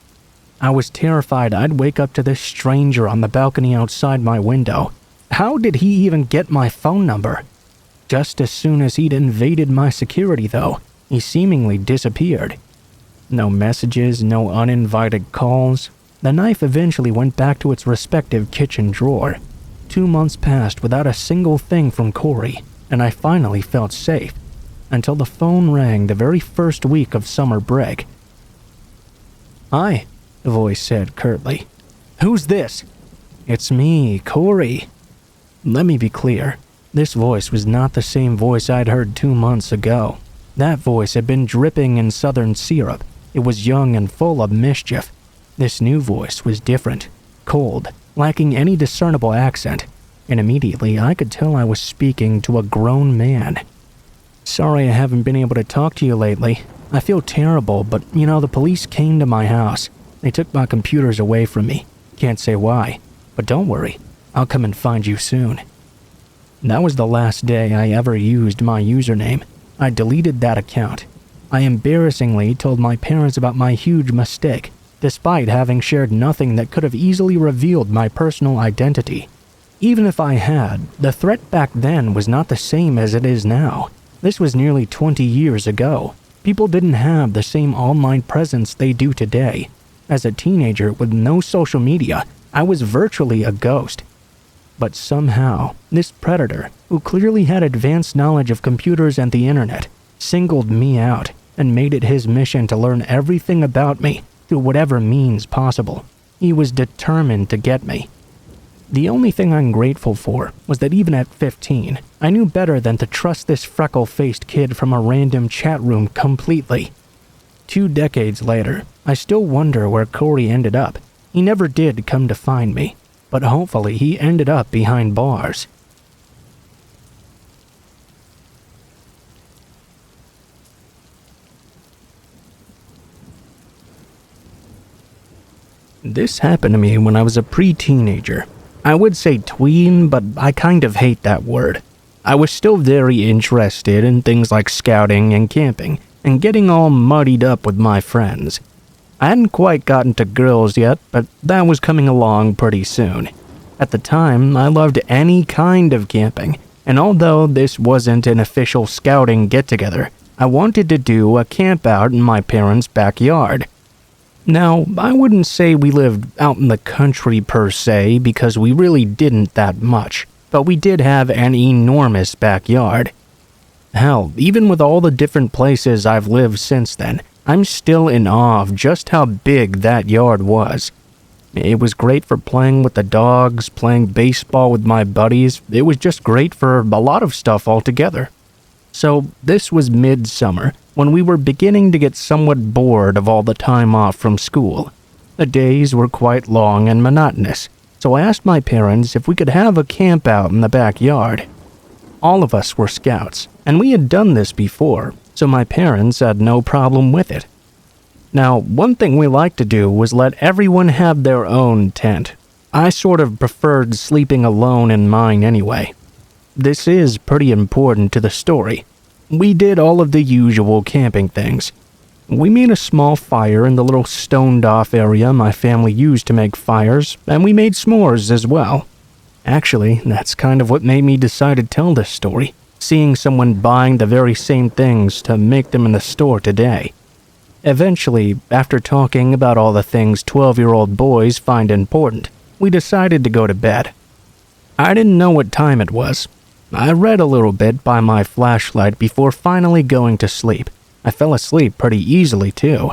I was terrified I'd wake up to this stranger on the balcony outside my window. How did he even get my phone number? Just as soon as he'd invaded my security, though, he seemingly disappeared. No messages, no uninvited calls. The knife eventually went back to its respective kitchen drawer. 2 months passed without a single thing from Corey, and I finally felt safe, until the phone rang the very first week of summer break. "Hi, the voice said curtly. "Who's this?" "It's me, Corey." Let me be clear. This voice was not the same voice I'd heard 2 months ago. That voice had been dripping in southern syrup. It was young and full of mischief. This new voice was different, cold, lacking any discernible accent, and immediately I could tell I was speaking to a grown man. "Sorry I haven't been able to talk to you lately. I feel terrible, but the police came to my house. They took my computers away from me. Can't say why, but don't worry. I'll come and find you soon." That was the last day I ever used my username. I deleted that account. I embarrassingly told my parents about my huge mistake, despite having shared nothing that could have easily revealed my personal identity. Even if I had, the threat back then was not the same as it is now. This was nearly 20 years ago. People didn't have the same online presence they do today. As a teenager with no social media, I was virtually a ghost. But somehow, this predator, who clearly had advanced knowledge of computers and the internet, singled me out and made it his mission to learn everything about me through whatever means possible. He was determined to get me. The only thing I'm grateful for was that even at 15, I knew better than to trust this freckle-faced kid from a random chat room completely. 2 decades later, I still wonder where Corey ended up. He never did come to find me, but hopefully he ended up behind bars. This happened to me when I was a pre-teenager. I would say tween, but I kind of hate that word. I was still very interested in things like scouting and camping, and getting all muddied up with my friends. I hadn't quite gotten to girls yet, but that was coming along pretty soon. At the time, I loved any kind of camping, and although this wasn't an official scouting get-together, I wanted to do a camp out in my parents' backyard. Now, I wouldn't say we lived out in the country per se, because we really didn't that much, but we did have an enormous backyard. Hell, even with all the different places I've lived since then, I'm still in awe of just how big that yard was. It was great for playing with the dogs, playing baseball with my buddies. It was just great for a lot of stuff altogether. So this was midsummer, when we were beginning to get somewhat bored of all the time off from school. The days were quite long and monotonous, so I asked my parents if we could have a camp out in the backyard. All of us were scouts, and we had done this before, so my parents had no problem with it. Now, one thing we liked to do was let everyone have their own tent. I sort of preferred sleeping alone in mine anyway. This is pretty important to the story. We did all of the usual camping things. We made a small fire in the little stoned-off area my family used to make fires, and we made s'mores as well. Actually, that's kind of what made me decide to tell this story, seeing someone buying the very same things to make them in the store today. Eventually, after talking about all the things 12-year-old boys find important, we decided to go to bed. I didn't know what time it was. I read a little bit by my flashlight before finally going to sleep. I fell asleep pretty easily, too.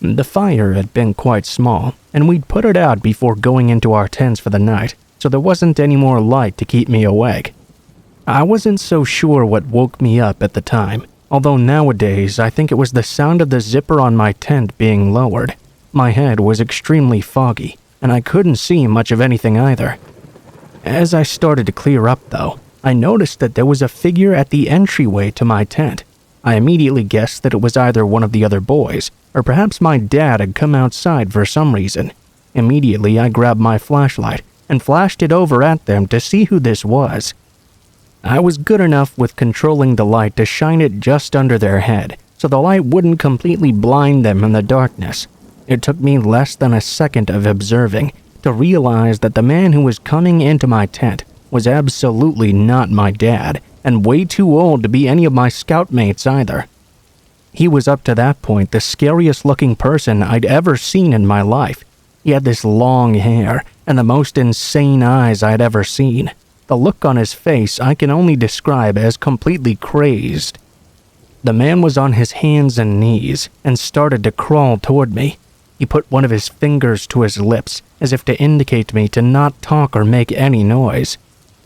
The fire had been quite small, and we'd put it out before going into our tents for the night, so there wasn't any more light to keep me awake. I wasn't so sure what woke me up at the time, although nowadays I think it was the sound of the zipper on my tent being lowered. My head was extremely foggy, and I couldn't see much of anything either. As I started to clear up, though, I noticed that there was a figure at the entryway to my tent. I immediately guessed that it was either one of the other boys, or perhaps my dad had come outside for some reason. Immediately, I grabbed my flashlight and flashed it over at them to see who this was. I was good enough with controlling the light to shine it just under their head, so the light wouldn't completely blind them in the darkness. It took me less than a second of observing to realize that the man who was coming into my tent was absolutely not my dad, and way too old to be any of my scout mates either. He was up to that point the scariest looking person I'd ever seen in my life. He had this long hair and the most insane eyes I'd ever seen. The look on his face I can only describe as completely crazed. The man was on his hands and knees and started to crawl toward me. He put one of his fingers to his lips, as if to indicate to me to not talk or make any noise.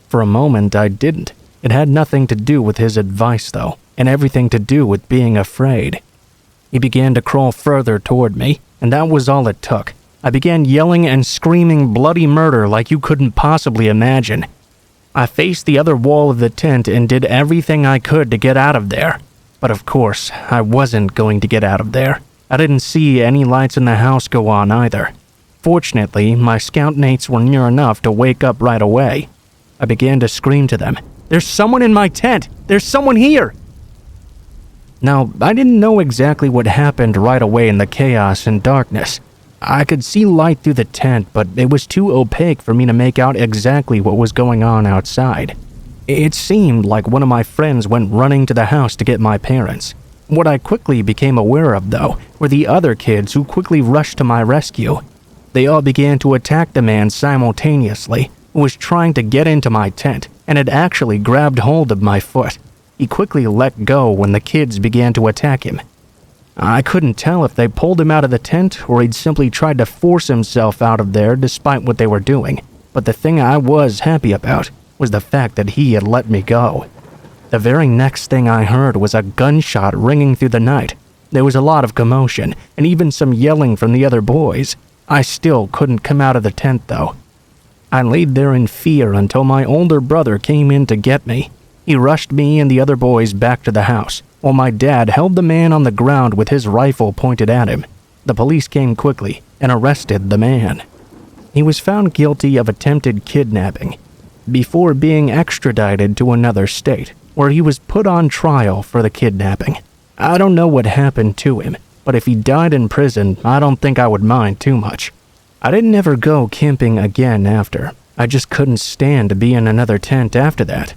For a moment, I didn't. It had nothing to do with his advice, though, and everything to do with being afraid. He began to crawl further toward me, and that was all it took. I began yelling and screaming bloody murder like you couldn't possibly imagine. I faced the other wall of the tent and did everything I could to get out of there. But of course, I wasn't going to get out of there. I didn't see any lights in the house go on either. Fortunately, my scoutmates were near enough to wake up right away. I began to scream to them, "There's someone in my tent! There's someone here!" Now, I didn't know exactly what happened right away in the chaos and darkness. I could see light through the tent, but it was too opaque for me to make out exactly what was going on outside. It seemed like one of my friends went running to the house to get my parents. What I quickly became aware of, though, were the other kids who quickly rushed to my rescue. They all began to attack the man simultaneously, who was trying to get into my tent and had actually grabbed hold of my foot. He quickly let go when the kids began to attack him. I couldn't tell if they pulled him out of the tent or he'd simply tried to force himself out of there despite what they were doing, but the thing I was happy about was the fact that he had let me go. The very next thing I heard was a gunshot ringing through the night. There was a lot of commotion and even some yelling from the other boys. I still couldn't come out of the tent, though. I laid there in fear until my older brother came in to get me. He rushed me and the other boys back to the house, while my dad held the man on the ground with his rifle pointed at him. The police came quickly and arrested the man. He was found guilty of attempted kidnapping before being extradited to another state, where he was put on trial for the kidnapping. I don't know what happened to him, but if he died in prison, I don't think I would mind too much. I didn't ever go camping again after. I just couldn't stand to be in another tent after that.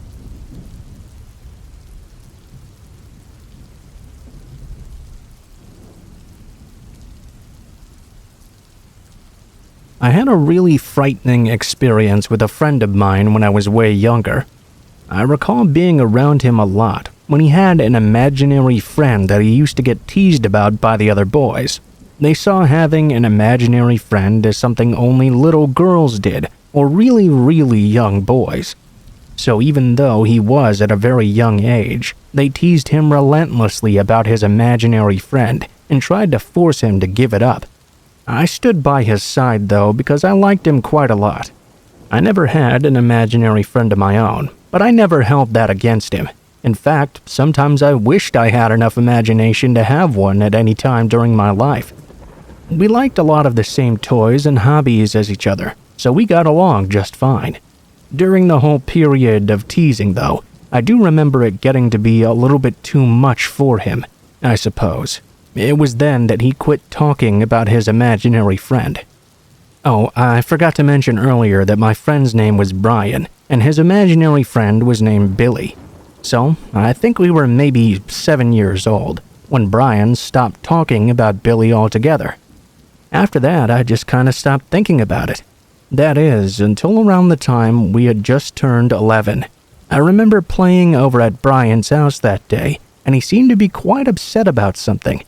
I had a really frightening experience with a friend of mine when I was way younger. I recall being around him a lot when he had an imaginary friend that he used to get teased about by the other boys. They saw having an imaginary friend as something only little girls did, or really, really young boys. So even though he was at a very young age, they teased him relentlessly about his imaginary friend and tried to force him to give it up. I stood by his side, though, because I liked him quite a lot. I never had an imaginary friend of my own, but I never held that against him. In fact, sometimes I wished I had enough imagination to have one at any time during my life. We liked a lot of the same toys and hobbies as each other, so we got along just fine. During the whole period of teasing, though, I do remember it getting to be a little bit too much for him, I suppose. It was then that he quit talking about his imaginary friend. Oh, I forgot to mention earlier that my friend's name was Brian, and his imaginary friend was named Billy. So, I think we were maybe 7 years old when Brian stopped talking about Billy altogether. After that, I just kind of stopped thinking about it. That is, until around the time we had just turned 11. I remember playing over at Brian's house that day, and he seemed to be quite upset about something.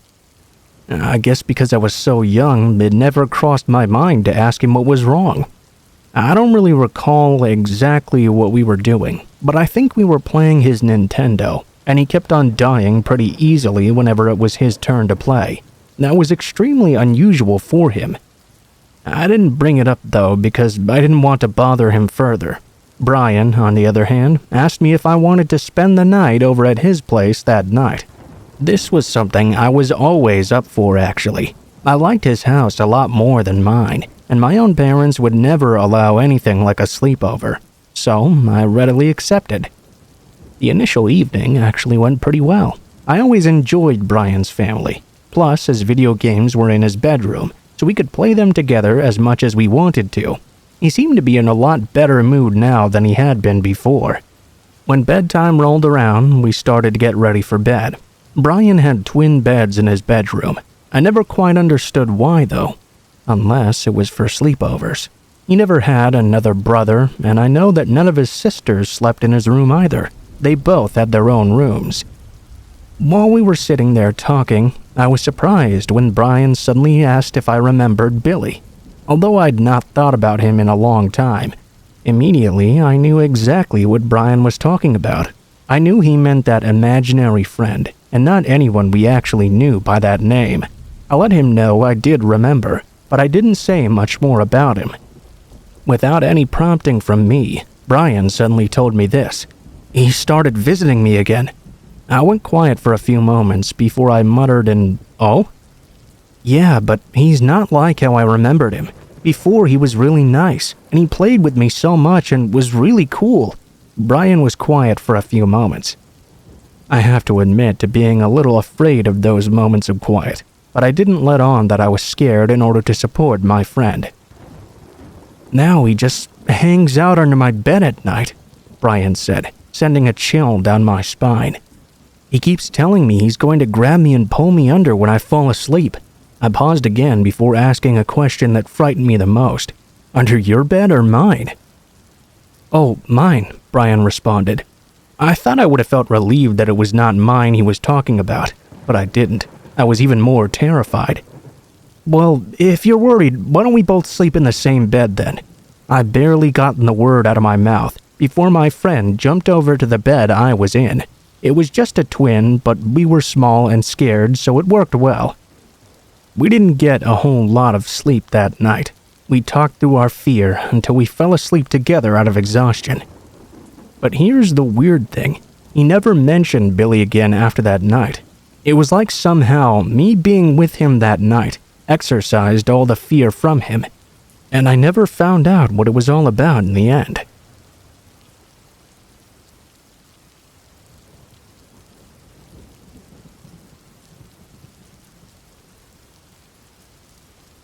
I guess because I was so young, it never crossed my mind to ask him what was wrong. I don't really recall exactly what we were doing, but I think we were playing his Nintendo, and he kept on dying pretty easily whenever it was his turn to play. That was extremely unusual for him. I didn't bring it up, though, because I didn't want to bother him further. Brian, on the other hand, asked me if I wanted to spend the night over at his place that night. This was something I was always up for, actually. I liked his house a lot more than mine, and my own parents would never allow anything like a sleepover, so I readily accepted. The initial evening actually went pretty well. I always enjoyed Brian's family. Plus, his video games were in his bedroom, so we could play them together as much as we wanted to. He seemed to be in a lot better mood now than he had been before. When bedtime rolled around, we started to get ready for bed. Brian had twin beds in his bedroom. I never quite understood why, though, unless it was for sleepovers. He never had another brother, and I know that none of his sisters slept in his room either. They both had their own rooms. While we were sitting there talking, I was surprised when Brian suddenly asked if I remembered Billy. Although I'd not thought about him in a long time, immediately I knew exactly what Brian was talking about. I knew he meant that imaginary friend, and not anyone we actually knew by that name. I let him know I did remember, but I didn't say much more about him. Without any prompting from me, Brian suddenly told me this. He started visiting me again. I went quiet for a few moments before I muttered "Oh?" Yeah, but he's not like how I remembered him. Before he was really nice, and he played with me so much and was really cool. Brian was quiet for a few moments. I have to admit to being a little afraid of those moments of quiet, but I didn't let on that I was scared in order to support my friend. Now he just hangs out under my bed at night, Brian said, sending a chill down my spine. He keeps telling me he's going to grab me and pull me under when I fall asleep. I paused again before asking a question that frightened me the most. Under your bed or mine? Oh, mine, Brian responded. I thought I would have felt relieved that it was not mine he was talking about, but I didn't. I was even more terrified. Well, if you're worried, why don't we both sleep in the same bed then? I barely gotten the word out of my mouth before my friend jumped over to the bed I was in. It was just a twin, but we were small and scared, so it worked well. We didn't get a whole lot of sleep that night. We talked through our fear until we fell asleep together out of exhaustion. But here's the weird thing. He never mentioned Billy again after that night. It was like somehow me being with him that night exorcised all the fear from him, and I never found out what it was all about in the end.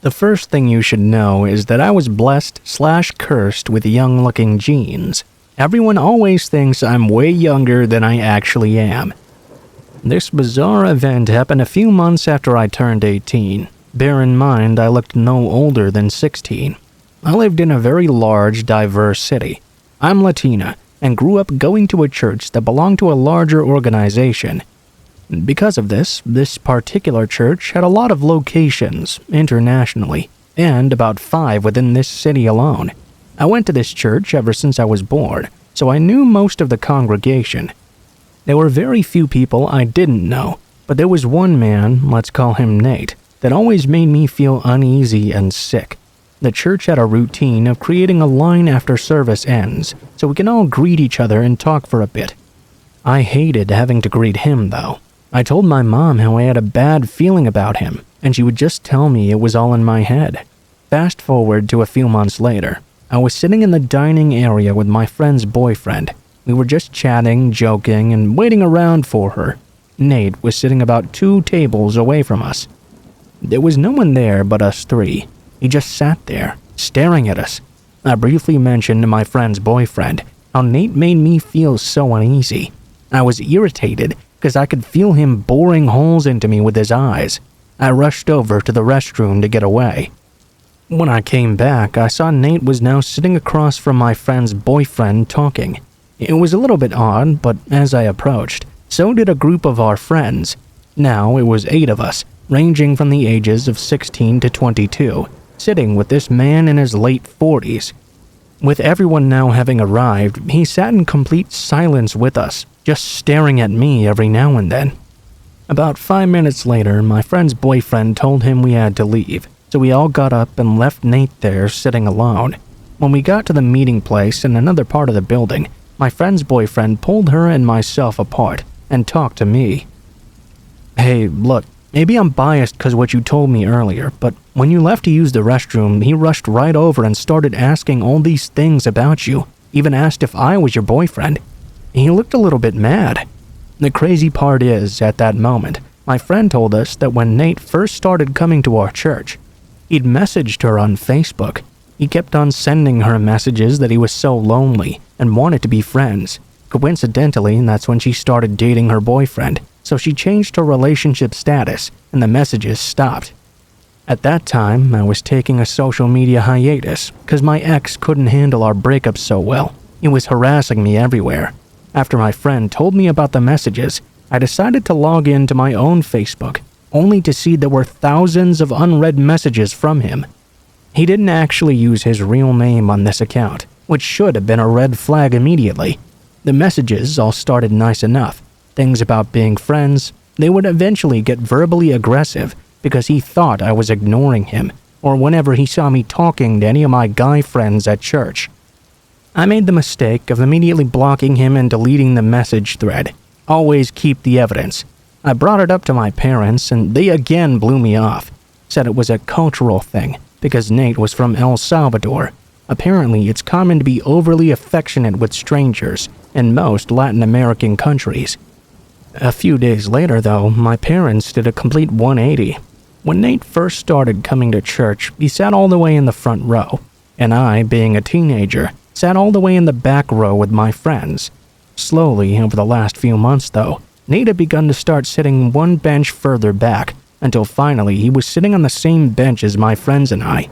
The first thing you should know is that I was blessed/cursed with young-looking genes. Everyone always thinks I'm way younger than I actually am. This bizarre event happened a few months after I turned 18. Bear in mind, I looked no older than 16. I lived in a very large, diverse city. I'm Latina and grew up going to a church that belonged to a larger organization. Because of this particular church had a lot of locations internationally, and about 5 within this city alone. I went to this church ever since I was born, so I knew most of the congregation. There were very few people I didn't know, but there was one man, let's call him Nate, that always made me feel uneasy and sick. The church had a routine of creating a line after service ends, so we can all greet each other and talk for a bit. I hated having to greet him, though. I told my mom how I had a bad feeling about him, and she would just tell me it was all in my head. Fast forward to a few months later. I was sitting in the dining area with my friend's boyfriend. We were just chatting, joking, and waiting around for her. Nate was sitting about 2 tables away from us. There was no one there but us 3. He just sat there, staring at us. I briefly mentioned to my friend's boyfriend how Nate made me feel so uneasy. I was irritated because I could feel him boring holes into me with his eyes. I rushed over to the restroom to get away. When I came back, I saw Nate was now sitting across from my friend's boyfriend talking. It was a little bit odd, but as I approached, so did a group of our friends. Now it was 8 of us, ranging from the ages of 16 to 22, sitting with this man in his late 40s. With everyone now having arrived, he sat in complete silence with us, just staring at me every now and then. About 5 minutes later, my friend's boyfriend told him we had to leave, so we all got up and left Nate there sitting alone. When we got to the meeting place in another part of the building, my friend's boyfriend pulled her and myself apart and talked to me. Hey, look, maybe I'm biased because what you told me earlier, but when you left to use the restroom, he rushed right over and started asking all these things about you, even asked if I was your boyfriend. He looked a little bit mad. The crazy part is, at that moment, my friend told us that when Nate first started coming to our church, he'd messaged her on Facebook. He kept on sending her messages that he was so lonely and wanted to be friends. Coincidentally, that's when she started dating her boyfriend, so she changed her relationship status and the messages stopped. At that time, I was taking a social media hiatus because my ex couldn't handle our breakup so well. He was harassing me everywhere. After my friend told me about the messages, I decided to log into my own Facebook. only to see there were thousands of unread messages from him. He didn't actually use his real name on this account, which should have been a red flag immediately. The messages all started nice enough. Things about being friends. They would eventually get verbally aggressive because he thought I was ignoring him, or whenever he saw me talking to any of my guy friends at church. I made the mistake of immediately blocking him and deleting the message thread. Always keep the evidence. I brought it up to my parents and they again blew me off. Said it was a cultural thing because Nate was from El Salvador. Apparently, it's common to be overly affectionate with strangers in most Latin American countries. A few days later, though, my parents did a complete 180. When Nate first started coming to church, he sat all the way in the front row, and I, being a teenager, sat all the way in the back row with my friends. Slowly, over the last few months, though, Nate had begun to start sitting one bench further back, until finally he was sitting on the same bench as my friends and I.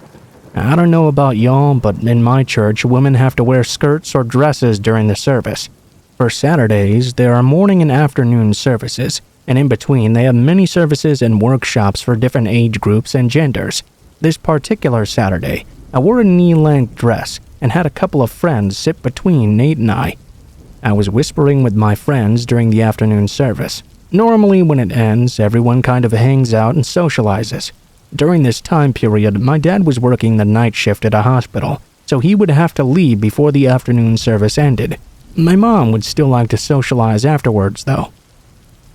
I don't know about y'all, but in my church, women have to wear skirts or dresses during the service. For Saturdays, there are morning and afternoon services, and in between they have many services and workshops for different age groups and genders. This particular Saturday, I wore a knee-length dress and had a couple of friends sit between Nate and I. I was whispering with my friends during the afternoon service. Normally, when it ends, everyone kind of hangs out and socializes. During this time period, my dad was working the night shift at a hospital, so he would have to leave before the afternoon service ended. My mom would still like to socialize afterwards, though.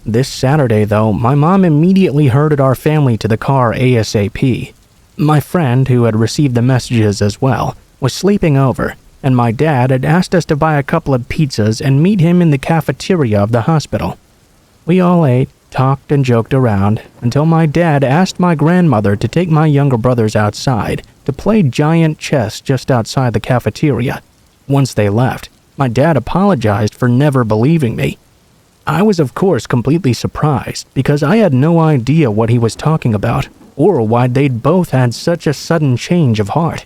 This Saturday, though, my mom immediately herded our family to the car ASAP. My friend, who had received the messages as well, was sleeping over, and my dad had asked us to buy a couple of pizzas and meet him in the cafeteria of the hospital. We all ate, talked, and joked around until my dad asked my grandmother to take my younger brothers outside to play giant chess just outside the cafeteria. Once they left, my dad apologized for never believing me. I was of course completely surprised because I had no idea what he was talking about or why they'd both had such a sudden change of heart.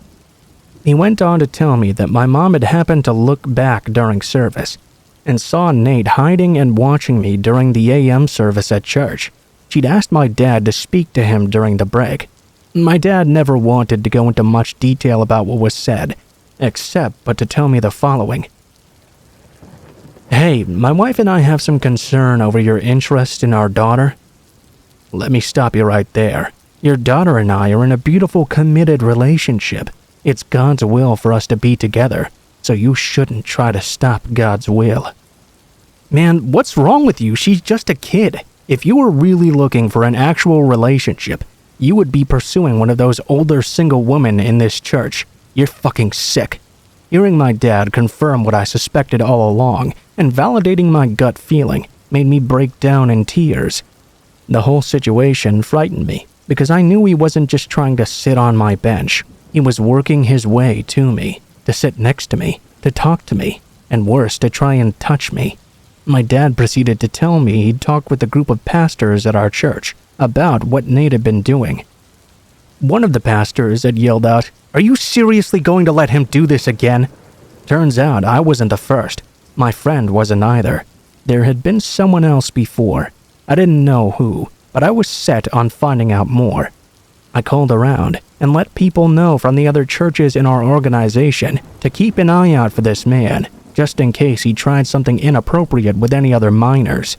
He went on to tell me that my mom had happened to look back during service and saw Nate hiding and watching me during the AM service at church. She'd asked my dad to speak to him during the break. My dad never wanted to go into much detail about what was said, except but to tell me the following. Hey, my wife and I have some concern over your interest in our daughter. Let me stop you right there. Your daughter and I are in a beautiful, committed relationship. It's God's will for us to be together, so you shouldn't try to stop God's will. Man, what's wrong with you? She's just a kid. If you were really looking for an actual relationship, you would be pursuing one of those older single women in this church. You're fucking sick. Hearing my dad confirm what I suspected all along and validating my gut feeling made me break down in tears. The whole situation frightened me because I knew he wasn't just trying to sit on my bench. He was working his way to me, to sit next to me, to talk to me, and worse, to try and touch me. My dad proceeded to tell me he'd talked with a group of pastors at our church about what Nate had been doing. One of the pastors had yelled out, "Are you seriously going to let him do this again?" Turns out I wasn't the first. My friend wasn't either. There had been someone else before. I didn't know who, but I was set on finding out more. I called around and let people know from the other churches in our organization to keep an eye out for this man, just in case he tried something inappropriate with any other minors.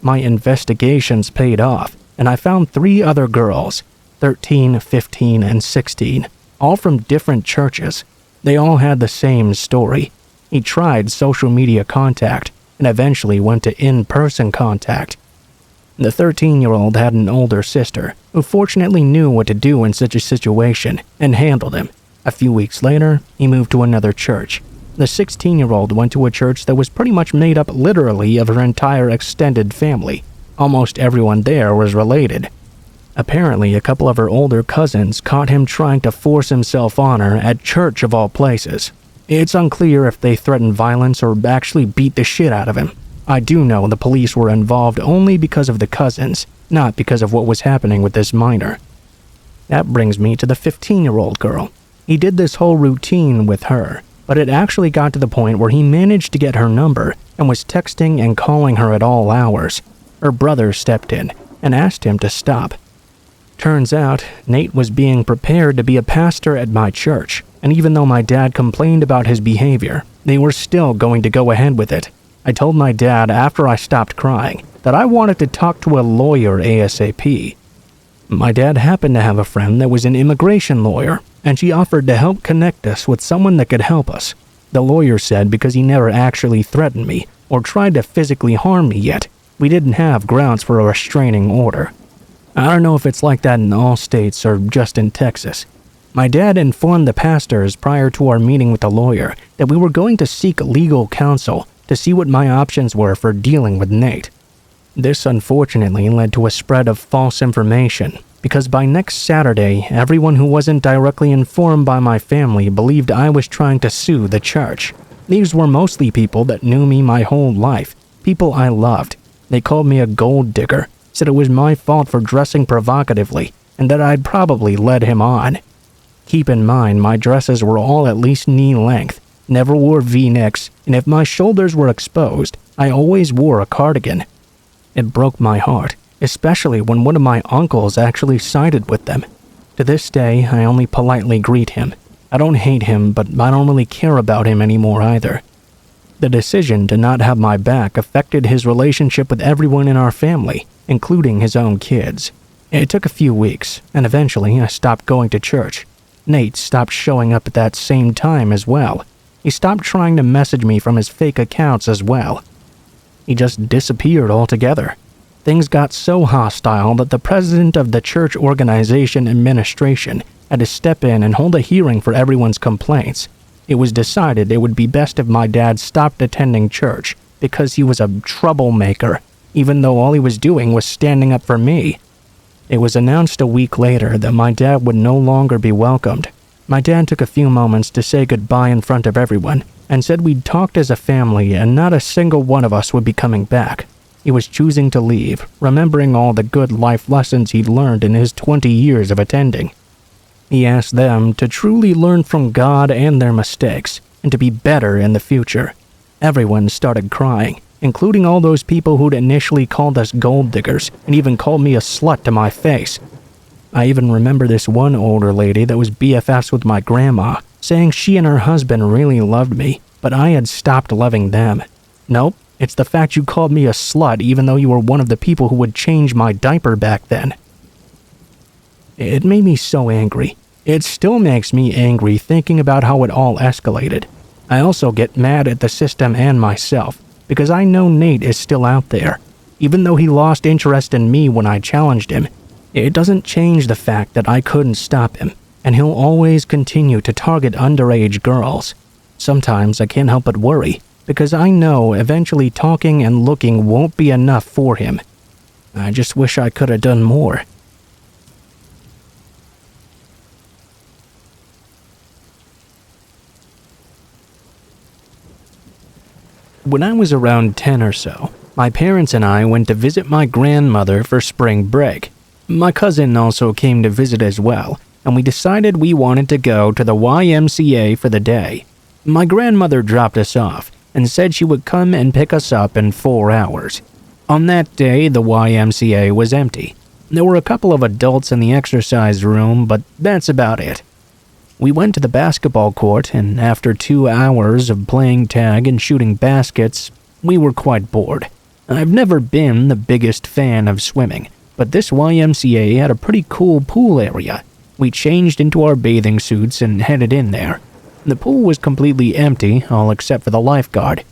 My investigations paid off, and I found 3 other girls, 13, 15, and 16, all from different churches. They all had the same story. He tried social media contact and eventually went to in-person contact. The 13-year-old had an older sister who fortunately knew what to do in such a situation and handled him. A few weeks later, he moved to another church. The 16-year-old went to a church that was pretty much made up literally of her entire extended family. Almost everyone there was related. Apparently, a couple of her older cousins caught him trying to force himself on her at church of all places. It's unclear if they threatened violence or actually beat the shit out of him. I do know the police were involved only because of the cousins, not because of what was happening with this minor. That brings me to the 15-year-old girl. He did this whole routine with her, but it actually got to the point where he managed to get her number and was texting and calling her at all hours. Her brother stepped in, and asked him to stop. Turns out, Nate was being prepared to be a pastor at my church, and even though my dad complained about his behavior, they were still going to go ahead with it. I told my dad after I stopped crying that I wanted to talk to a lawyer ASAP. My dad happened to have a friend that was an immigration lawyer, and she offered to help connect us with someone that could help us. The lawyer said because he never actually threatened me or tried to physically harm me yet, we didn't have grounds for a restraining order. I don't know if it's like that in all states or just in Texas. My dad informed the pastors prior to our meeting with the lawyer that we were going to seek legal counsel to see what my options were for dealing with Nate. This unfortunately led to a spread of false information, because by next Saturday, everyone who wasn't directly informed by my family believed I was trying to sue the church. These were mostly people that knew me my whole life, people I loved. They called me a gold digger, said it was my fault for dressing provocatively, and that I'd probably led him on. Keep in mind, my dresses were all at least knee length, never wore V-necks, and if my shoulders were exposed, I always wore a cardigan. It broke my heart, especially when one of my uncles actually sided with them. To this day, I only politely greet him. I don't hate him, but I don't really care about him anymore either. The decision to not have my back affected his relationship with everyone in our family, including his own kids. It took a few weeks, and eventually I stopped going to church. Nate stopped showing up at that same time as well. He stopped trying to message me from his fake accounts as well. He just disappeared altogether. Things got so hostile that the president of the church organization administration had to step in and hold a hearing for everyone's complaints. It was decided it would be best if my dad stopped attending church because he was a troublemaker, even though all he was doing was standing up for me. It was announced a week later that my dad would no longer be welcomed. My dad took a few moments to say goodbye in front of everyone and said we'd talked as a family and not a single one of us would be coming back. He was choosing to leave, remembering all the good life lessons he'd learned in his 20 years of attending. He asked them to truly learn from God and their mistakes and to be better in the future. Everyone started crying, including all those people who'd initially called us gold diggers and even called me a slut to my face. I even remember this one older lady that was BFFs with my grandma, saying she and her husband really loved me, but I had stopped loving them. Nope, it's the fact you called me a slut even though you were one of the people who would change my diaper back then. It made me so angry. It still makes me angry thinking about how it all escalated. I also get mad at the system and myself, because I know Nate is still out there. Even though he lost interest in me when I challenged him, it doesn't change the fact that I couldn't stop him, and he'll always continue to target underage girls. Sometimes I can't help but worry, because I know eventually talking and looking won't be enough for him. I just wish I could have done more. When I was around 10 or so, my parents and I went to visit my grandmother for spring break. My cousin also came to visit as well, and we decided we wanted to go to the YMCA for the day. My grandmother dropped us off and said she would come and pick us up in 4 hours. On that day, the YMCA was empty. There were a couple of adults in the exercise room, but that's about it. We went to the basketball court, and after 2 hours of playing tag and shooting baskets, we were quite bored. I've never been the biggest fan of swimming, but this YMCA had a pretty cool pool area. We changed into our bathing suits and headed in there. The pool was completely empty, all except for the lifeguard.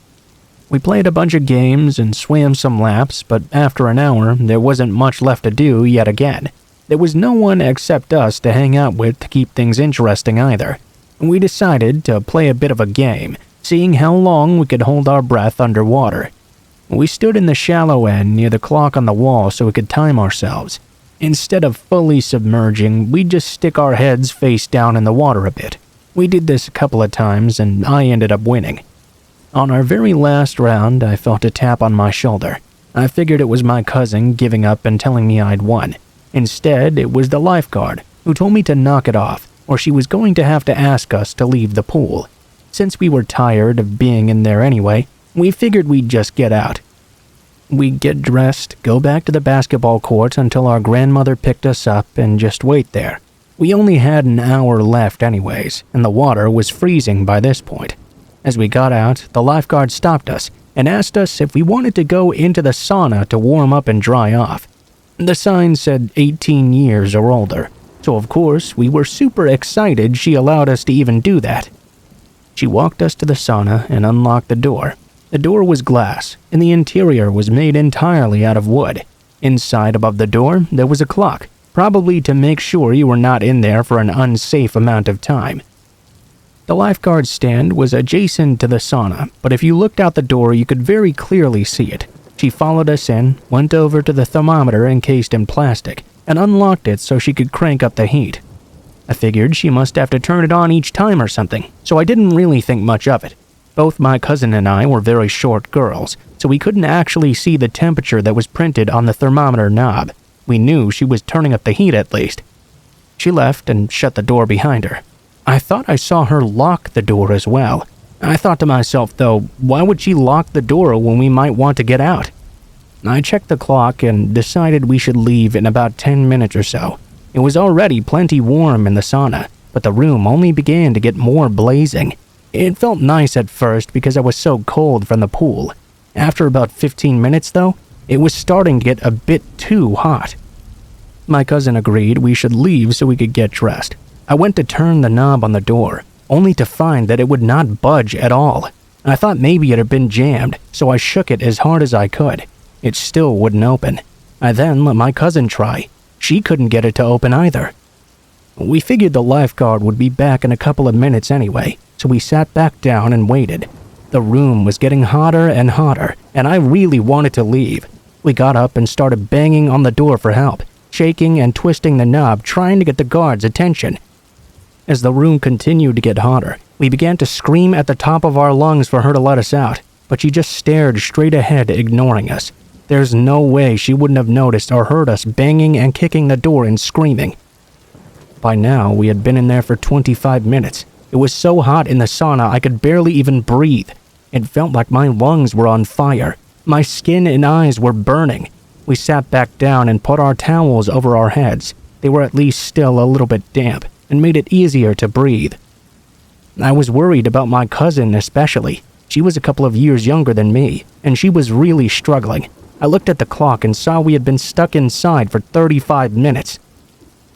We played a bunch of games and swam some laps, but after an hour, there wasn't much left to do yet again. There was no one except us to hang out with to keep things interesting either. We decided to play a bit of a game, seeing how long we could hold our breath underwater. We stood in the shallow end near the clock on the wall so we could time ourselves. Instead of fully submerging, we'd just stick our heads face down in the water a bit. We did this a couple of times and I ended up winning. On our very last round, I felt a tap on my shoulder. I figured it was my cousin giving up and telling me I'd won. Instead, it was the lifeguard, who told me to knock it off, or she was going to have to ask us to leave the pool. Since we were tired of being in there anyway, we figured we'd just get out. We get dressed, go back to the basketball court until our grandmother picked us up, and just wait there. We only had an hour left anyways, and the water was freezing by this point. As we got out, the lifeguard stopped us and asked us if we wanted to go into the sauna to warm up and dry off. The sign said 18 years or older, so of course we were super excited she allowed us to even do that. She walked us to the sauna and unlocked the door. The door was glass, and the interior was made entirely out of wood. Inside above the door, there was a clock, probably to make sure you were not in there for an unsafe amount of time. The lifeguard stand was adjacent to the sauna, but if you looked out the door, you could very clearly see it. She followed us in, went over to the thermometer encased in plastic, and unlocked it so she could crank up the heat. I figured she must have to turn it on each time or something, so I didn't really think much of it. Both my cousin and I were very short girls, so we couldn't actually see the temperature that was printed on the thermometer knob. We knew she was turning up the heat at least. She left and shut the door behind her. I thought I saw her lock the door as well. I thought to myself, though, why would she lock the door when we might want to get out? I checked the clock and decided we should leave in about 10 minutes or so. It was already plenty warm in the sauna, but the room only began to get more blazing. It felt nice at first because I was so cold from the pool. After about 15 minutes, though, it was starting to get a bit too hot. My cousin agreed we should leave so we could get dressed. I went to turn the knob on the door, only to find that it would not budge at all. I thought maybe it had been jammed, so I shook it as hard as I could. It still wouldn't open. I then let my cousin try. She couldn't get it to open either. We figured the lifeguard would be back in a couple of minutes anyway, so we sat back down and waited. The room was getting hotter and hotter, and I really wanted to leave. We got up and started banging on the door for help, shaking and twisting the knob, trying to get the guard's attention. As the room continued to get hotter, we began to scream at the top of our lungs for her to let us out, but she just stared straight ahead, ignoring us. There's no way she wouldn't have noticed or heard us banging and kicking the door and screaming. By now, we had been in there for 25 minutes. It was so hot in the sauna I could barely even breathe. It felt like my lungs were on fire. My skin and eyes were burning. We sat back down and put our towels over our heads. They were at least still a little bit damp and made it easier to breathe. I was worried about my cousin especially. She was a couple of years younger than me, and she was really struggling. I looked at the clock and saw we had been stuck inside for 35 minutes.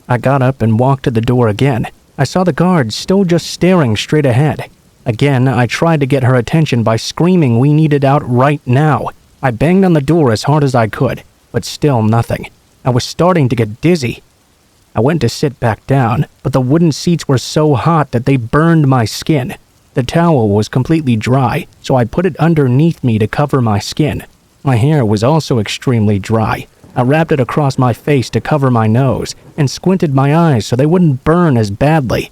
I got up and walked to the door again. I saw the guard still just staring straight ahead. Again, I tried to get her attention by screaming we needed out right now. I banged on the door as hard as I could, but still nothing. I was starting to get dizzy. I went to sit back down, but the wooden seats were so hot that they burned my skin. The towel was completely dry, so I put it underneath me to cover my skin. My hair was also extremely dry. I wrapped it across my face to cover my nose and squinted my eyes so they wouldn't burn as badly.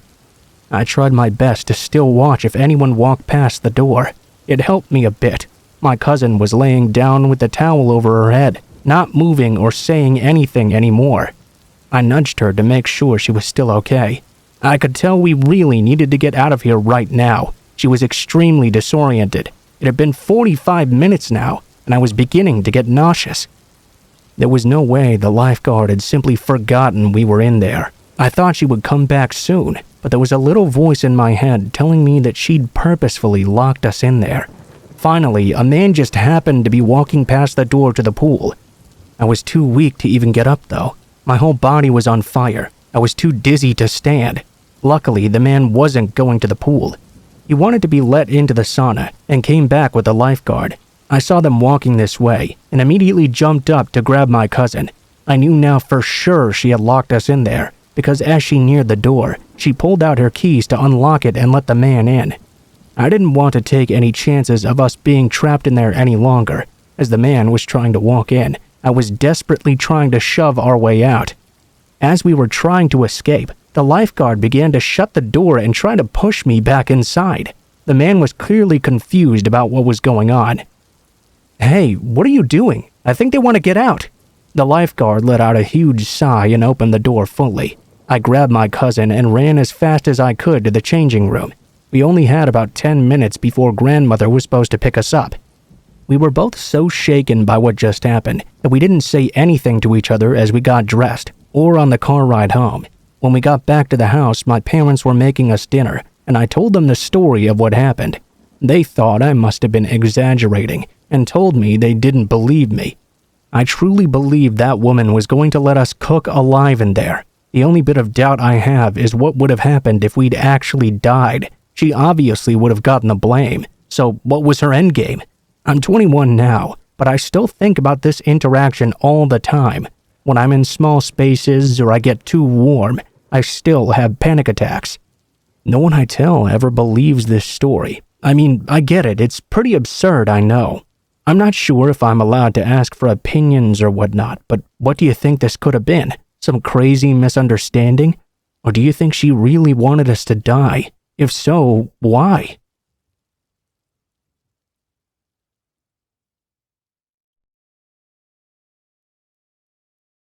I tried my best to still watch if anyone walked past the door. It helped me a bit. My cousin was laying down with the towel over her head, not moving or saying anything anymore. I nudged her to make sure she was still okay. I could tell we really needed to get out of here right now. She was extremely disoriented. It had been 45 minutes now, and I was beginning to get nauseous. There was no way the lifeguard had simply forgotten we were in there. I thought she would come back soon, but there was a little voice in my head telling me that she'd purposefully locked us in there. Finally, a man just happened to be walking past the door to the pool. I was too weak to even get up, though. My whole body was on fire. I was too dizzy to stand. Luckily, the man wasn't going to the pool. He wanted to be let into the sauna and came back with the lifeguard. I saw them walking this way and immediately jumped up to grab my cousin. I knew now for sure she had locked us in there because as she neared the door, she pulled out her keys to unlock it and let the man in. I didn't want to take any chances of us being trapped in there any longer. As the man was trying to walk in, I was desperately trying to shove our way out. As we were trying to escape, the lifeguard began to shut the door and try to push me back inside. The man was clearly confused about what was going on. "Hey, what are you doing? I think they want to get out." The lifeguard let out a huge sigh and opened the door fully. I grabbed my cousin and ran as fast as I could to the changing room. We only had about 10 minutes before grandmother was supposed to pick us up. We were both so shaken by what just happened that we didn't say anything to each other as we got dressed or on the car ride home. When we got back to the house, my parents were making us dinner, and I told them the story of what happened. They thought I must have been exaggerating and told me they didn't believe me. I truly believed that woman was going to let us cook alive in there. The only bit of doubt I have is what would have happened if we'd actually died. She obviously would have gotten the blame, so what was her endgame? I'm 21 now, but I still think about this interaction all the time. When I'm in small spaces or I get too warm, I still have panic attacks. No one I tell ever believes this story. I mean, I get it, it's pretty absurd, I know. I'm not sure if I'm allowed to ask for opinions or whatnot, but what do you think this could have been? Some crazy misunderstanding? Or do you think she really wanted us to die? If so, why?